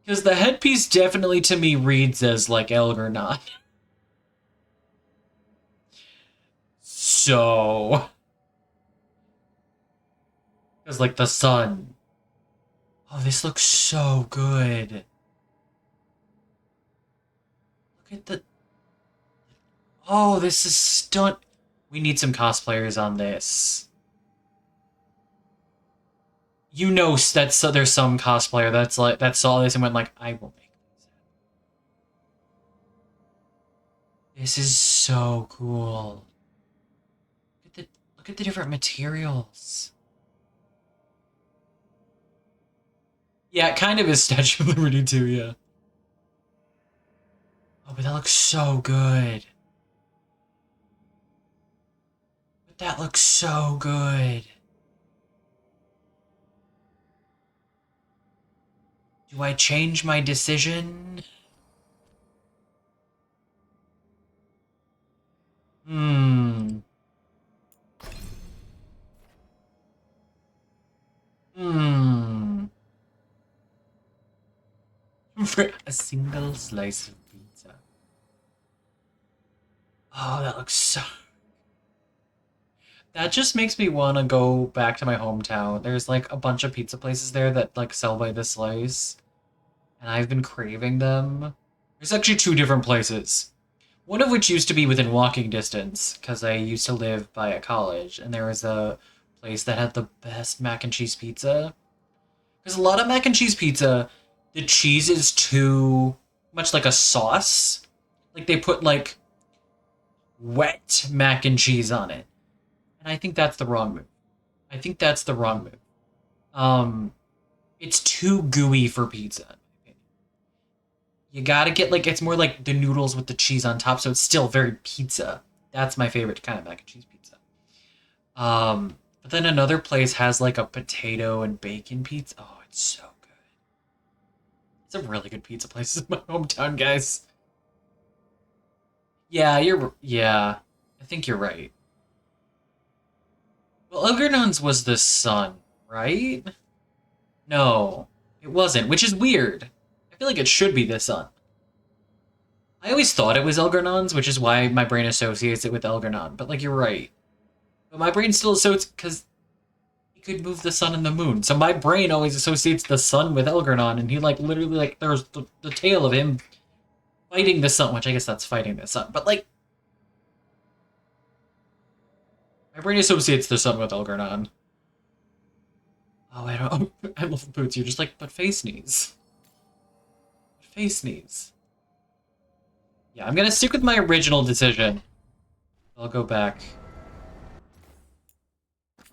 Because the headpiece definitely to me reads as like Elgernon. So. Because like the sun. Oh, this looks so good. Look at the... Oh, this is stunt. We need some cosplayers on this. You know that's there's some cosplayer that's like that saw this and went like, I will make these. This is so cool. Look at the different materials. Yeah, it kind of is Statue of Liberty too, yeah. Oh, but that looks so good. But that looks so good. Do I change my decision? For a single slice of pizza. Oh, that looks so... That just makes me want to go back to my hometown. There's like a bunch of pizza places there that like sell by the slice. And I've been craving them. There's actually 2 different places. One of which used to be within walking distance, because I used to live by a college, and there was a place that had the best mac and cheese pizza. Because a lot of mac and cheese pizza, the cheese is too much like a sauce. Like they put like wet mac and cheese on it. And I think that's the wrong move. I think that's the wrong move. It's too gooey for pizza. You gotta get like, it's more like the noodles with the cheese on top, so it's still very pizza. That's my favorite kind of mac and cheese pizza. But then another place has like a potato and bacon pizza. Oh, it's so good. It's a really good pizza place in my hometown, guys. Yeah, I think you're right. Well, Elgernon's was the sun, right? No, it wasn't, which is weird. I feel like it should be the sun. I always thought it was Elgernon's, which is why my brain associates it with Elgernon, but like, you're right. But my brain still associates, because he could move the sun and the moon, so my brain always associates the sun with Elgernon, and he like, literally like, there's the tale of him fighting the sun, which I guess that's fighting the sun, but like, my brain associates the sun with Elgernon. Oh, I don't. I love the boots. You're just like, but face knees. Face knees. Yeah, I'm gonna stick with my original decision. I'll go back.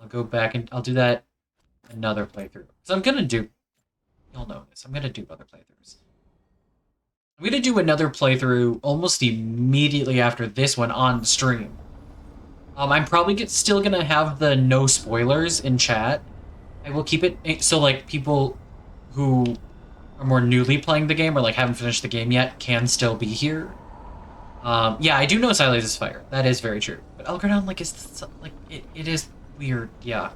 I'll go back and I'll do that another playthrough. So I'm gonna do, you'll know this, I'm gonna do other playthroughs. I'm gonna do another playthrough almost immediately after this one on stream. I'm probably still gonna have the no spoilers in chat. I will keep it so like people who are more newly playing the game or like haven't finished the game yet can still be here. Yeah, I do know Silas is fire. That is very true. But Elgradon like is like it is weird. Yeah.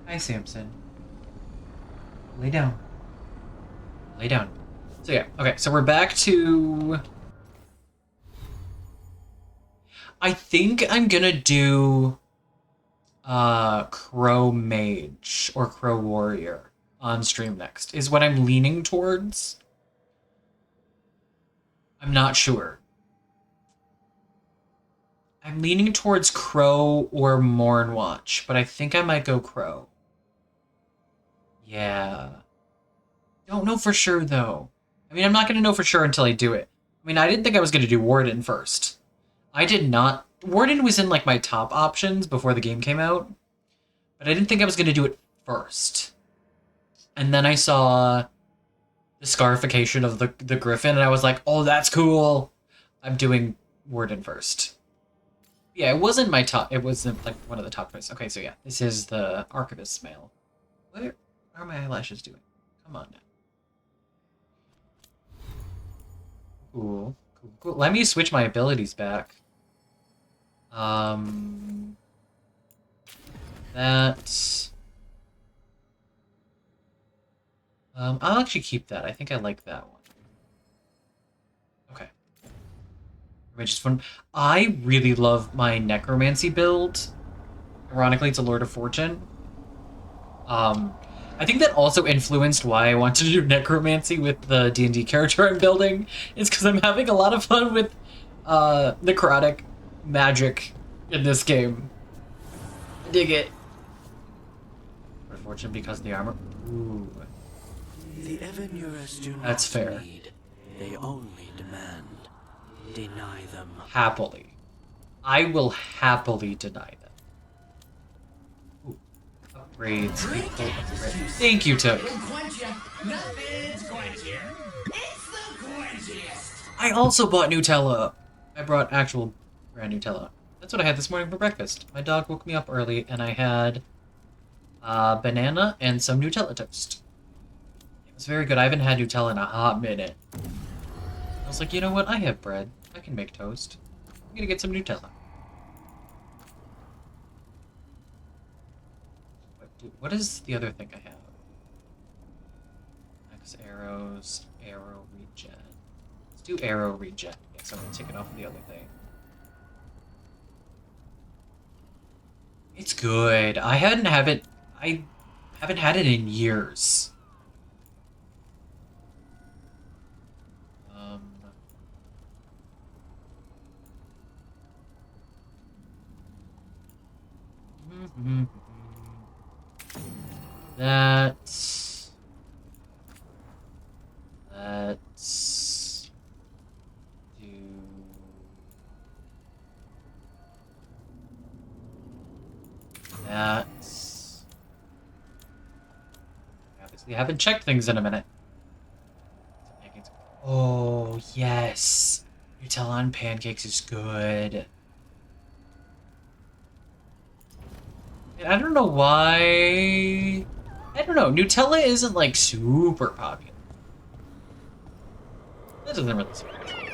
Hi, Samson. Lay down. Lay down. So yeah, okay, so we're back to... I think I'm gonna do Crow Mage or Crow Warrior on stream next, is what I'm leaning towards. I'm not sure. I'm leaning towards Crow or Mornwatch, but I think I might go Crow. Yeah. Don't know for sure, though. I mean, I'm not going to know for sure until I do it. I mean, I didn't think I was going to do Warden first. I did not. Warden was in, like, my top options before the game came out. But I didn't think I was going to do it first. And then I saw the scarification of the Griffin, and I was like, oh, that's cool. I'm doing Warden first. Yeah, it wasn't my top. It wasn't, like, one of the top choices. Okay, so yeah. This is the Archivist's Mail. What are my eyelashes doing? Come on now. Cool, cool, cool. Let me switch my abilities back. That. I'll actually keep that. I think I like that one. Okay. Just fun. I really love my Necromancy build. Ironically, it's a Lord of Fortune. I think that also influenced why I wanted to do Necromancy with the D&D character I'm building. It's because I'm having a lot of fun with necrotic magic in this game. I dig it. Lord of Fortune because the armor. Ooh. The Evanurus do not That's fair. need, they only demand. Deny them. Happily. I will happily deny them. Ooh. Upgrades. Thank you, Took. I also bought Nutella. I brought actual brand Nutella. That's what I had this morning for breakfast. My dog woke me up early and I had banana and some Nutella toast. It was very good. I haven't had Nutella in a hot minute. I was like, you know what? I have bread. I can make toast. I'm gonna get some Nutella. What is the other thing I have? Max arrows, arrow regen. Let's do arrow regen. Yes, I'm gonna take it off of the other thing. It's good. I haven't had it in years. Let's do that. Obviously, I haven't checked things in a minute. Oh, yes. Nutella on pancakes is good. I don't know why... I don't know. Nutella isn't, like, super popular. That doesn't really surprise me.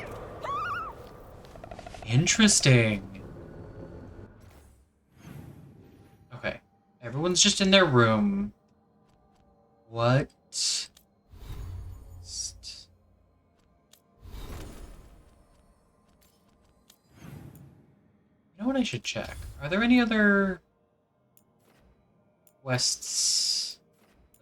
Interesting. Okay. Everyone's just in their room. What? You know what I should check? Are there any other... quests,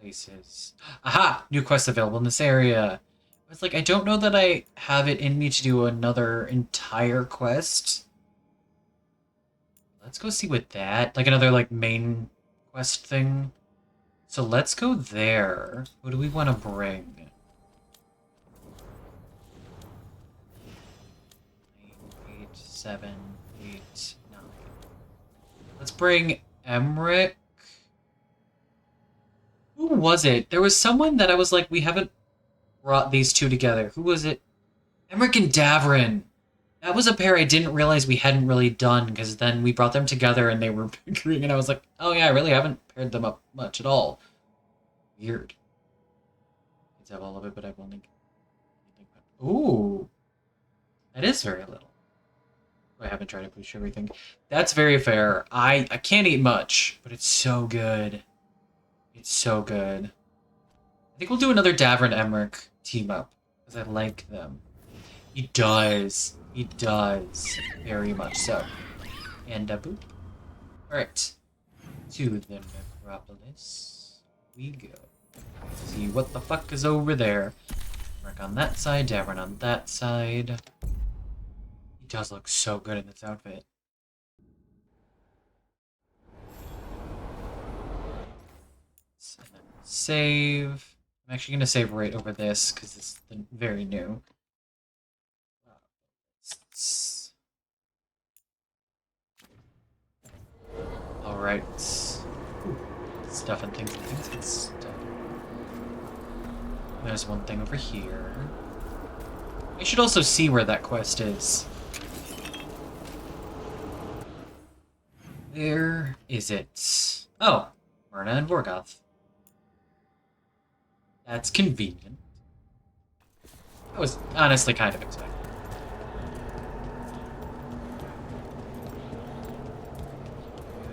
places. Aha! New quests available in this area. I was like, I don't know that I have it in me to do another entire quest. Let's go see what that, like another like main quest thing. So let's go there. What do we want to bring? 8, 7, 8, 9. Let's bring Emmerich. Who was it? There was someone that I was like, we haven't brought these two together. Who was it? Emmerich and Davrin. That was a pair I didn't realize we hadn't really done, because then we brought them together and they were bickering, and I was like, oh yeah, I really haven't paired them up much at all. Weird. Kids have all of it, but I've only... Ooh. That is very little. I haven't tried to push everything. That's very fair. I can't eat much, but it's so good. It's so good. I think we'll do another Davrin Emmerich team up, because I like them. He does. He does. Very much so. And boop. Alright. To the necropolis we go. See what the fuck is over there. Emmerich on that side, Davrin on that side. He does look so good in this outfit. And then save. I'm actually going to save right over this because it's very new. Alright. Stuff and things and things and stuff. There's one thing over here. I should also see where that quest is. Where is it? Oh, Myrna and Vorgoth. That's convenient. I was honestly kind of expecting.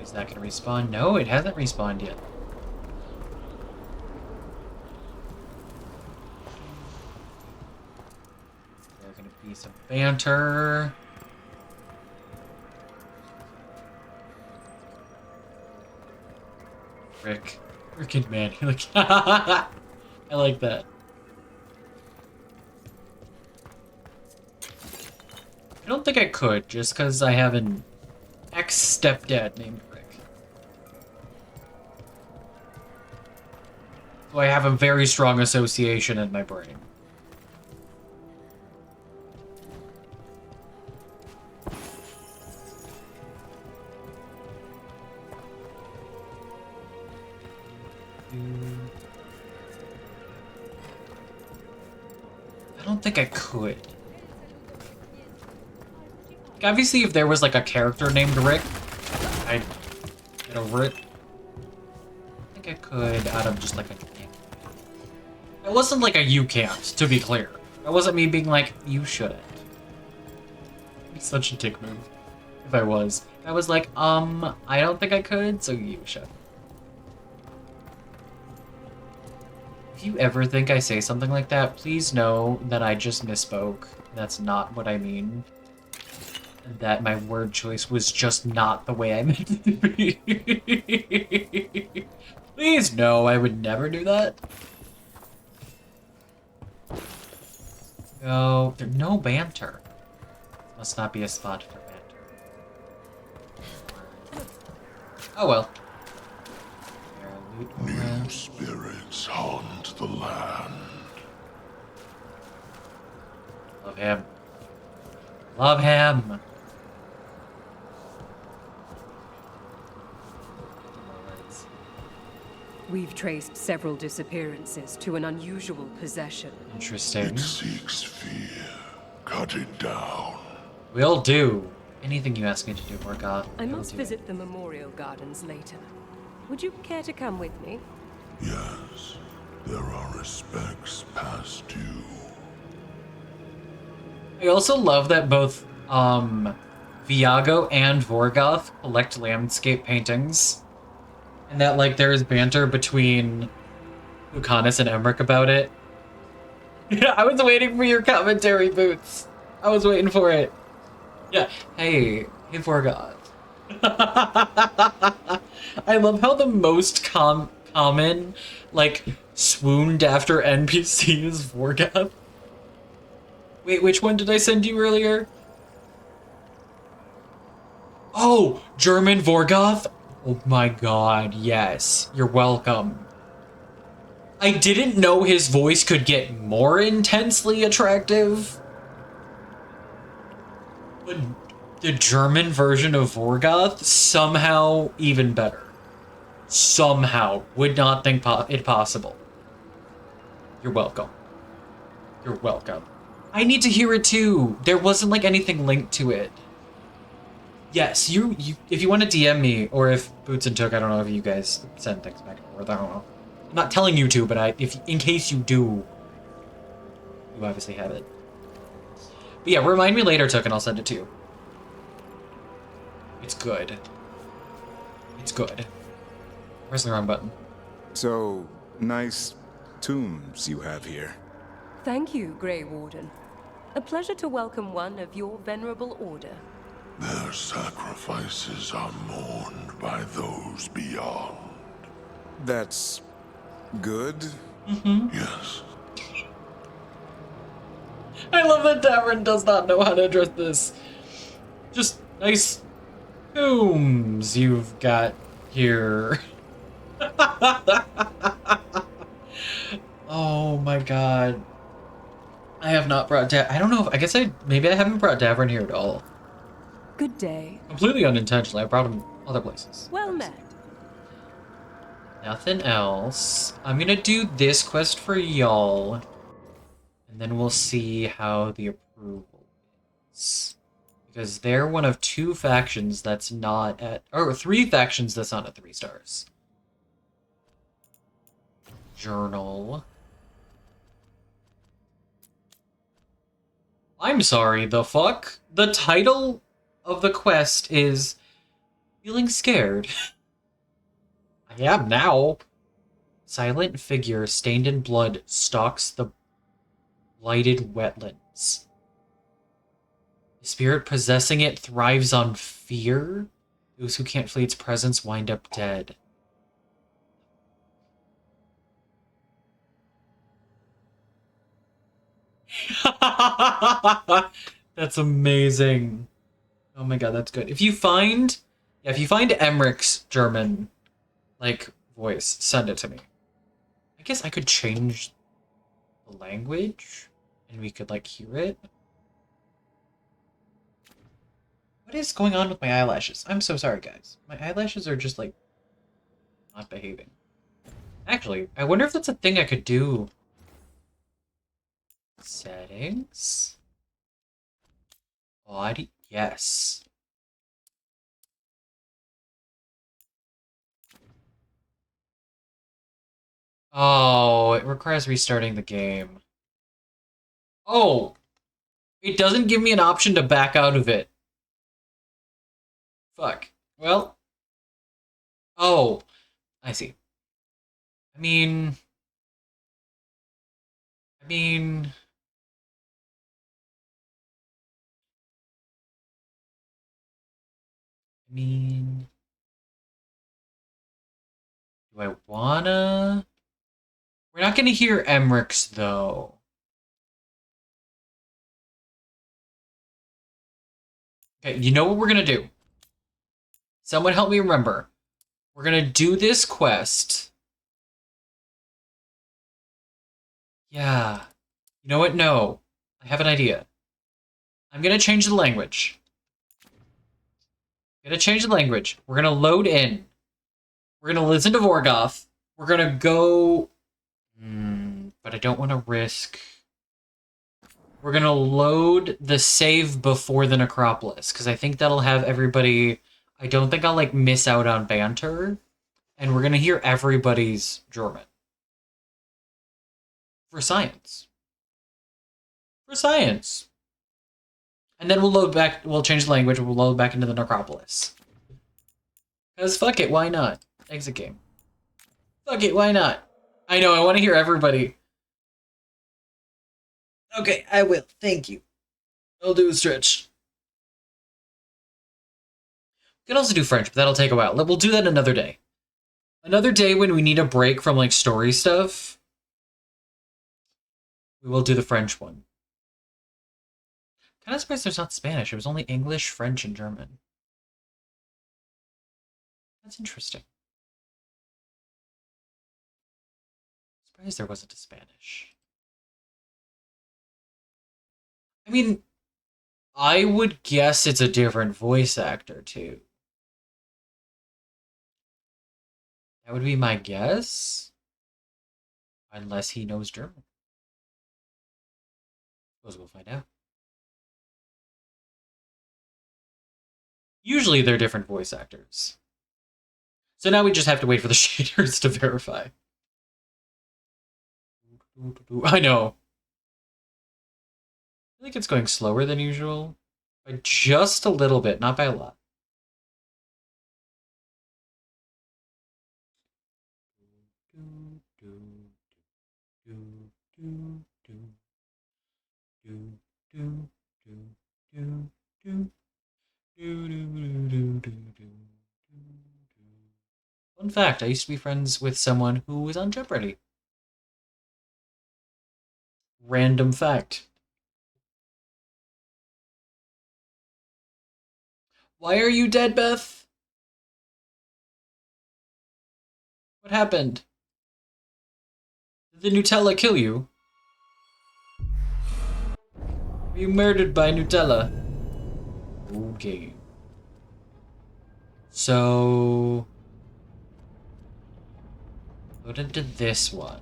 Is that going to respawn? No, it hasn't respawned yet. There's going to be some banter. Rick. Frickin' man. You're like, I like that. I don't think I could, just because I have an ex-stepdad named Rick. So I have a very strong association in my brain. I don't think I could. Obviously, if there was like a character named Rick, I'd get over it. I think I could out of just like a... It wasn't like a you can't, to be clear. That wasn't me being like, you shouldn't. It's such a dick move. If I was. I was like, I don't think I could, so you should. If you ever think I say something like that, please know that I just misspoke. That's not what I mean. That my word choice was just not the way I meant it to be. Please no, I would never do that. Oh, there's no banter. Must not be a spot for banter. Oh well. New spirits haunt the land. Love him. Love him. We've traced several disappearances to an unusual possession. Interesting. It seeks fear. Cut it down. Will do. Anything you ask me to do, Vorgoth. I must visit the memorial gardens later. Would you care to come with me? Yes. There are respects past due. I also love that both Viago and Vorgoth collect landscape paintings. And that, like, there is banter between Lucanus and Emmerich about it. Yeah, I was waiting for your commentary, Boots. I was waiting for it. Yeah. Hey Vorgoth. I love how the most common, like, swooned after NPC is Vorgoth. Wait, which one did I send you earlier? Oh, German Vorgoth? Oh my god, yes. You're welcome. I didn't know his voice could get more intensely attractive. But the German version of Vorgoth somehow even better. Somehow. Would not think it possible. You're welcome. You're welcome. I need to hear it too. There wasn't like anything linked to it. Yes, you if you want to DM me, or if Boots and Took, I don't know if you guys send things back and forth, I don't know. I'm not telling you to, but if in case you do, you obviously have it. But yeah, remind me later, Took, and I'll send it to you. It's good. It's good. Press the wrong button. So, nice tombs you have here. Thank you, Grey Warden. A pleasure to welcome one of your venerable order. Their sacrifices are mourned by those beyond. That's good? Mm-hmm. Yes. I love that Davern does not know how to address this. Just nice tombs you've got here. Oh my god. I have not brought I don't know if, I guess maybe I haven't brought Davern here at all. Good day. Completely unintentionally, I brought him other places. Well met. Nothing else. I'm gonna do this quest for y'all, and then we'll see how the approval is. Because they're one of 2 factions that's not at, or 3 factions that's not at 3 stars. Journal. I'm sorry, the fuck? The title of the quest is Feeling Scared. I am now. Silent figure stained in blood stalks the blighted wetlands. The spirit possessing it thrives on fear. Those who can't flee its presence wind up dead. That's amazing. Oh my god, that's good. If you find Emmerich's German, like, voice, send it to me. I guess I could change the language, and we could, like, hear it. What is going on with my eyelashes? I'm so sorry, guys. My eyelashes are just, like, not behaving. Actually, I wonder if that's a thing I could do. Settings. Body. Yes. Oh, it requires restarting the game. Oh! It doesn't give me an option to back out of it. Fuck. Well. Oh. I see. I mean... I mean... Do I wanna... We're not gonna hear Emmerich's, though. Okay, you know what we're gonna do? Someone help me remember. We're gonna do this quest. Yeah. You know what? No. I have an idea. I'm gonna change the language. We're gonna load in. We're gonna listen to Vorgoth. We're gonna go... but I don't want to risk... We're gonna load the save before the Necropolis, because I think that'll have everybody... I don't think I'll, like, miss out on banter. And we're gonna hear everybody's German. For science. For science. And then we'll load back... We'll change the language, we'll load back into the Necropolis. Because fuck it, why not? Exit game. Fuck it, why not? I know, I want to hear everybody. Okay, I will. Thank you. I'll do a stretch. We can also do French, but that'll take a while. We'll do that another day. Another day when we need a break from, like, story stuff. We will do the French one. Kind of surprised there's not Spanish. It was only English, French, and German. That's interesting. Surprised there wasn't a Spanish. I mean, I would guess it's a different voice actor, too. That would be my guess. Unless he knows German. Suppose we'll find out. Usually they're different voice actors. So now we just have to wait for the shaders to verify. I know. I think it's going slower than usual. By just a little bit, not by a lot. Fun fact, I used to be friends with someone who was on Jeopardy! Random fact. Why are you dead, Beth? What happened? Did the Nutella kill you? Were you murdered by Nutella? Okay. So... Go into this one.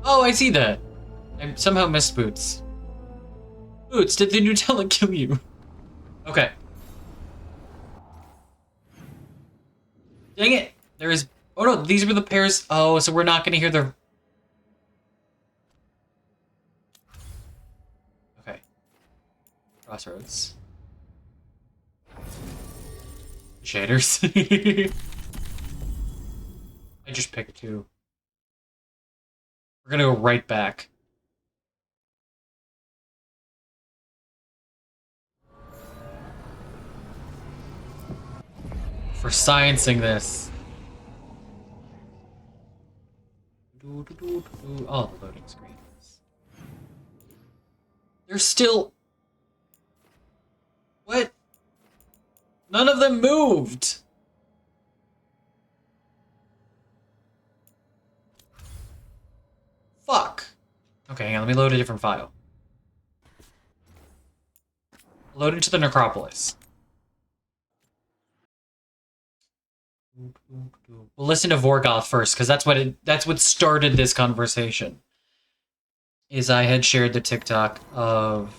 Oh, I see that. I somehow missed Boots. Boots, did the Nutella kill you? Okay. Dang it! There is... Oh no, these were the pairs... Oh, so we're not gonna hear the... Okay. Crossroads. Shaders. I just picked two. We're gonna go right back. For sciencing this. Oh, the loading screens. They're still... What? None of them moved! Fuck. Okay, hang on, let me load a different file. Load into the Necropolis. We'll listen to Vorgoth first, because that's what started this conversation. Is I had shared the TikTok of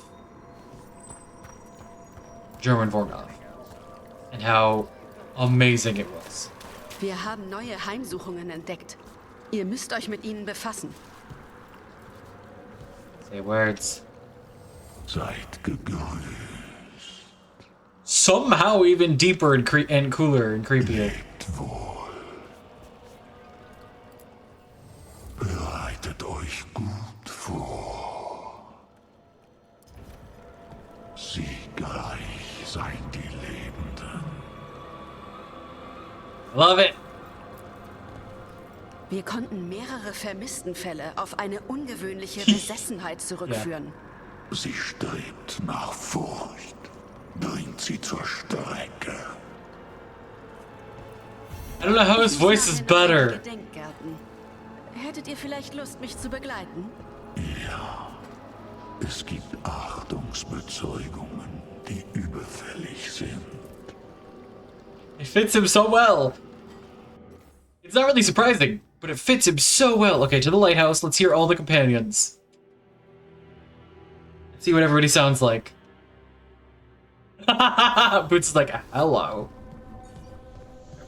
German Vorgoth. And how amazing it was. Wir haben neue Heimsuchungen entdeckt. Ihr müsst euch mit ihnen befassen. Say words. Seid gegrüßt. Somehow even deeper and cooler and creepier. Lebt wohl. Bereitet euch gut vor. Siegreich seien die Lebenden. Love it. Wir konnten mehrere Vermisstenfälle auf eine ungewöhnliche Besessenheit zurückführen. Sie strebt nach Furcht, bringt sie zur Strecke. I don't know how his voice is better. Gedenkgärten. Hättet ihr vielleicht Lust, mich zu begleiten? Ja, es gibt Achtungsbezeugungen, die überfällig sind. It fits him so well. It's not really surprising, but it fits him so well. Okay, to the lighthouse. Let's hear all the companions. Let's see what everybody sounds like. Boots is like, hello.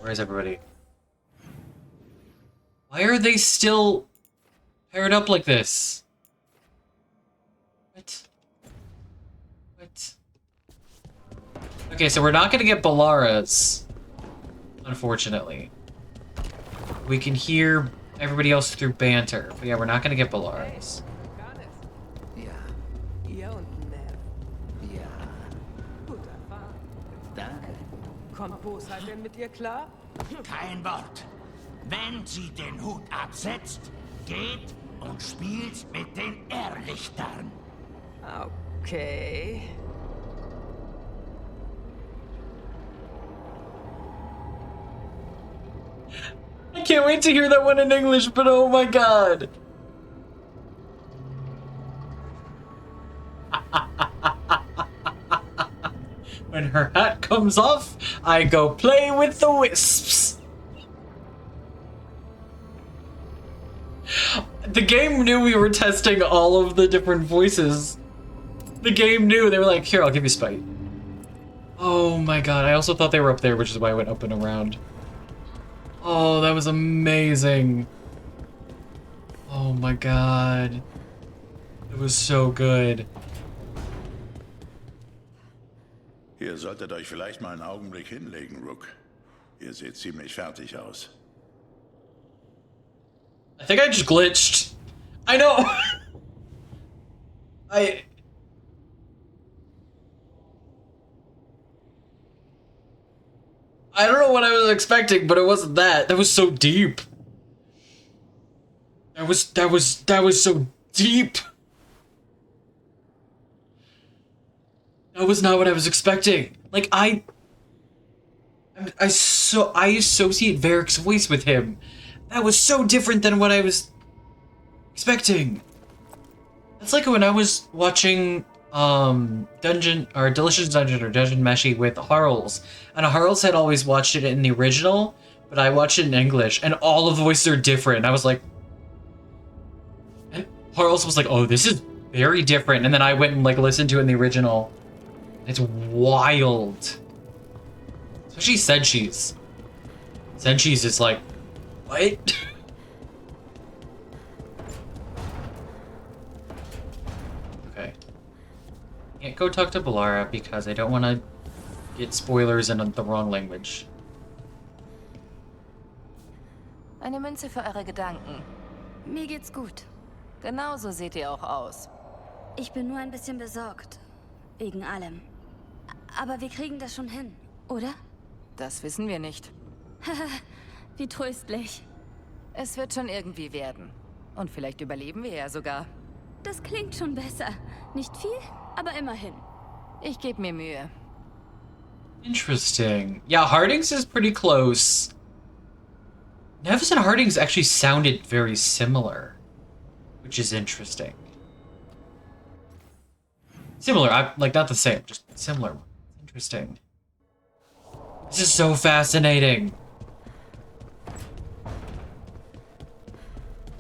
Where's everybody? Why are they still paired up like this? What? What? Okay, so we're not gonna get Ballara's, unfortunately. We can hear everybody else through banter, but yeah, we're not gonna get Ballara's. Kommt Bosheit denn mit ihr klar? Kein Wort. Wenn sie den Hut absetzt, geht und spielt mit den Irrlichtern. Okay. I can't wait to hear that one in English, but oh my god. When her hat comes off, I go play with the wisps. The game knew we were testing all of the different voices. The game knew. They were like, here, I'll give you Spite. Oh my god, I also thought they were up there, which is why I went up and around. Oh, that was amazing. Oh my god. It was so good. Ihr solltet euch vielleicht mal einen Augenblick hinlegen, Rook. Ihr seht ziemlich fertig aus. I think I just glitched. I know. I don't know what I was expecting, but it wasn't that. That was so deep. That was so deep. That was not what I was expecting. Like I associate Varric's voice with him. That was so different than what I was expecting. That's like when I was watching Delicious Dungeon or Dungeon Meshi with Harls, and Harls had always watched it in the original, but I watched it in English, and all of the voices are different. And I was like, and Harls was like, oh, this is very different, and then I went and like listened to it in the original. It's wild. Especially Senshis. Senshis is like, what? Okay. Can't go talk to Balara because I don't want to get spoilers in the wrong language. Eine Münze für eure Gedanken. Mir geht's gut. Genauso seht ihr auch aus. Ich bin nur ein bisschen besorgt. Wegen allem. Aber wir kriegen das schon hin, oder? Das wissen wir nicht. Wie tröstlich. Es wird schon irgendwie werden. Und vielleicht überleben wir ja sogar. Das klingt schon besser. Nicht viel, aber immerhin. Ich gebe mir Mühe. Interesting. Yeah, Hardings is pretty close. Nevis and Hardings actually sounded very similar, which is interesting. Similar, like not the same, just similar. Interesting. This is so fascinating.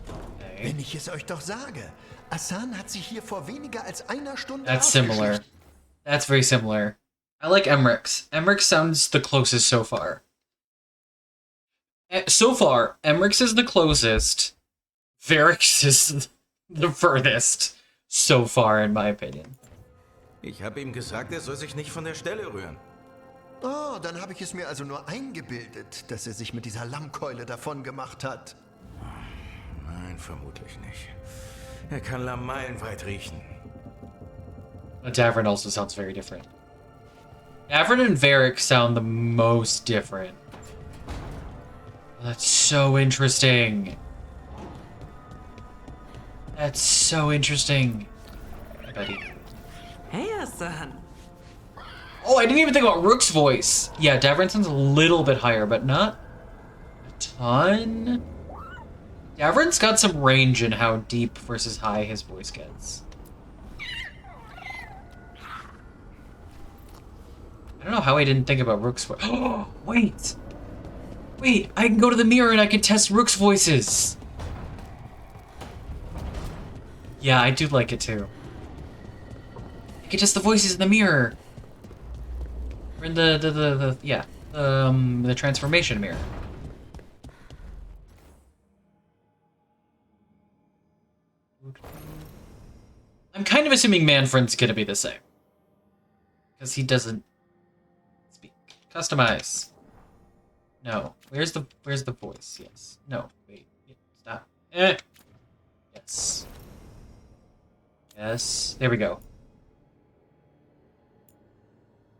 Okay. Wenn ich es euch doch sage. Asan hat sich hier vor weniger als einer Stunde That's similar. That's very similar. I like Emmerich's. Emmerich's sounds the closest so far. So far, Emmerich's is the closest. Varric's is the furthest. So far, in my opinion. Ich habe ihm gesagt, er soll sich nicht von der Stelle rühren. Oh, dann habe ich es mir also nur eingebildet, dass er sich mit dieser Lammkeule davon gemacht hat. Nein, vermutlich nicht. Er kann Lamm meilenweit riechen. Davern also sounds very different. Davern and Varric sound the most different. That's so interesting. That's so interesting. Hey, buddy. Hey, Asan. Oh, I didn't even think about Rook's voice. Yeah, Davern sounds a little bit higher, but not a ton. Davern's got some range in how deep versus high his voice gets. I don't know how I didn't think about Rook's voice. Oh, wait. Wait, I can go to the mirror and I can test Rook's voices. Yeah, I do like it too. I can test the voices in the mirror. Or in the transformation mirror. I'm kind of assuming Manfred's gonna be the same. Because he doesn't speak. Customize. No. Where's the voice? Yes. No. Wait. Stop. Yes. Yes. There we go.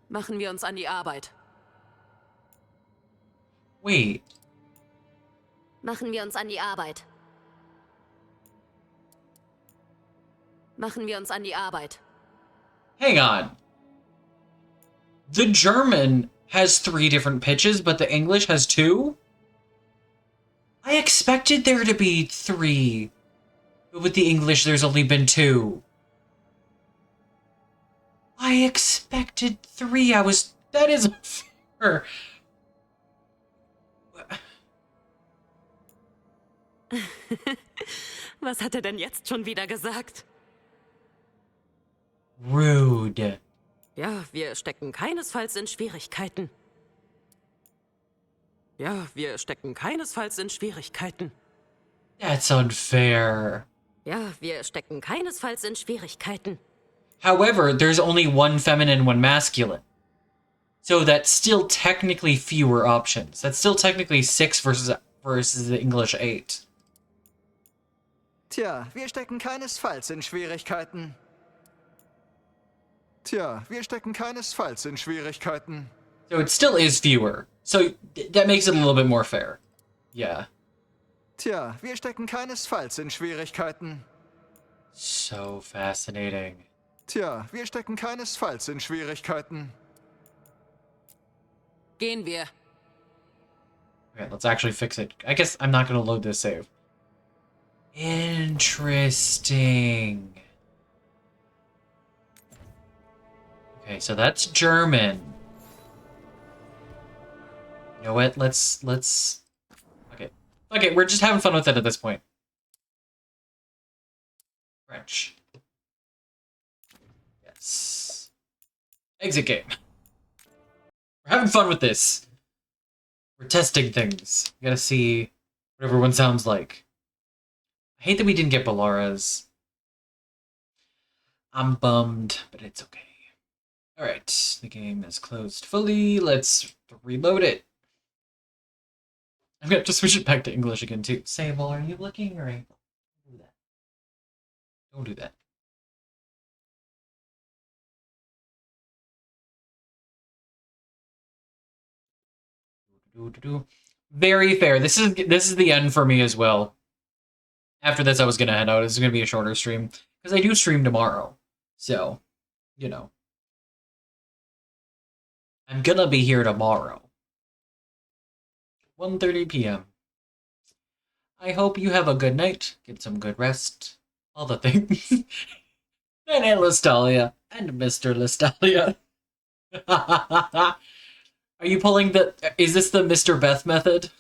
Machen wir uns an die Arbeit. Wait. Machen wir uns an die Arbeit. Machen wir uns an die Arbeit. Hang on. The German has 3 different pitches, but the English has 2? I expected there to be 3. But with the English, there's only been 2. I expected 3. That is fair. Was hat er denn jetzt schon wieder gesagt? Rude. Ja, wir stecken keinesfalls in Schwierigkeiten. Ja, wir stecken keinesfalls in Schwierigkeiten. That's unfair. Ja, wir stecken keinesfalls in Schwierigkeiten. However, there's only one feminine, one masculine. So that's still technically fewer options. That's still technically 6 versus the English 8. Tja, wir stecken keinesfalls in Schwierigkeiten. Tja, wir stecken keinesfalls in Schwierigkeiten. So it still is fewer. So that makes it a little bit more fair. Yeah. Tja, wir stecken keinesfalls in Schwierigkeiten. So fascinating. Tja, wir stecken keinesfalls in Schwierigkeiten. Gehen wir. Okay, let's actually fix it. I guess I'm not going to load this save. Interesting. Okay, so that's German. You know what? Let's. Okay, we're just having fun with it at this point. French. Yes. Exit game. We're having fun with this. We're testing things. We gotta see what everyone sounds like. I hate that we didn't get Ballara's. I'm bummed, but it's okay. Alright, the game is closed fully. Let's reload it. I'm gonna have to switch it back to English again, too. Sable, are you looking or don't do that? Don't do that. Very fair. This is the end for me as well. After this, I was gonna head out. This is gonna be a shorter stream because I do stream tomorrow. So, you know, I'm gonna be here tomorrow. 1:30 p.m. I hope you have a good night. Get some good rest. All the things. And Aunt Listalia. And Mr. Listalia. Are you pulling the... Is this the Mr. Beth method?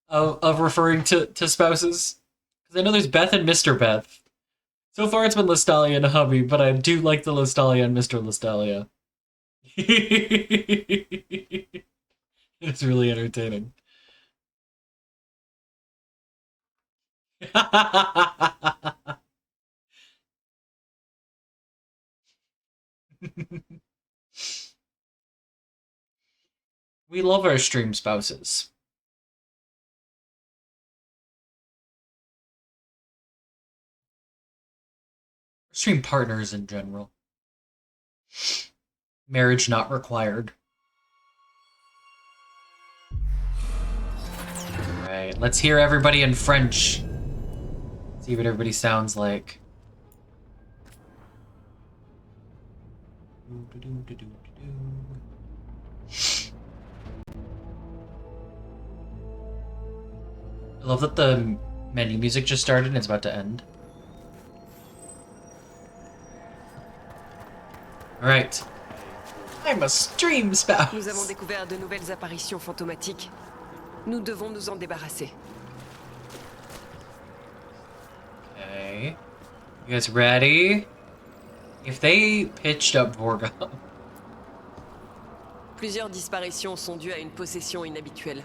Of referring to spouses? Because I know there's Beth and Mr. Beth. So far it's been Listalia and hubby, but I do like the Listalia and Mr. Listalia. It's really entertaining. We love our stream spouses. Stream partners in general. Marriage not required. Alright, let's hear everybody in French. See what everybody sounds like. I love that the menu music just started and it's about to end. Alright. I'm a stream spouse. Nous avons découvert de nouvelles apparitions fantomatiques. Nous devons nous en débarrasser. Okay. You guys ready? If they pitched up Vorga. Plusieurs disparitions sont dues à une possession inhabituelle.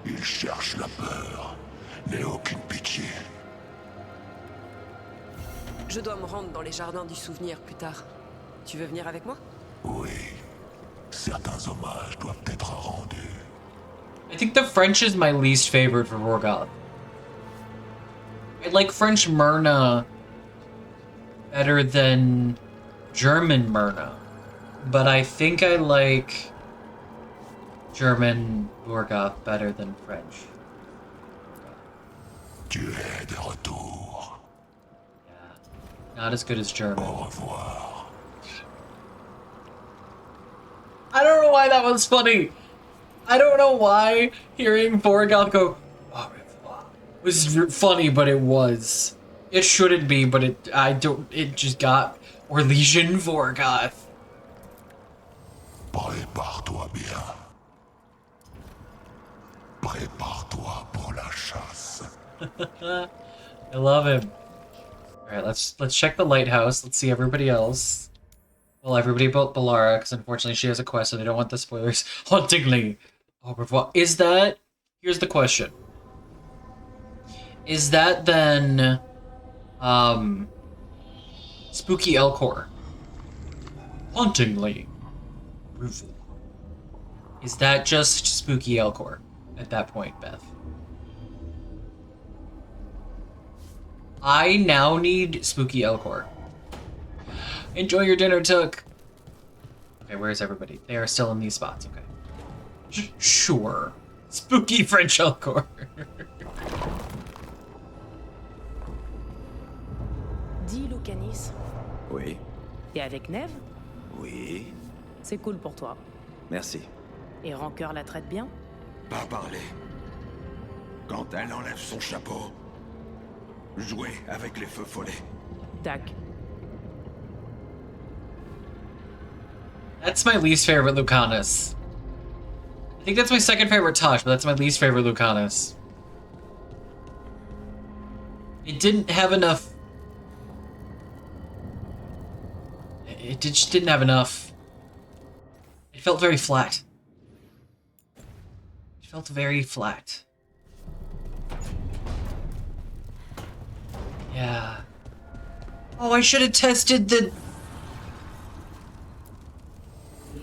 Ils cherchent la peur. N'aie aucune pitié. Je dois me rendre dans les jardins du souvenir plus tard. Tu veux venir avec moi? Oui. Certains hommages doivent être rendus. I think the French is my least favorite for Vorgoth. I like French Myrna better than German Myrna, but I think I like German Vorgoth better than French. Tu es de retour. Yeah. Not as good as German. Au revoir. I don't know why that was funny. I don't know why hearing Vorgoth go au revoir was funny, but it was. It shouldn't be, but it just got Orlesian Vorgoth. Prépare-toi bien. Prépare-toi pour la chasse. I love him. Alright, let's check the lighthouse. Let's see everybody else. Well, everybody but Balara, because unfortunately she has a quest, and I don't want the spoilers. Hauntingly. Au revoir. Is that... Here's the question. Is that then... Spooky Elcor? Hauntingly. Is that just Spooky Elcor at that point, Beth? I now need Spooky Elcor. Enjoy your dinner, Took. Okay, where's everybody? They are still in these spots, okay. Sure. Spooky French Elcor. Dis, Lucanis. Oui. T'es avec Neve? Oui. C'est cool pour toi. Merci. Et Rancœur la traite bien? Pas parler. Quand elle enlève son chapeau, jouer avec les feux follets. Tac. That's my least favorite Lucanus. I think that's my second favorite Tosh, but that's my least favorite Lucanus. It didn't have enough... It just didn't have enough. It felt very flat. It felt very flat. Yeah. Oh, I should have tested the...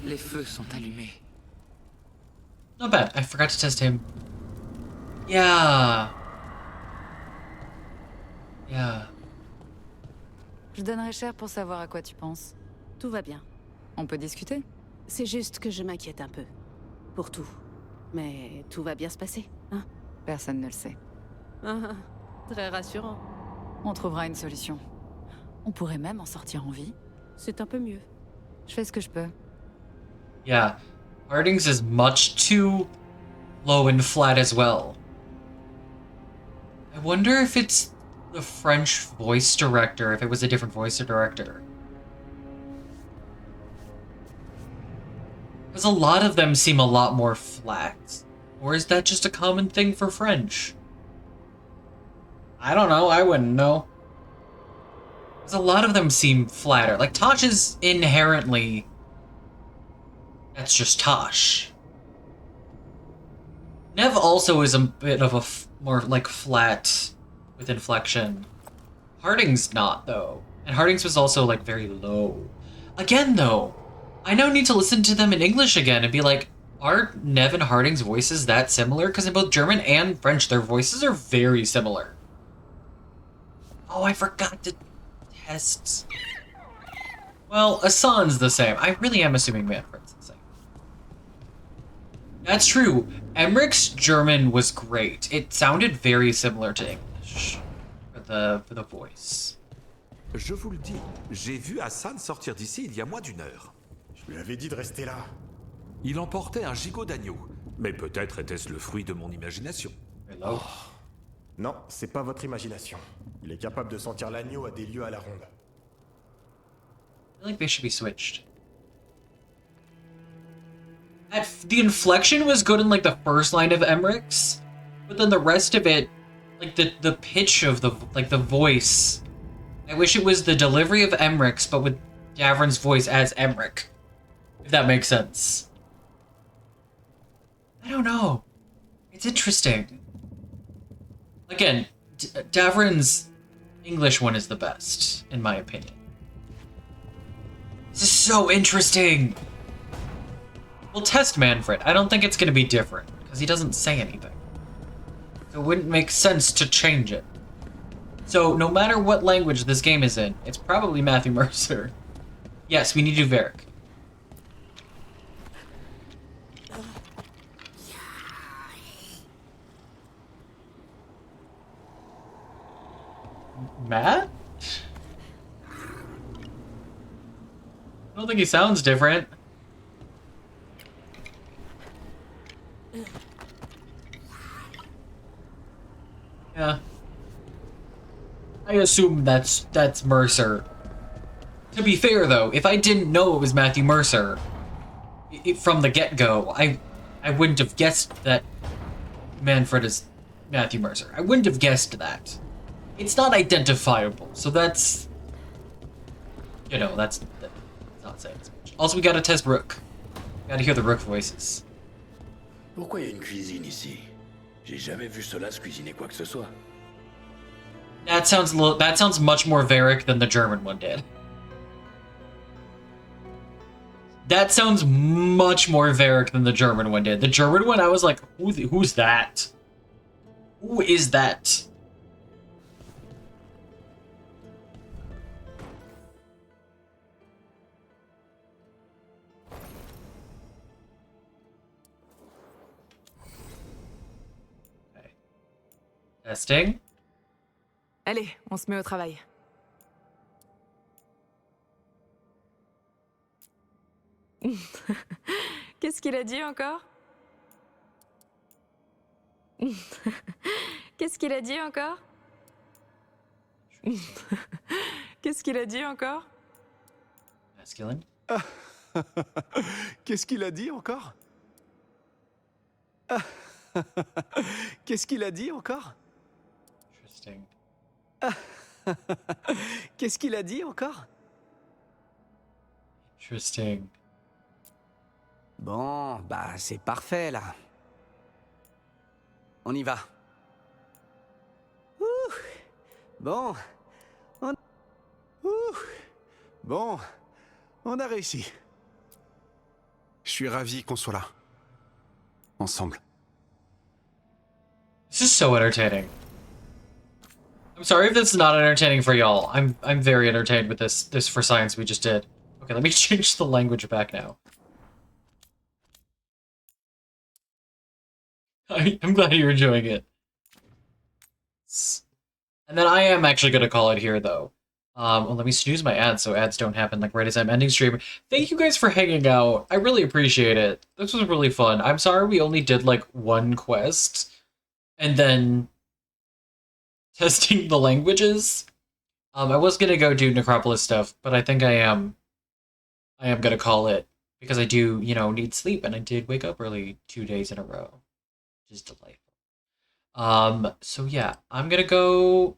Les feux sont allumés. Not bad. I forgot to test him. Yeah. Yeah. Je donnerais cher pour savoir à quoi tu penses. Tout va bien. On peut discuter? C'est juste que je m'inquiète un peu. Pour tout. Mais tout va bien se passer, hein? Personne ne le sait. Ah, très rassurant. On trouvera une solution. On pourrait même en sortir en vie. C'est un peu mieux. Je fais ce que je peux. Yeah. Harding's is much too low and flat as well. I wonder if it's the French voice director, if it was a different voice director. Because a lot of them seem a lot more flat. Or is that just a common thing for French? I don't know, I wouldn't know. Because a lot of them seem flatter. Like, Tosh is inherently... That's just Tosh. Nev also is a bit of a more, like, flat with inflection. Harding's not, though. And Harding's was also, like, very low. Again, though, I now need to listen to them in English again and be like, are Nev and Harding's voices that similar? Because in both German and French, their voices are very similar. Oh, I forgot to test. Well, Asan's the same. I really am assuming Manfred's the same. That's true. Emmerich's German was great. It sounded very similar to English for the voice. Je vous le dis, j'ai vu Hassan sortir d'ici il y a moins d'une heure. Je lui avais dit de rester là. Il emportait un gigot d'agneau. Mais peut-être était-ce le fruit de mon imagination. Hello. Oh. Non, c'est pas votre imagination. Il est capable de sentir l'agneau à des lieux à la ronde. I feel like they should be switched. The inflection was good in like the first line of Emmerich's, but then the rest of it, like the pitch of the voice. I wish it was the delivery of Emmerich's, but with Davrin's voice as Emmerich. If that makes sense. I don't know. It's interesting. Again, Davrin's English one is the best, in my opinion. This is so interesting! We'll test Manfred. I don't think it's going to be different, because he doesn't say anything. So it wouldn't make sense to change it. So, no matter what language this game is in, it's probably Matthew Mercer. Yes, we need to do Varric. Matt? I don't think he sounds different. Yeah. I assume that's Mercer. To be fair though, if I didn't know it was Matthew Mercer, from the get-go, I wouldn't have guessed that Manfred is Matthew Mercer. I wouldn't have guessed that. It's not identifiable, so that's... You know, that's not saying as much. Also, we gotta test Rook. Gotta hear the Rook voices. Pourquoi il y a une cuisine ici? J'ai jamais vu Solas cuisiner quoi que ce soit. That sounds much more Varric than the German one did. That sounds much more Varric than the German one did. The German one, I was like, who's that? Who is that? Okay. Testing. Allez, on se met au travail. Qu'est-ce qu'il a dit encore? Qu'est-ce qu'il a dit encore? Qu'est-ce qu'il a dit encore? Masculine. Qu'est-ce qu'il a dit encore? Qu'est-ce qu'il a dit encore? Interesting. Qu'est-ce qu'il a dit encore? Interesting. Bon, bah c'est parfait là. On y va. Bon. Bon. On a réussi. Je suis ravi qu'on soit là. Ensemble. This is so entertaining. I'm sorry if this is not entertaining for y'all. I'm very entertained with this for science we just did. Okay, let me change the language back now. I'm glad you're enjoying it. And then I am actually going to call it here, though. Well, let me snooze my ads so ads don't happen like right as I'm ending stream. Thank you guys for hanging out. I really appreciate it. This was really fun. I'm sorry we only did like one quest. And then testing the languages. I was going to go do Necropolis stuff, but I think I am going to call it because I do, you know, need sleep. And I did wake up early 2 days in a row. Which is delightful. So yeah, I'm gonna go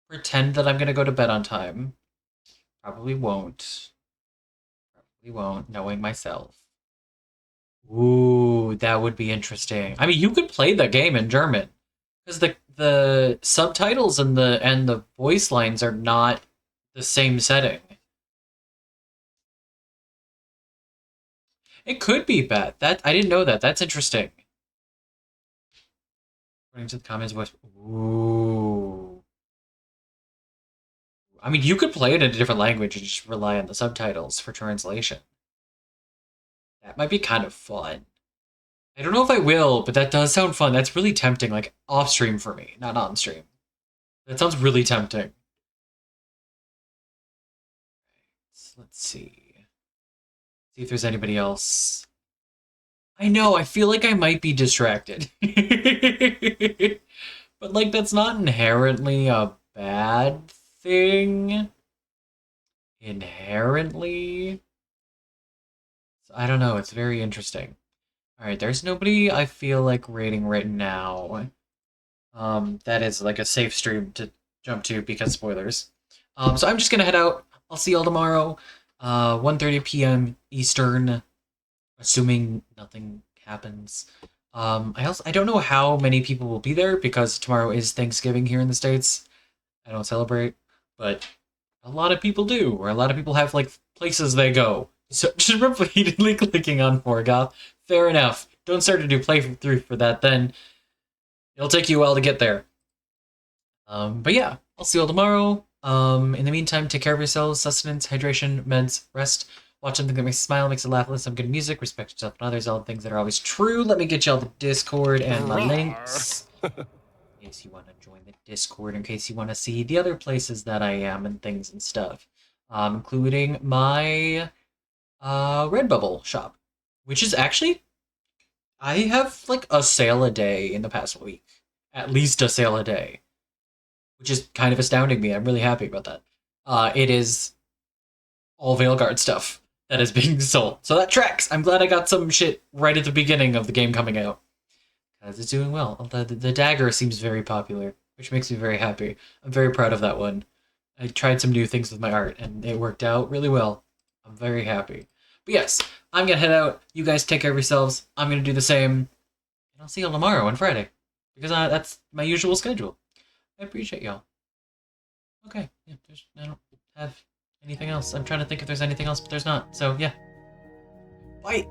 pretend that I'm gonna go to bed on time. Probably won't, knowing myself. Ooh, that would be interesting. I mean, you could play the game in German. Because the subtitles and the voice lines are not the same setting. It could be bad. That I didn't know that. That's interesting. According to the comments, voice. Ooh. I mean, you could play it in a different language and just rely on the subtitles for translation. That might be kind of fun. I don't know if I will, but that does sound fun. That's really tempting, like off stream for me, not on stream. That sounds really tempting. Let's see. See if there's anybody else. I know, I feel like I might be distracted. But, like, that's not inherently a bad thing. Inherently. I don't know, it's very interesting. Alright, there's nobody I feel like raiding right now. That is, like, a safe stream to jump to because spoilers. So I'm just gonna head out. I'll see y'all tomorrow. 1:30 p.m. Eastern. Assuming nothing happens. I don't know how many people will be there because tomorrow is Thanksgiving here in the States. I don't celebrate, but a lot of people do, or a lot of people have like places they go. So just repeatedly clicking on Morgoth. Fair enough. Don't start to do playthrough for that then. It'll take you a while to get there. But yeah, I'll see you all tomorrow. In the meantime, take care of yourselves, sustenance, hydration, meds, rest. Watch something that makes you smile, makes you laugh, listen to some good music, respect yourself and others, all the things that are always true. Let me get y'all the Discord and the links. In case you want to join the Discord, in case you want to see the other places that I am and things and stuff. Including my Redbubble shop. Which is actually... I have like a sale a day in the past week. At least a sale a day. Which is kind of astounding me. I'm really happy about that. It is all Veilguard stuff. that is being sold. So that tracks. I'm glad I got some shit right at the beginning of the game coming out. Because it's doing well. The dagger seems very popular, which makes me very happy. I'm very proud of that one. I tried some new things with my art, and it worked out really well. I'm very happy. But yes, I'm going to head out. You guys take care of yourselves. I'm going to do the same. And I'll see you tomorrow on Friday. Because that's my usual schedule. I appreciate y'all. Okay, yeah, I don't have anything else. I'm trying to think if there's anything else, but there's not. So, yeah. Bye!